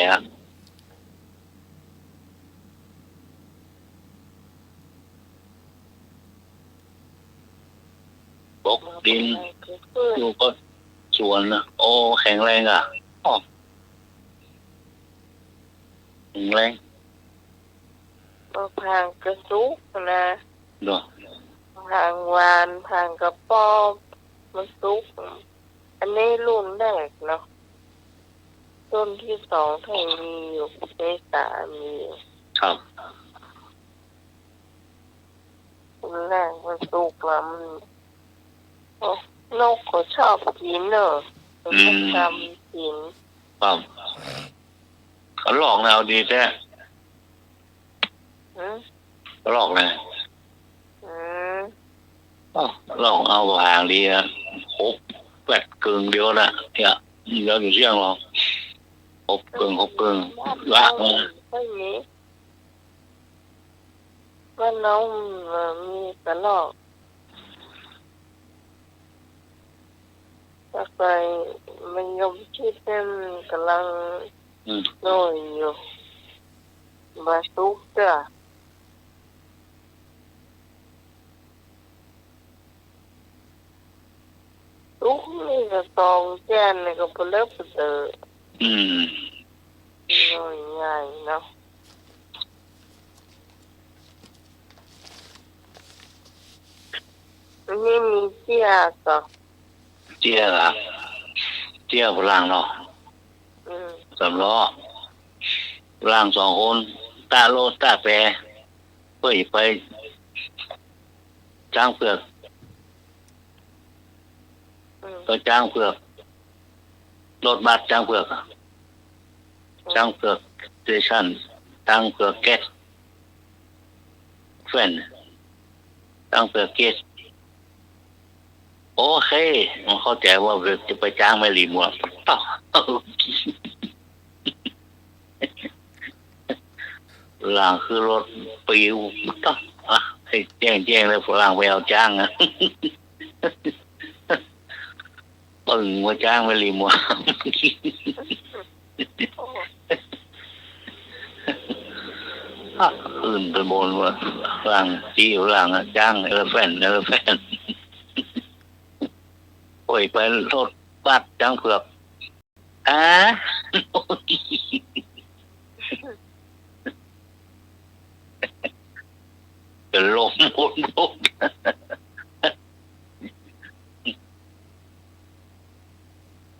บกดินอยู่ก็สวนนะโอ้แข็งแรงอ่ะอ๋อแข็งแรง พางกระซุกนะ เนาะ พางวานพางกระป๋อมมันซุก อันนี้รุ่นแรกเนาะรุ่นที่2ถ้ามีอยู่ใน3มีอยู่ ครับ รุ่นแรกมันซุกแล้วมันโอ้นกก็ชอบกินเนอะมันก็ทำกิน ครับเขาหลอกแนวดีแท้ อืม เขาหลอกนะ อืม หลอกเอาห่างดีนะครบแปดเกิงเดียวนะเนี่ยเราอยู่เชียงเราครบเกิงละ ไม่มีว่าน้องมีกระรอกถ้าใครมันยมคิดเต็มกำลัง อืม น้อยอยู่มาซุกจ้ะซุกนี่ก็ตองแจ้นนี่ก็เปลือกเปลือก อืม น้อยใหญ่เนาะอันนี้มีเจี๊ยก็ เจี๊ยบอะเจี๊ยบพลังเนาะ อืม สำล้อร่าง2 คนตาโลตาแปรเพื่อไปจ้างเผือกก็จ้างเผือกรถบัสจ้างเผือกจ้างเผือกสเตชันจ้างเผือกแก๊สแฟนจ้างเผือกเกสโอเคมันเข้าใจว่าจะไปจ้างไม่รีมัวเปล่าหลังคือรถปิวต้องให้แจ้งเลยฝรั่งไปเอาจ้างนะปึ่งว่าจ้างไม่รีมัวขึ้นไปบนว่าหลังจี้หลังจ้างเอลเฟนโอ้ยไปรถบัสจ้างเผือกจะล้มหมด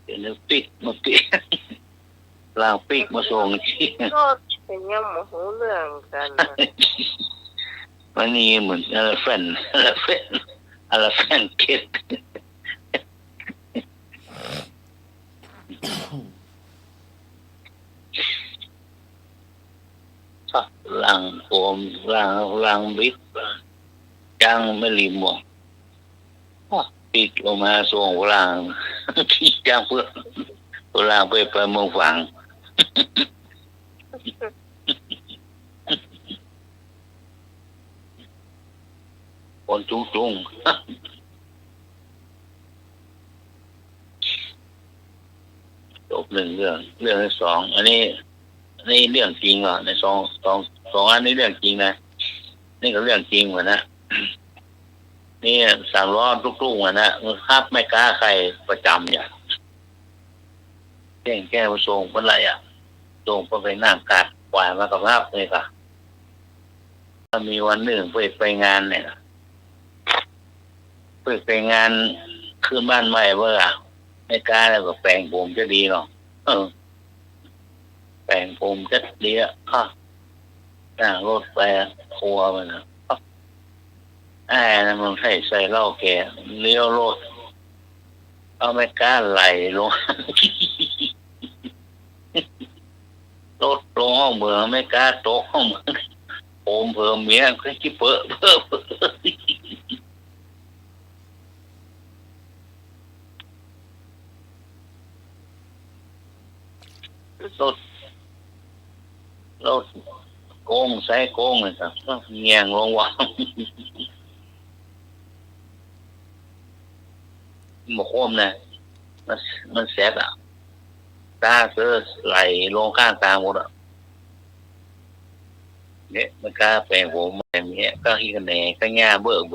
เดี๋ยวปิกมาปิกล่างปิกมาส่งที่ก็เป็นยังโมโหเรื่องกันวันนี้เหมือนอะไรแฟนเก็ตล่างโอมล่างบิ๊กจ้างไม่รีมัวปิกลงมาส่งล่างที่จ้างเพื่อล่างไปเมืองฝังคนจุ้งจบ1 เรื่องที่ 2อันนี้เรื่องจริงเหรอในสองอันนี้เรื่องจริงนะนี่ก็เรื่องจริงเหมือนนะนี่3 ล้อทุกๆเหมือนนะครับไม่กล้าใครประจำอย่างแก้มาส่งเป็นไรส่งไปนั่งกัดปล่อยมากับภาพเลยค่ะถ้ามีวันหนึ่งไปงานเนี่ยไปงานขึ้นบ้านใหม่เมื่อไม่กล้าแล้วก็แปลงผมจะดีเนาะแปลงผมจะดีนั่งรถไปครัวมันนะนั่นมันใส่เหล้าแกเลี้ยวรถเอาไม่กล้าไหลลงรถลงห้องเมืองไม่กล้าตกห้องเมืองผมเพิ่มเมียก็คิดเพิ่มรถโกงใส่โกงเลยครับเงียงลงวางหมกโคมนะมันแสบตาเสือไหลลงข้างตาหมดเนี่ยมันกล้าแปลงผมแบบนี้ก็ขี้กันแหน่ก็ง่าเบื่อเ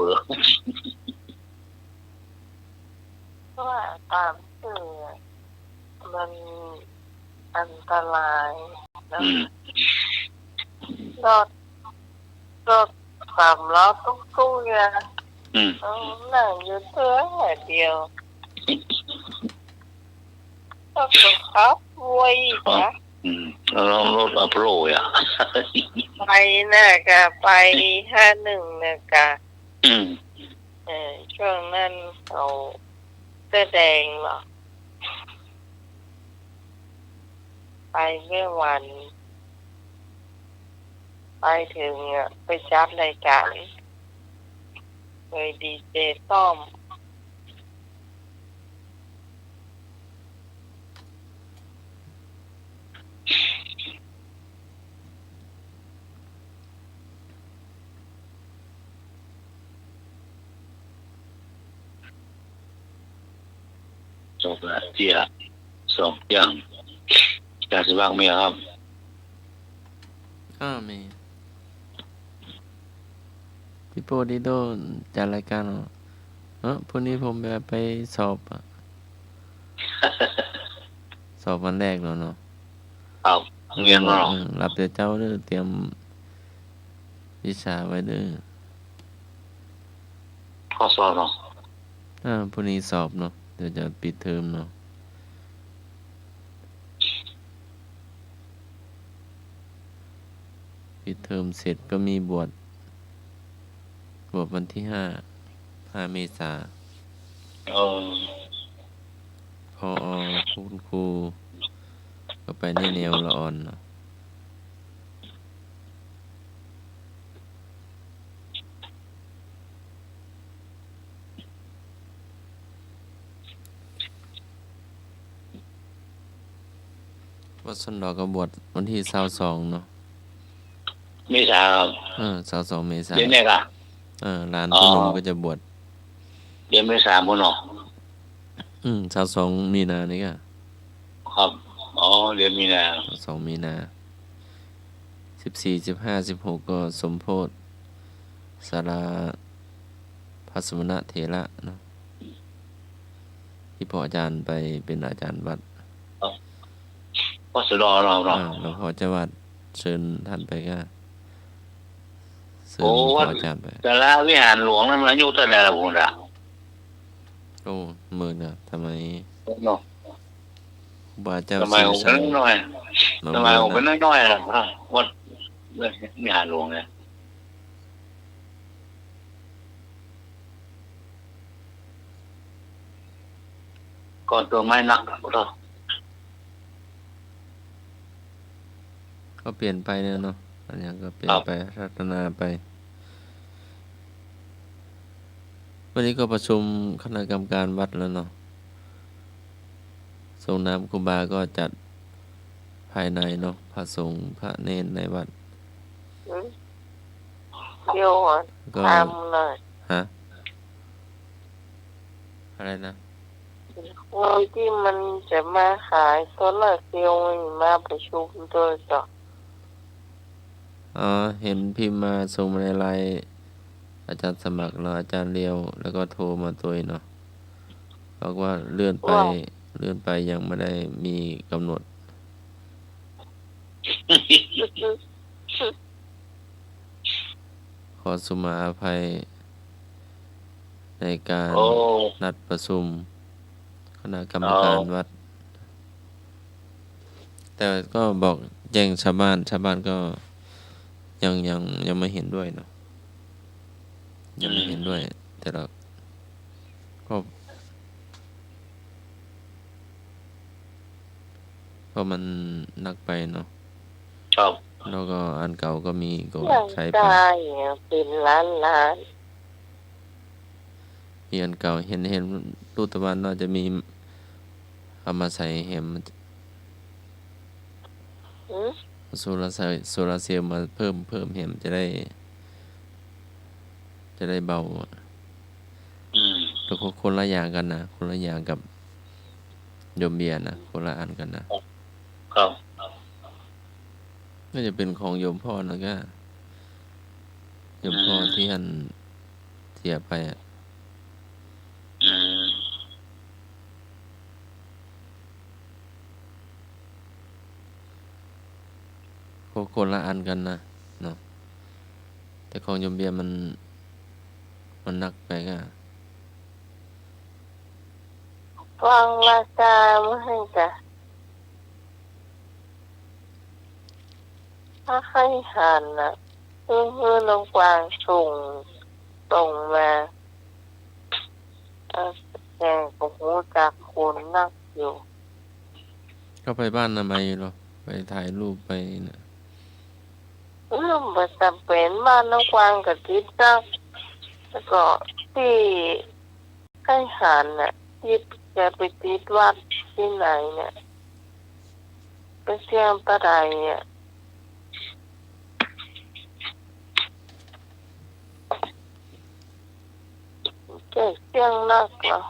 พราะว่าตามสื่อมันอันตรายนะรถ3 ล้อทุกอย่างนั่งอยู่เพื่อเดียวก็ขับวยนะแล้วรถอัพโรยไปน่ะก็ไป51น่ะก็ช่วงนั้นเขาแสดงหรอไปเมื่อวันไปถึงไปจัดรายการเลยดีเจต้อมจบแล้วเจีย2 อย่างการสิบ้างมีครับมีพี่โปดิโดจัดรายการพรุ่งนี้ผมไปสอบสอบวันแรกแล้วเนาะเรียนเรารับเจ้าเด้อเตรียมวิชาไว้เด้อข้อสอบเนาะพรุ่งนี้สอบเนาะเดี๋ยวจะปิดเทอมเนาะ ปิดเทอมเสร็จก็มีบวชวันที่5 เมษาพอคุณครูก็ไปในแนวละอ่อนเนาะวัดสันดอกก็บวชวันที่22เนาะเมษาครับ22 เมษาเดือนนี้ก็หลานผู้หนุ่มก็จะบวชเดือนเมษาพุ่นเนาะ22 มีนานี่ก็ครับเดือนมีนา22 มีนา14 15 16ก็สมโพธิศาลาพระสมณเถระเนาะที่พ่ออาจารย์ไปเป็นอาจารย์วัดวัดสุดาเราหลวงพ่อเจ้าวัดเชิญท่านไปก็เชิญพ่ออาจารย์ไปแต่ละวิหารหลวงนั้นมันอายุเท่าไหร่ล่ะพุ่นล่ะหมื่นน่ะทำไมเนาะบาเจ้าทำไมผมเป็นน้อยทำไมผมเป็นน้อยล่ะวัดวิหารหลวงเนี่ยก่อนตัวไม้หนักก็เปลี่ยนไปเนาะอันนี้ก็เปลี่ยนไปพัฒนาไปวันนี้ก็ประชุมคณะกรรมการวัดแล้วเนาะส่งน้ำครูบาก็จัดภายในเนาะพระสงฆ์พระเนรในวัดเดี๋ยวทำเลยฮะอะไรนะวันที่มันจะมาขายโซลาร์เซลล์มาประชุมด้วยจ้ะเห็นพิมพ์มาส่งมาในไลน์อาจารย์สมัครแล้วอาจารย์เลียวแล้วก็โทรมาตัวเนาะบอกว่าเลื่อนไปยังไม่ได้มีกำหนดขอสุมาอภัยในการนัดประชุมคณะกรรมการวัดแต่ก็บอกแจ้งชาวบ้านก็ยังไม่เห็นด้วยเนาะยังไม่เห็นด้วยแต่เราก็เพราะมันนักไปเนาะครับแล้วก็อันเก่าก็มีก็ใช้ไปเป็นล้านมีอันเก่าเห็นรูปตะวันน่าจะมีเอามาใส่แฮมโซลาร์เซลล์มาเพิ่มแฮมจะได้เบาแล้วก็คนละอย่างกันนะคนละอย่างกับโยมเบียร์นะคนละอันกันนะครับน่าจะเป็นของโยมพ่อนะก็โยมพ่อที่อันเสียไปคนละอันกันนะเนาะแต่ของโยมเบียร์มันหนักไปก็ฟังราคาไม่ให้จ้ะถ้าให้หันนะเพื่อลงกวางส่งตรงมาแต่ผมรู้จักคนนักอยู่ก็ไปบ้านทำไมหรอไปถ่ายรูปไปนะไม่จำเป็นบ้านน้องกวางกับทิศนะแล้วก็ที่ให้หันน่ะที่จะไปติดวัดที่ไหนเนี่ยไปเสี่ยงปะไดเนี่ยเสี่ยงนักเหรอ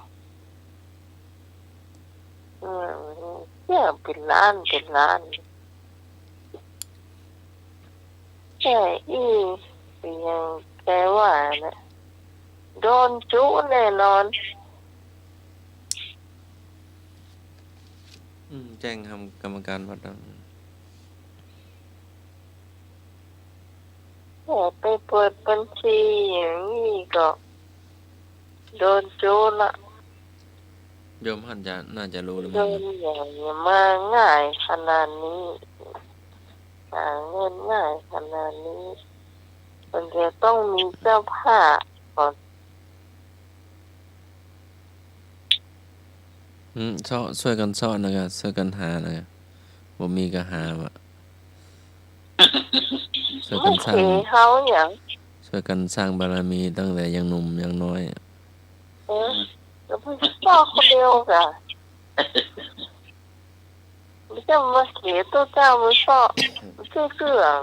เสี่ยงเป็นล้านแค่ยังแกว่านะโดนจุแน่นอนแจ้งทำกรรมการวัดไปเปิดบัญชีอย่างนี้ก็โดนจุละโยมท่านน่าจะรู้หรือเปล่าโดนอย่างนี้มาง่ายขนาดนี้ หาเงินง่ายขนาดนี้มันจะต้องมีเจ้าภาพก่อน ช่วยกันซ่อนนะครับช่วยกันหานะครับบ่มีก็หาว่ะช่วยกั ไม่ นสร้า เสี ง ยเขาอย่าง ช่วยกันสร้างบารมีตั้งแต่ยังหนุ่มยังน้อย แล้วพี่ป้าคนเดียวกันไม่ใช่มาเสียตัวเจ้าไม่ชอบชื่อเสื่อม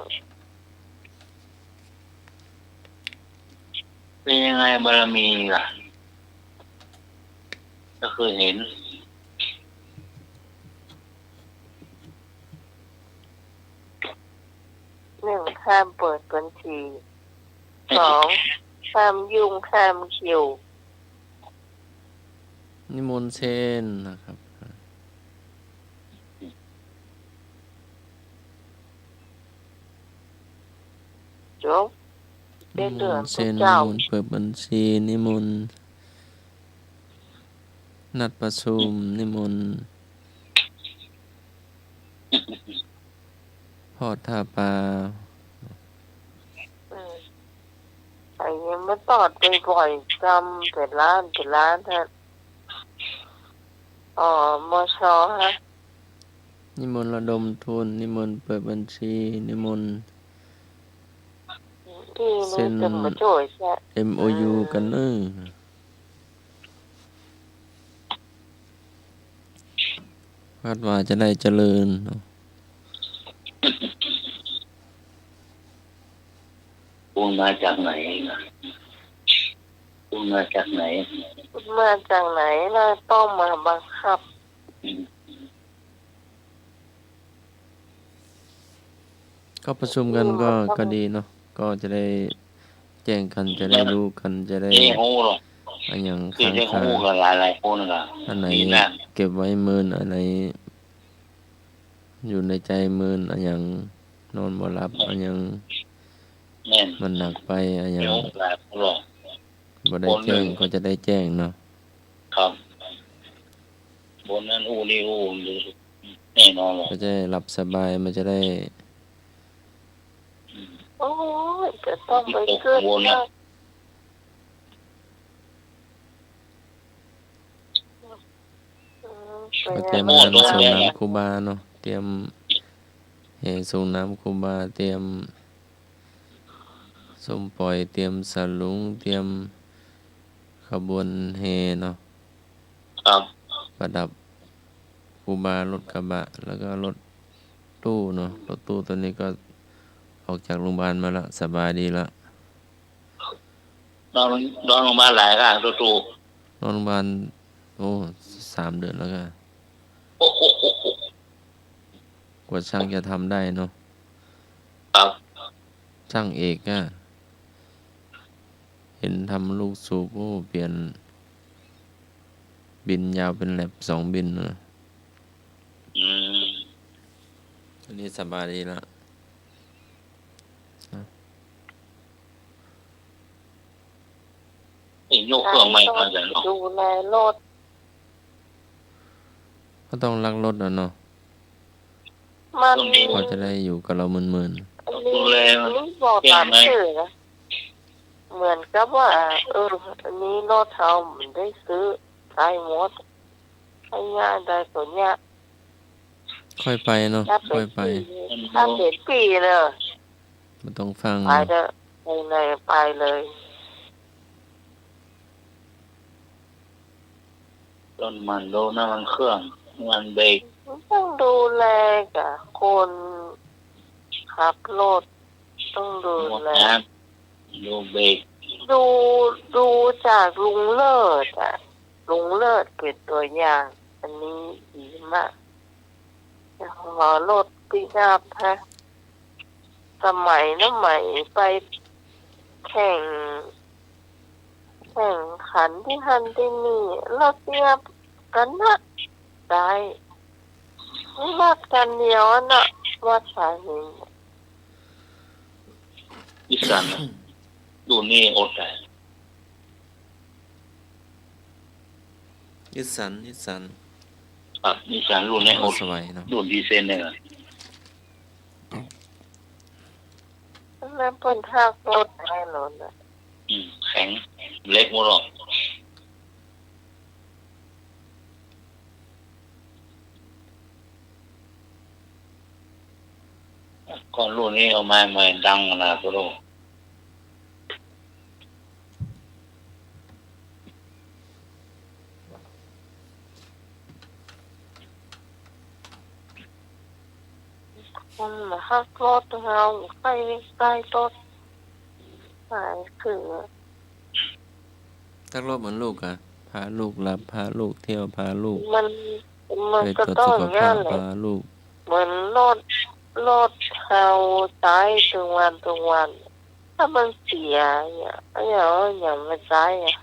เป็นยังไงบารมีล่ะก็เคยเห็น 1ห้ามเปิดบัญชี2ห้ามยุ่งห้ามคิว นิมนต์เชนนะครับ จบ นิ เป็น ม เรื่อง นต์เช ทุก นนิ เจ้าม นต์เปิดบัญชีนิมนต์นัดประชุมนิมนต์ทอดท่าปลา ไอ้ยังไม่ตอดบ่อยๆจำเป็นล้านฮะมชฮะ นิมนต์ระดมทุนนิมนต์เปิดบัญชีนิมนต์ ที่นี่จะมาช่วยใช่ MOU กันเนอะคาดว่าจะได้เจริญเนาะ คุณมาจากไหนนะคุณมาจากไหน มาจากไหนเราต้องมาบังคับ ก็ประชุมกันก็ดีเนาะก็จะได้แจ้งกันจะได้รู้กันจะได้ นี่หูหรอก อันอย่าง คือ ค้าง ได้ คา หูกันหลายคนกัน อันไหน นี่นะ เก็บไว้เมินอันไหนอยู่ในใจเมินอันอย่างนอนบ่หลับอันอย่าง แน่น มันหนักไปอันอ เดี๋ ย่าง ยวหลายคนหรอก บ่ได้แจ้งก็จะได้แจ้งเนาะ ครับบนนั้นนี่แน่นอนหรอก ก็จะได้หลับสบายมันจะได้ โอ้ยจะต้องไปขึ้นนะ ก็เตรียมงานส่งน้ำครูบาเนาะเตรียมส่งน้ำครูบาเตรียมส้มปล่อยเตรียมสลุงเตรียมขบวนแห่เนาะ ครับ ประดับครูบารถกระบะแล้วก็รถตู้เนาะรถตู้ตัวนี้ก็ออกจากโรงพยาบาลมาแล้วสบายดีแล้ว นอนลงมาหลายค่ะตัวตู นอนโรงพยาบาลโอ้3 เดือนแล้วก็ โอ้โห กว่าช่างจะทำได้เนาะ ครับ ช่างเอกอะเห็นทำลูกสูบโอ้เปลี่ยนบินยาวเป็นแลบ2 บินเนาะ อืม อันนี้สบายดีแล้ว นี่ยกเครื่องใหม่มาจากเนาะ ดูแลรถ ก็ต้องรักรถอ่ะเนาะ มัน พอจะได้อยู่กับเราเมิน ดูแล นี่บอกตามชื่อนะเหมือนกับว่าอันนี้รถเรามันได้ซื้อใช้หมดให้ง่ายได้ตัวเนี้ย ๆค่อยไปเนาะ ถ้า ค่ เป็ อน ยไป ถ้าเป็นปีเลย ไม่ต้องฟัง ไปเถอะไปเลย ต้นมันโดนน้ำมันเครื่องมันเบรก ต้องดูแลกับคนขับรถต้องดู หมด แล น้ำดูเบรก ดูจากลุงเลิศลุงเลิศเป็นตัวอย่าง อันนี้ดีมากหัวรถปิกอัพฮะสมัยนั้นใหม่ไปแข่งขันที่ฮันที่นี่รถปิกอัพกันนะได้ไม่วัดกันเดียวนะวัดสายหิน อีสันดูนี่อดได้ ยึดสัน ครับอีสันรุ่นนี้อด สบายเนาะ รุ่นดีเซนเนี่ย แล้วเพิ่นหักรถให้รถน่ะ แข็งเล็กหมดหรอกก่อนรุ่นนี้เอามาใหม่ดังนะตัวโลกมันมาหักรถเฮาใกล้รถหายคือ ตักรอบเหมือนลูกอะพาลูกหลับพาลูกเที่ยวพาลูก มัน ไป ก็ ตรวจ ต้อ สุ ง ข งา ภาน พ แหละ พาลูก เหมือนรถเฮาตายทุกวัน ถ้ามันเสียเนี่ยอย่างไม่ใช้อ่ะ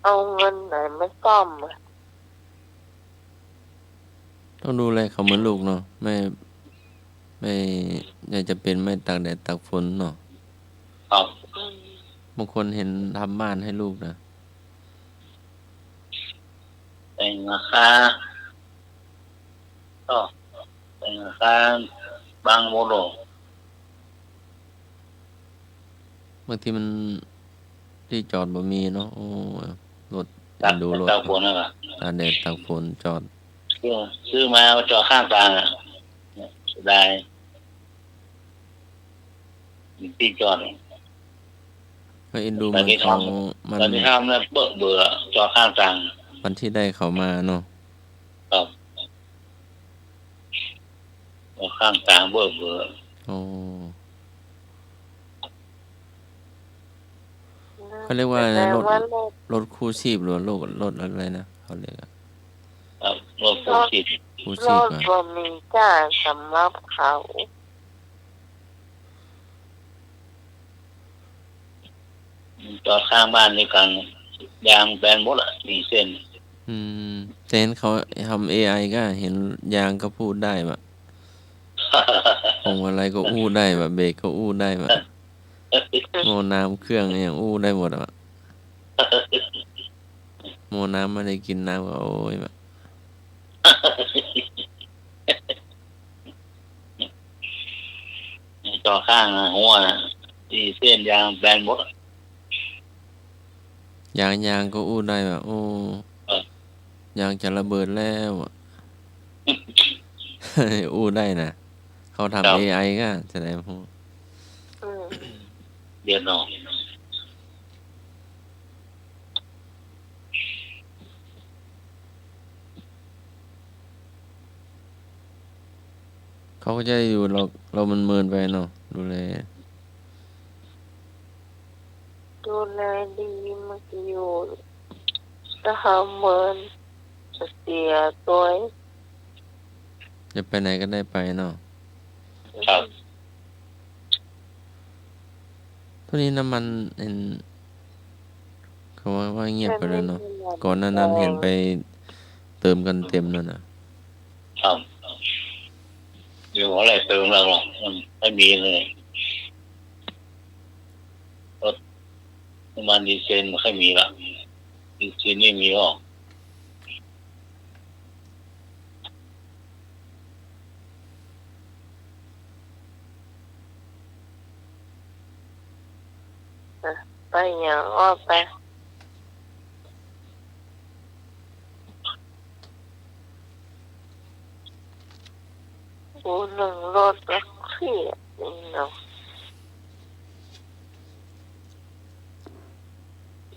เอาเงินไหนมาซ่อมอ่ะ ต้องดูแลเขาเหมือนลูกเนาะไม่อยากจะเป็นไม่ตากแดดตากฝนเนาะ ครับ บางคนเห็นทำบ้านให้ลูกนะ เป็นราคาก็เป็นราคาบางโมโด บางทีมันที่จอดบ่มีเนาะโอ้รถ ตัก ดูรถ ตากฝนนะครับ ตากแดดตากฝนจอด ซื้อมาเอาจอดข้างกลางอ่ะได้ที่จอด ก็เอ็นดูเหมือนเขามัน ตอนที่ทำแล้วเบื่อจอดข้างกลาง วันที่ได้เขามาเนาะ ครับจอดข้างกลางเบื่อ โอ้เขาเรียกว่าอะไรนะรถคู่ชีพหรือว่ารถอะไรนะเขาเรียกอะ ครับรถปูชีพ คู่ ร ชีพ ถ อะ บ่มีจ้างสำหรับเขา จอดข้างบ้านด้วยกันยางแบนหมดอ่ะ4 เส้น แต่เห็นเขาทำ AI ก็เห็นยางก็พูดได้ว่ะพวงมาลัยก็อู้ได้ว่ะเบรกก็อู้ได้ว่ะโมน้ำเครื่องอย่างอู้ได้หมดอ่ะโมน้ำไม่ได้กินน้ำก็โอ้ยว่ะ จอดข้างหัว4 เส้นยางแบนหมด ยางก็อู้ได้ว่ะโอ้ยางจะระเบิดแล้วอะ อู้ได้นะเขาทำ AI ก็แสดงพวก เดือดร้อน เขาก็จะอยู่เรามันเมินไปเนาะดูแล ดีมันก็อยู่ถ้าเขาเหมือนจะเสียตัว จะไปไหนก็ได้ไปเนาะ ครับ ตอนนี้น้ำมันเห็นเขาว่าเงียบไปแล้วเนาะก่อนหน้านั้นเห็นไปเติมกันเต็มแล้วนะครับ เดี๋ยวอะไรเติมแล้วหรอกมันไม่มีเลยรถน้ำมันดีเซลไม่ค่อยมีละดีเซลไม่มีหรอก ไปอย่างอ้อไปกูหนึ่งรถก็เครียดนี่เนาะ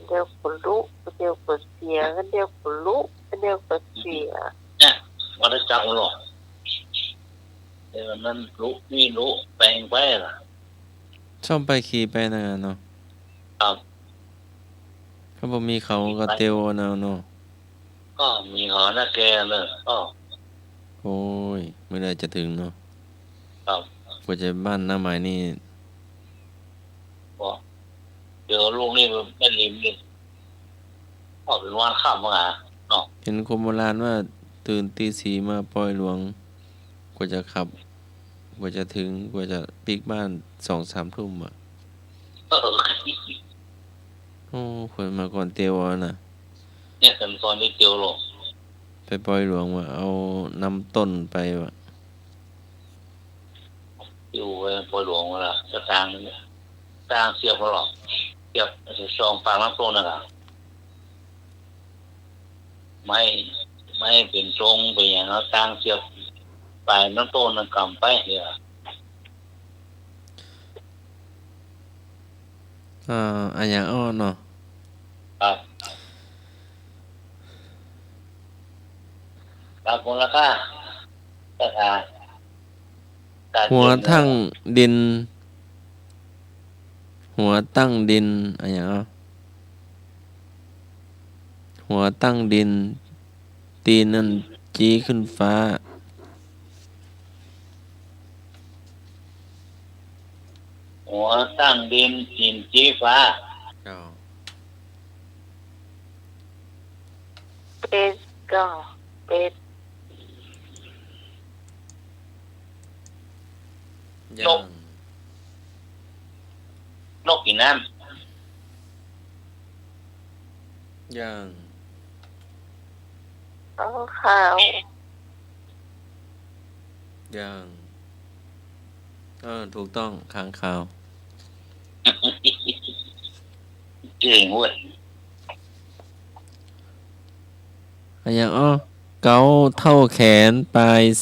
เดี๋ยวก็ลุกเดี๋ยวก็เสียก็เดี๋ยวก็ลุกเดี๋ยวก็เสีย วัฏจักรหรอกเดี๋ยวนั้นรู้นี่รู้แปลงไปล่ะ ชอบไปขี่ไปนะเนาะ ครับ เขาบอกมีเขาก็เตียวเนาะ ก็มีหอหน้าแกเลยก็ โอ้ยไม่ได้จะถึงเนาะ ครับ กว่าจะบ้านหน้าใหม่นี่ ก็เดี๋ยวลูกนี่มันไม่ริมนี่ออกเป็นวันข้ามมาเนาะ เห็นคนโบราณว่าตื่นตีสี่มาปล่อยหลวงกว่าจะขับกว่าจะถึงกว่าจะปิกบ้าน2-3 ทุ่มอ่ะ โอ้คนมาก่อนเตียวนะ เนี่ยเป็นตอนที่เจียวหรอก ไปปล่อยหลวงว่าเอานำต้นไปว่ะ อยู่ปอยหลวงเวลาสตางค์เสียบเขาหรอกเสียบซองปากน้ำต้นนะครับไม่เป็นทรงเป็นอย่างนั้นตางเสียบปลายน้ำต้นนั่นกำไปเนี่ย อันอย่างอ้อเนาะ ครับบางคนละค่าราคา หัวทั้งดิน หัวตั้งดินอันอย่างอ้อหัวตั้งดิน ตีนนั่นจี้ขึ้นฟ้า หัวตั้งดินหินจี้ฟ้า เป็ดก็เป็ด ย่าง นกกินน้ ย่าง เอาขาว ย่างถูกต้องค้างคาว ำเจ๋งเว้ย อันอย่างอ้อเกาเท่าแขนปลาย450,000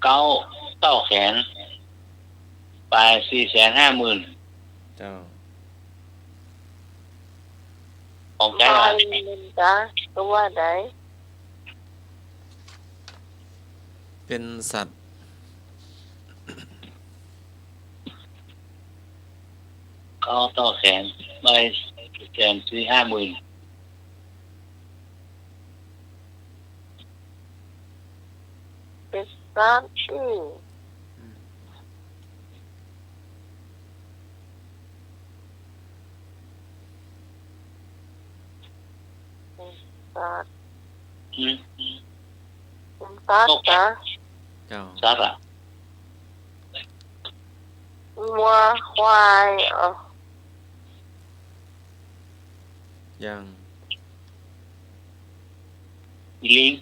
เก้าแขนปลาย450,000เจ้า ของใจ ลา ว่ะ ยมันจ้ะตัวไหน เป็นสัตว์ เก้าแขนปลาย450,000เป็นสัตว์ที่สัตว์ อืม เป็นสัตว์จ้ะ เจ้า สัตว์อ่ะ วัวควายย่าง ลิง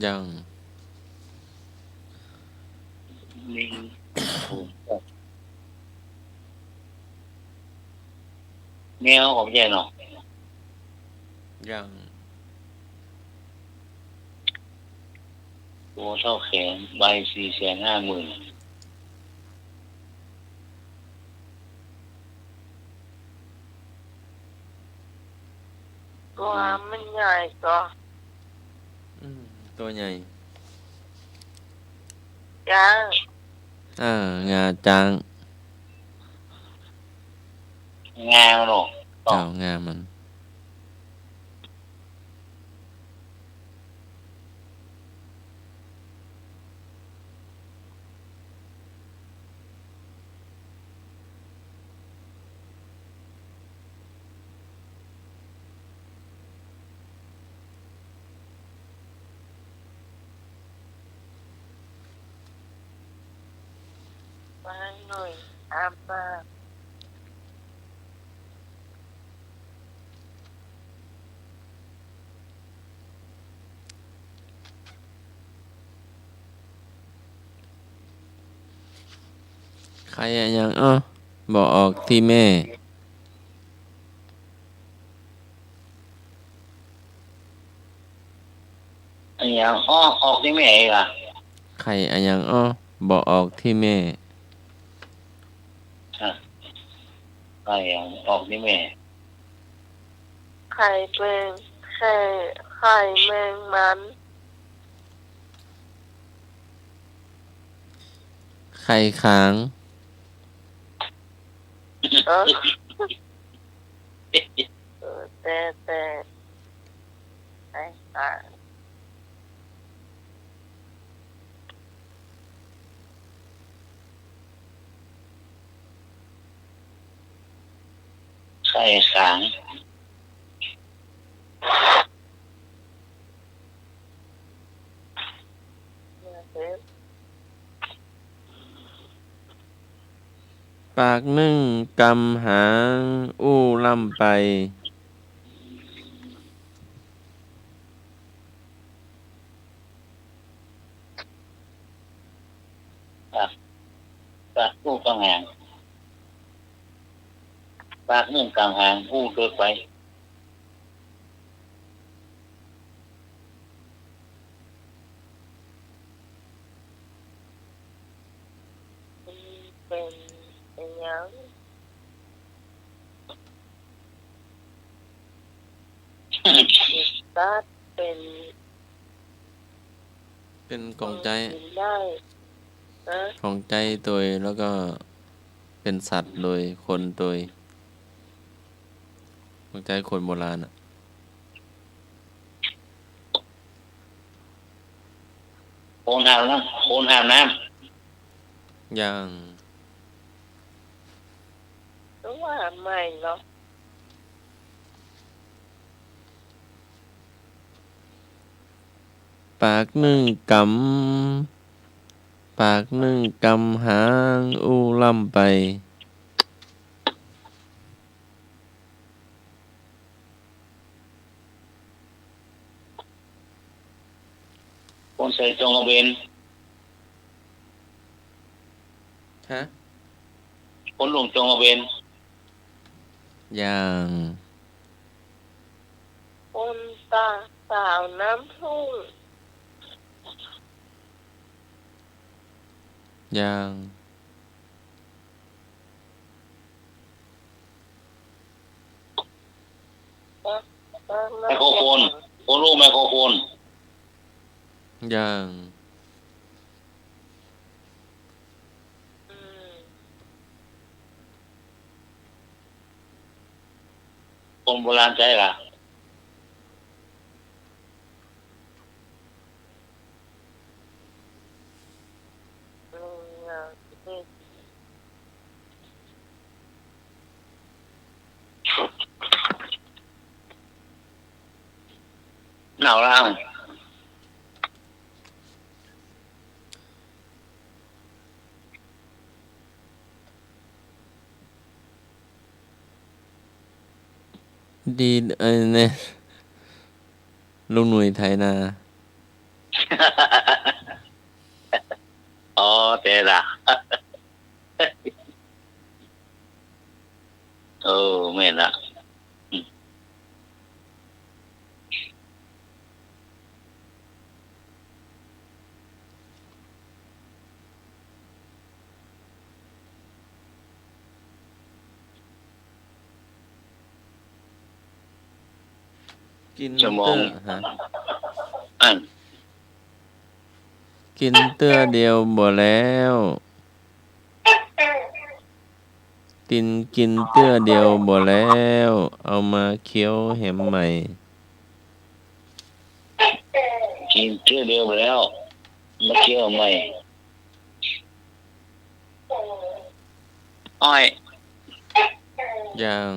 ย่าง ลิงแมวของใจเนาะ ย่าง ตัวเท่าแขนใบ450,000ตัวมันใหญ่ก็ ตัวใหญ่ จ้าง งาจาง งาเนาะ เจ้างามัน มาหน่อยอาบน้ำ ใครอันอย่างอ้อบอกออกที่แม่ อันอย่างออกที่แม่เองอ่ะ ใครอันอย่างอ้อบอกออกที่แม่ ใครอย่างออกที่แม่ ไข่เป็นไข่แมงมัน ไข่ค้าง เออแต่ไอ้ตา ไข่ขาง ปากนึ่งกำหางอู้ล่ำไป ปากผู้กลางหางปากนึ่งกลางหางผู้เดินไปเป็นยังตัดเป็นของใจ ได้นะ ของใจตัวแล้วก็เป็นสัตว์โดยคนโดยของใจคนโบราณอ่ะ โคนหามน้ำโคนหามน้ำอย่าง รู้ว่าใหม่เนาะ ปากหนึ่งกำปากหนึ่งกำหางอู้ล่ำไป คนใส่จงกระเบน ฮะ คนลงจงกระเบน อย่าง คนตาสาวน้ำพุ่ง อย่าง ไมโครโฟนคนลูกไมโครโฟน อย่าง คนโบราณใจล่ะหนาวล่าง ดีเนี่ยลุงหนุ่ยไทยนา อ๋อเตล่ะ ไม่ละ กิน สมอง ฮะ อัน กินเตื้อเดียวบ่แล้ว กินเตื้อเดียวบ่แล้ว เอามาเคี้ยวแหมใหม่ กินเชื่อเดียวไปแล้วมาเชื่อใหม่อ้อย อย่าง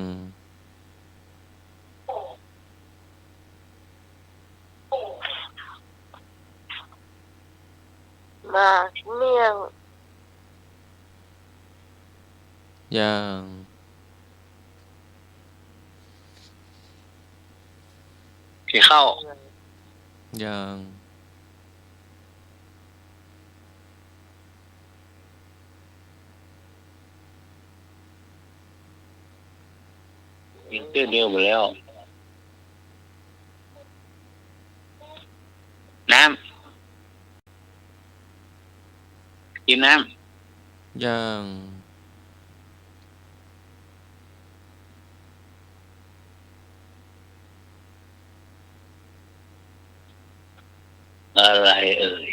หมากเมี่ยง อย่าง ผีเข้า อย่าง กินเชื่อเดียวไปแล้ว น้ำกินน้ อย่าง ำอะไรเอ่ย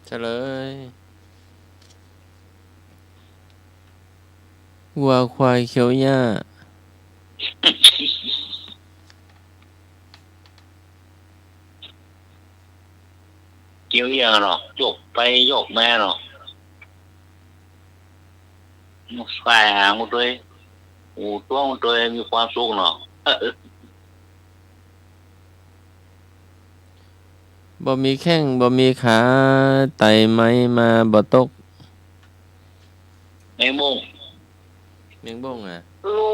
เฉลยวัวควายเขียวหญ้า เกี่ยวยังเนาะยกไปยกแม่เนาะฝ่ายหางมันด้วยหูตัวมันด้วยมีความสุขเนาะ บ่มีแข้งบ่มีขาไต่ไม้มาบ่ตก แมงมุม เมียงบ้งอ่ะ หนู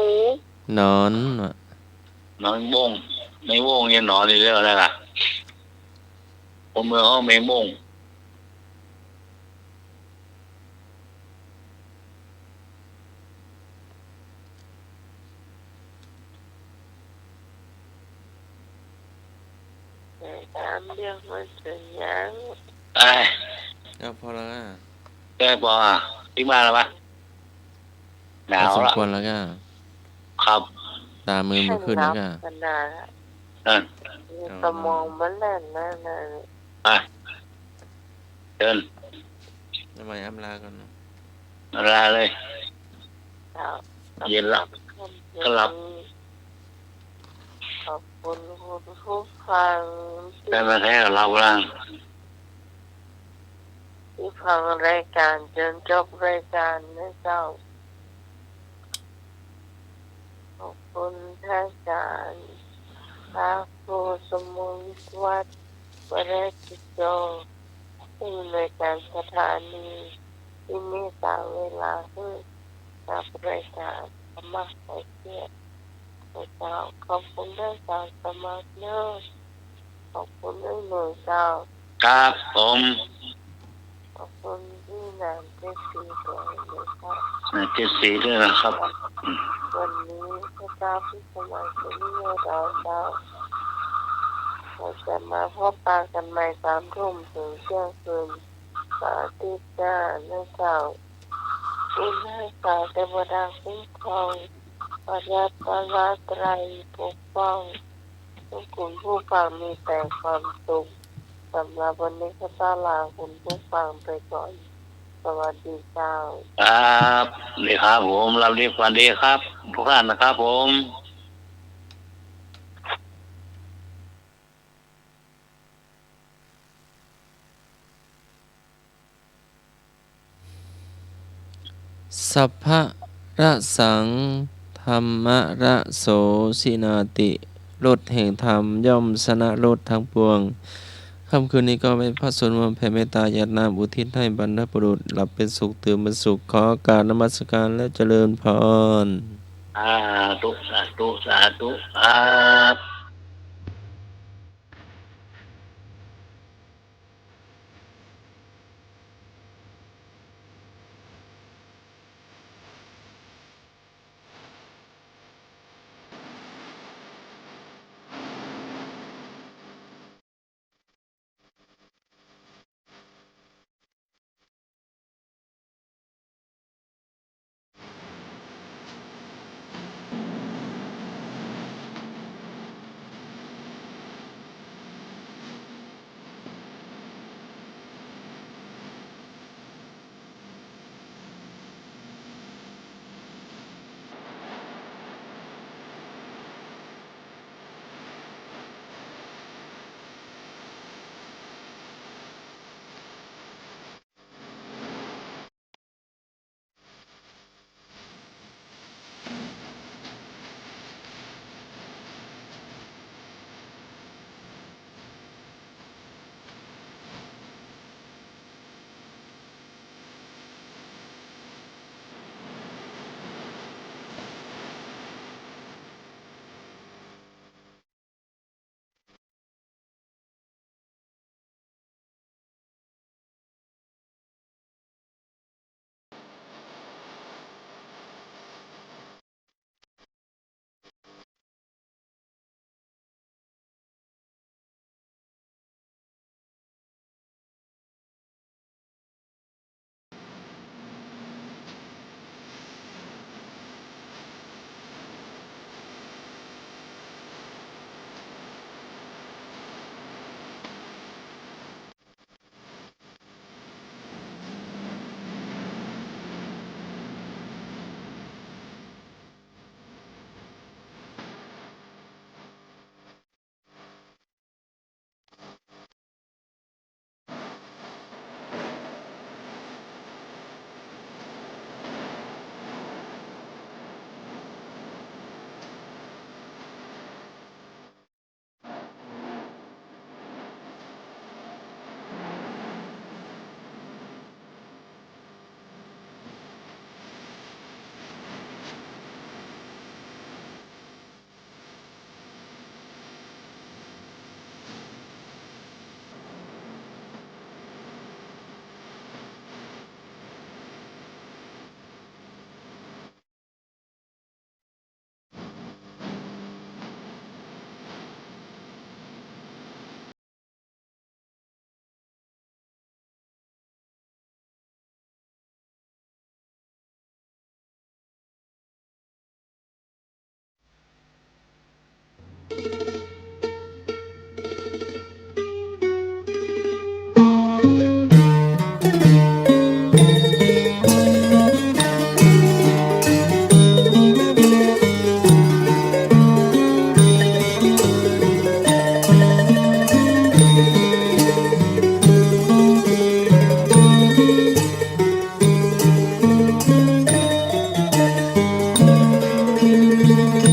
นอนว่ะ นอนบงแมงมุมเนี่ยนอนนี่เรื่องอะไรล่ะคนเมืองเขาแมงมุม ถามเรื่องมันเป็นยัง ไอ้ เอาพอแล้วอ่ะ แก้ปออ่ะทิ้งมาแล้วปะหนา เอา ว สม ละ ควรแล้วก็ ครับ ตามือมือขึ้นแล้วก็ ขนาด นั่น สมองมันแล่นนั่นน่ะ ไปเดิน ทำไมอำลาก่อนเนาะ ลาเลย เย็นหลับก็หลับ ขอบคุณคุณผู้ฟัง แต่มาแท้กับเราล่าง ที่ฟังรายการจนจบรายการนะเจ้าขอบคุณท่านอาจารย์พระครูสมุนวัดปริจิตโตที่ในวยการสถานีที่มีตามเวลาให้กับรายการธรรมะไสเทียพระเจ้าขอบคุณท่านอาจารย์สมัครเนอะขอบคุณด้วยหน่วยเจ้า ครับผม ขอบคุณที่นามเจสีตัวเลยครับ 74ด้วยนะครับ วันนี้พระเจ้าพิสมัยจะนิยเราเจ้าเราจะมาพบปะกันใหม่3 ทุ่มถึงเที่ยงคืนสาธิตหน้านะเจ้าคุณให้สาวเทวดาคุ้มครองปรัตตาไตรัยปกป้องทุกคุณผู้ฟังมีแต่ความสุขสำหรับวันนี้ข้าพเจ้าลาคุณผู้ฟังไปก่อนสวัสดีเจ้า ครับดีครับผมรับดีฝันดีครับทุกท่านนะครับผม สัพพะระสังธรรมระโสสินาติรถแห่งธรรมย่อมชนะรถทั้งปวงค่ำคืนนี้ก็ไปพระสวดมนต์แผ่เมตตาญาตินามอุทิศให้บรรพบุรุษหลับเป็นสุขตื่นเป็นสุขขอการนมัสการและเจริญพร สาธุสาธุสาธุครับ Thank you.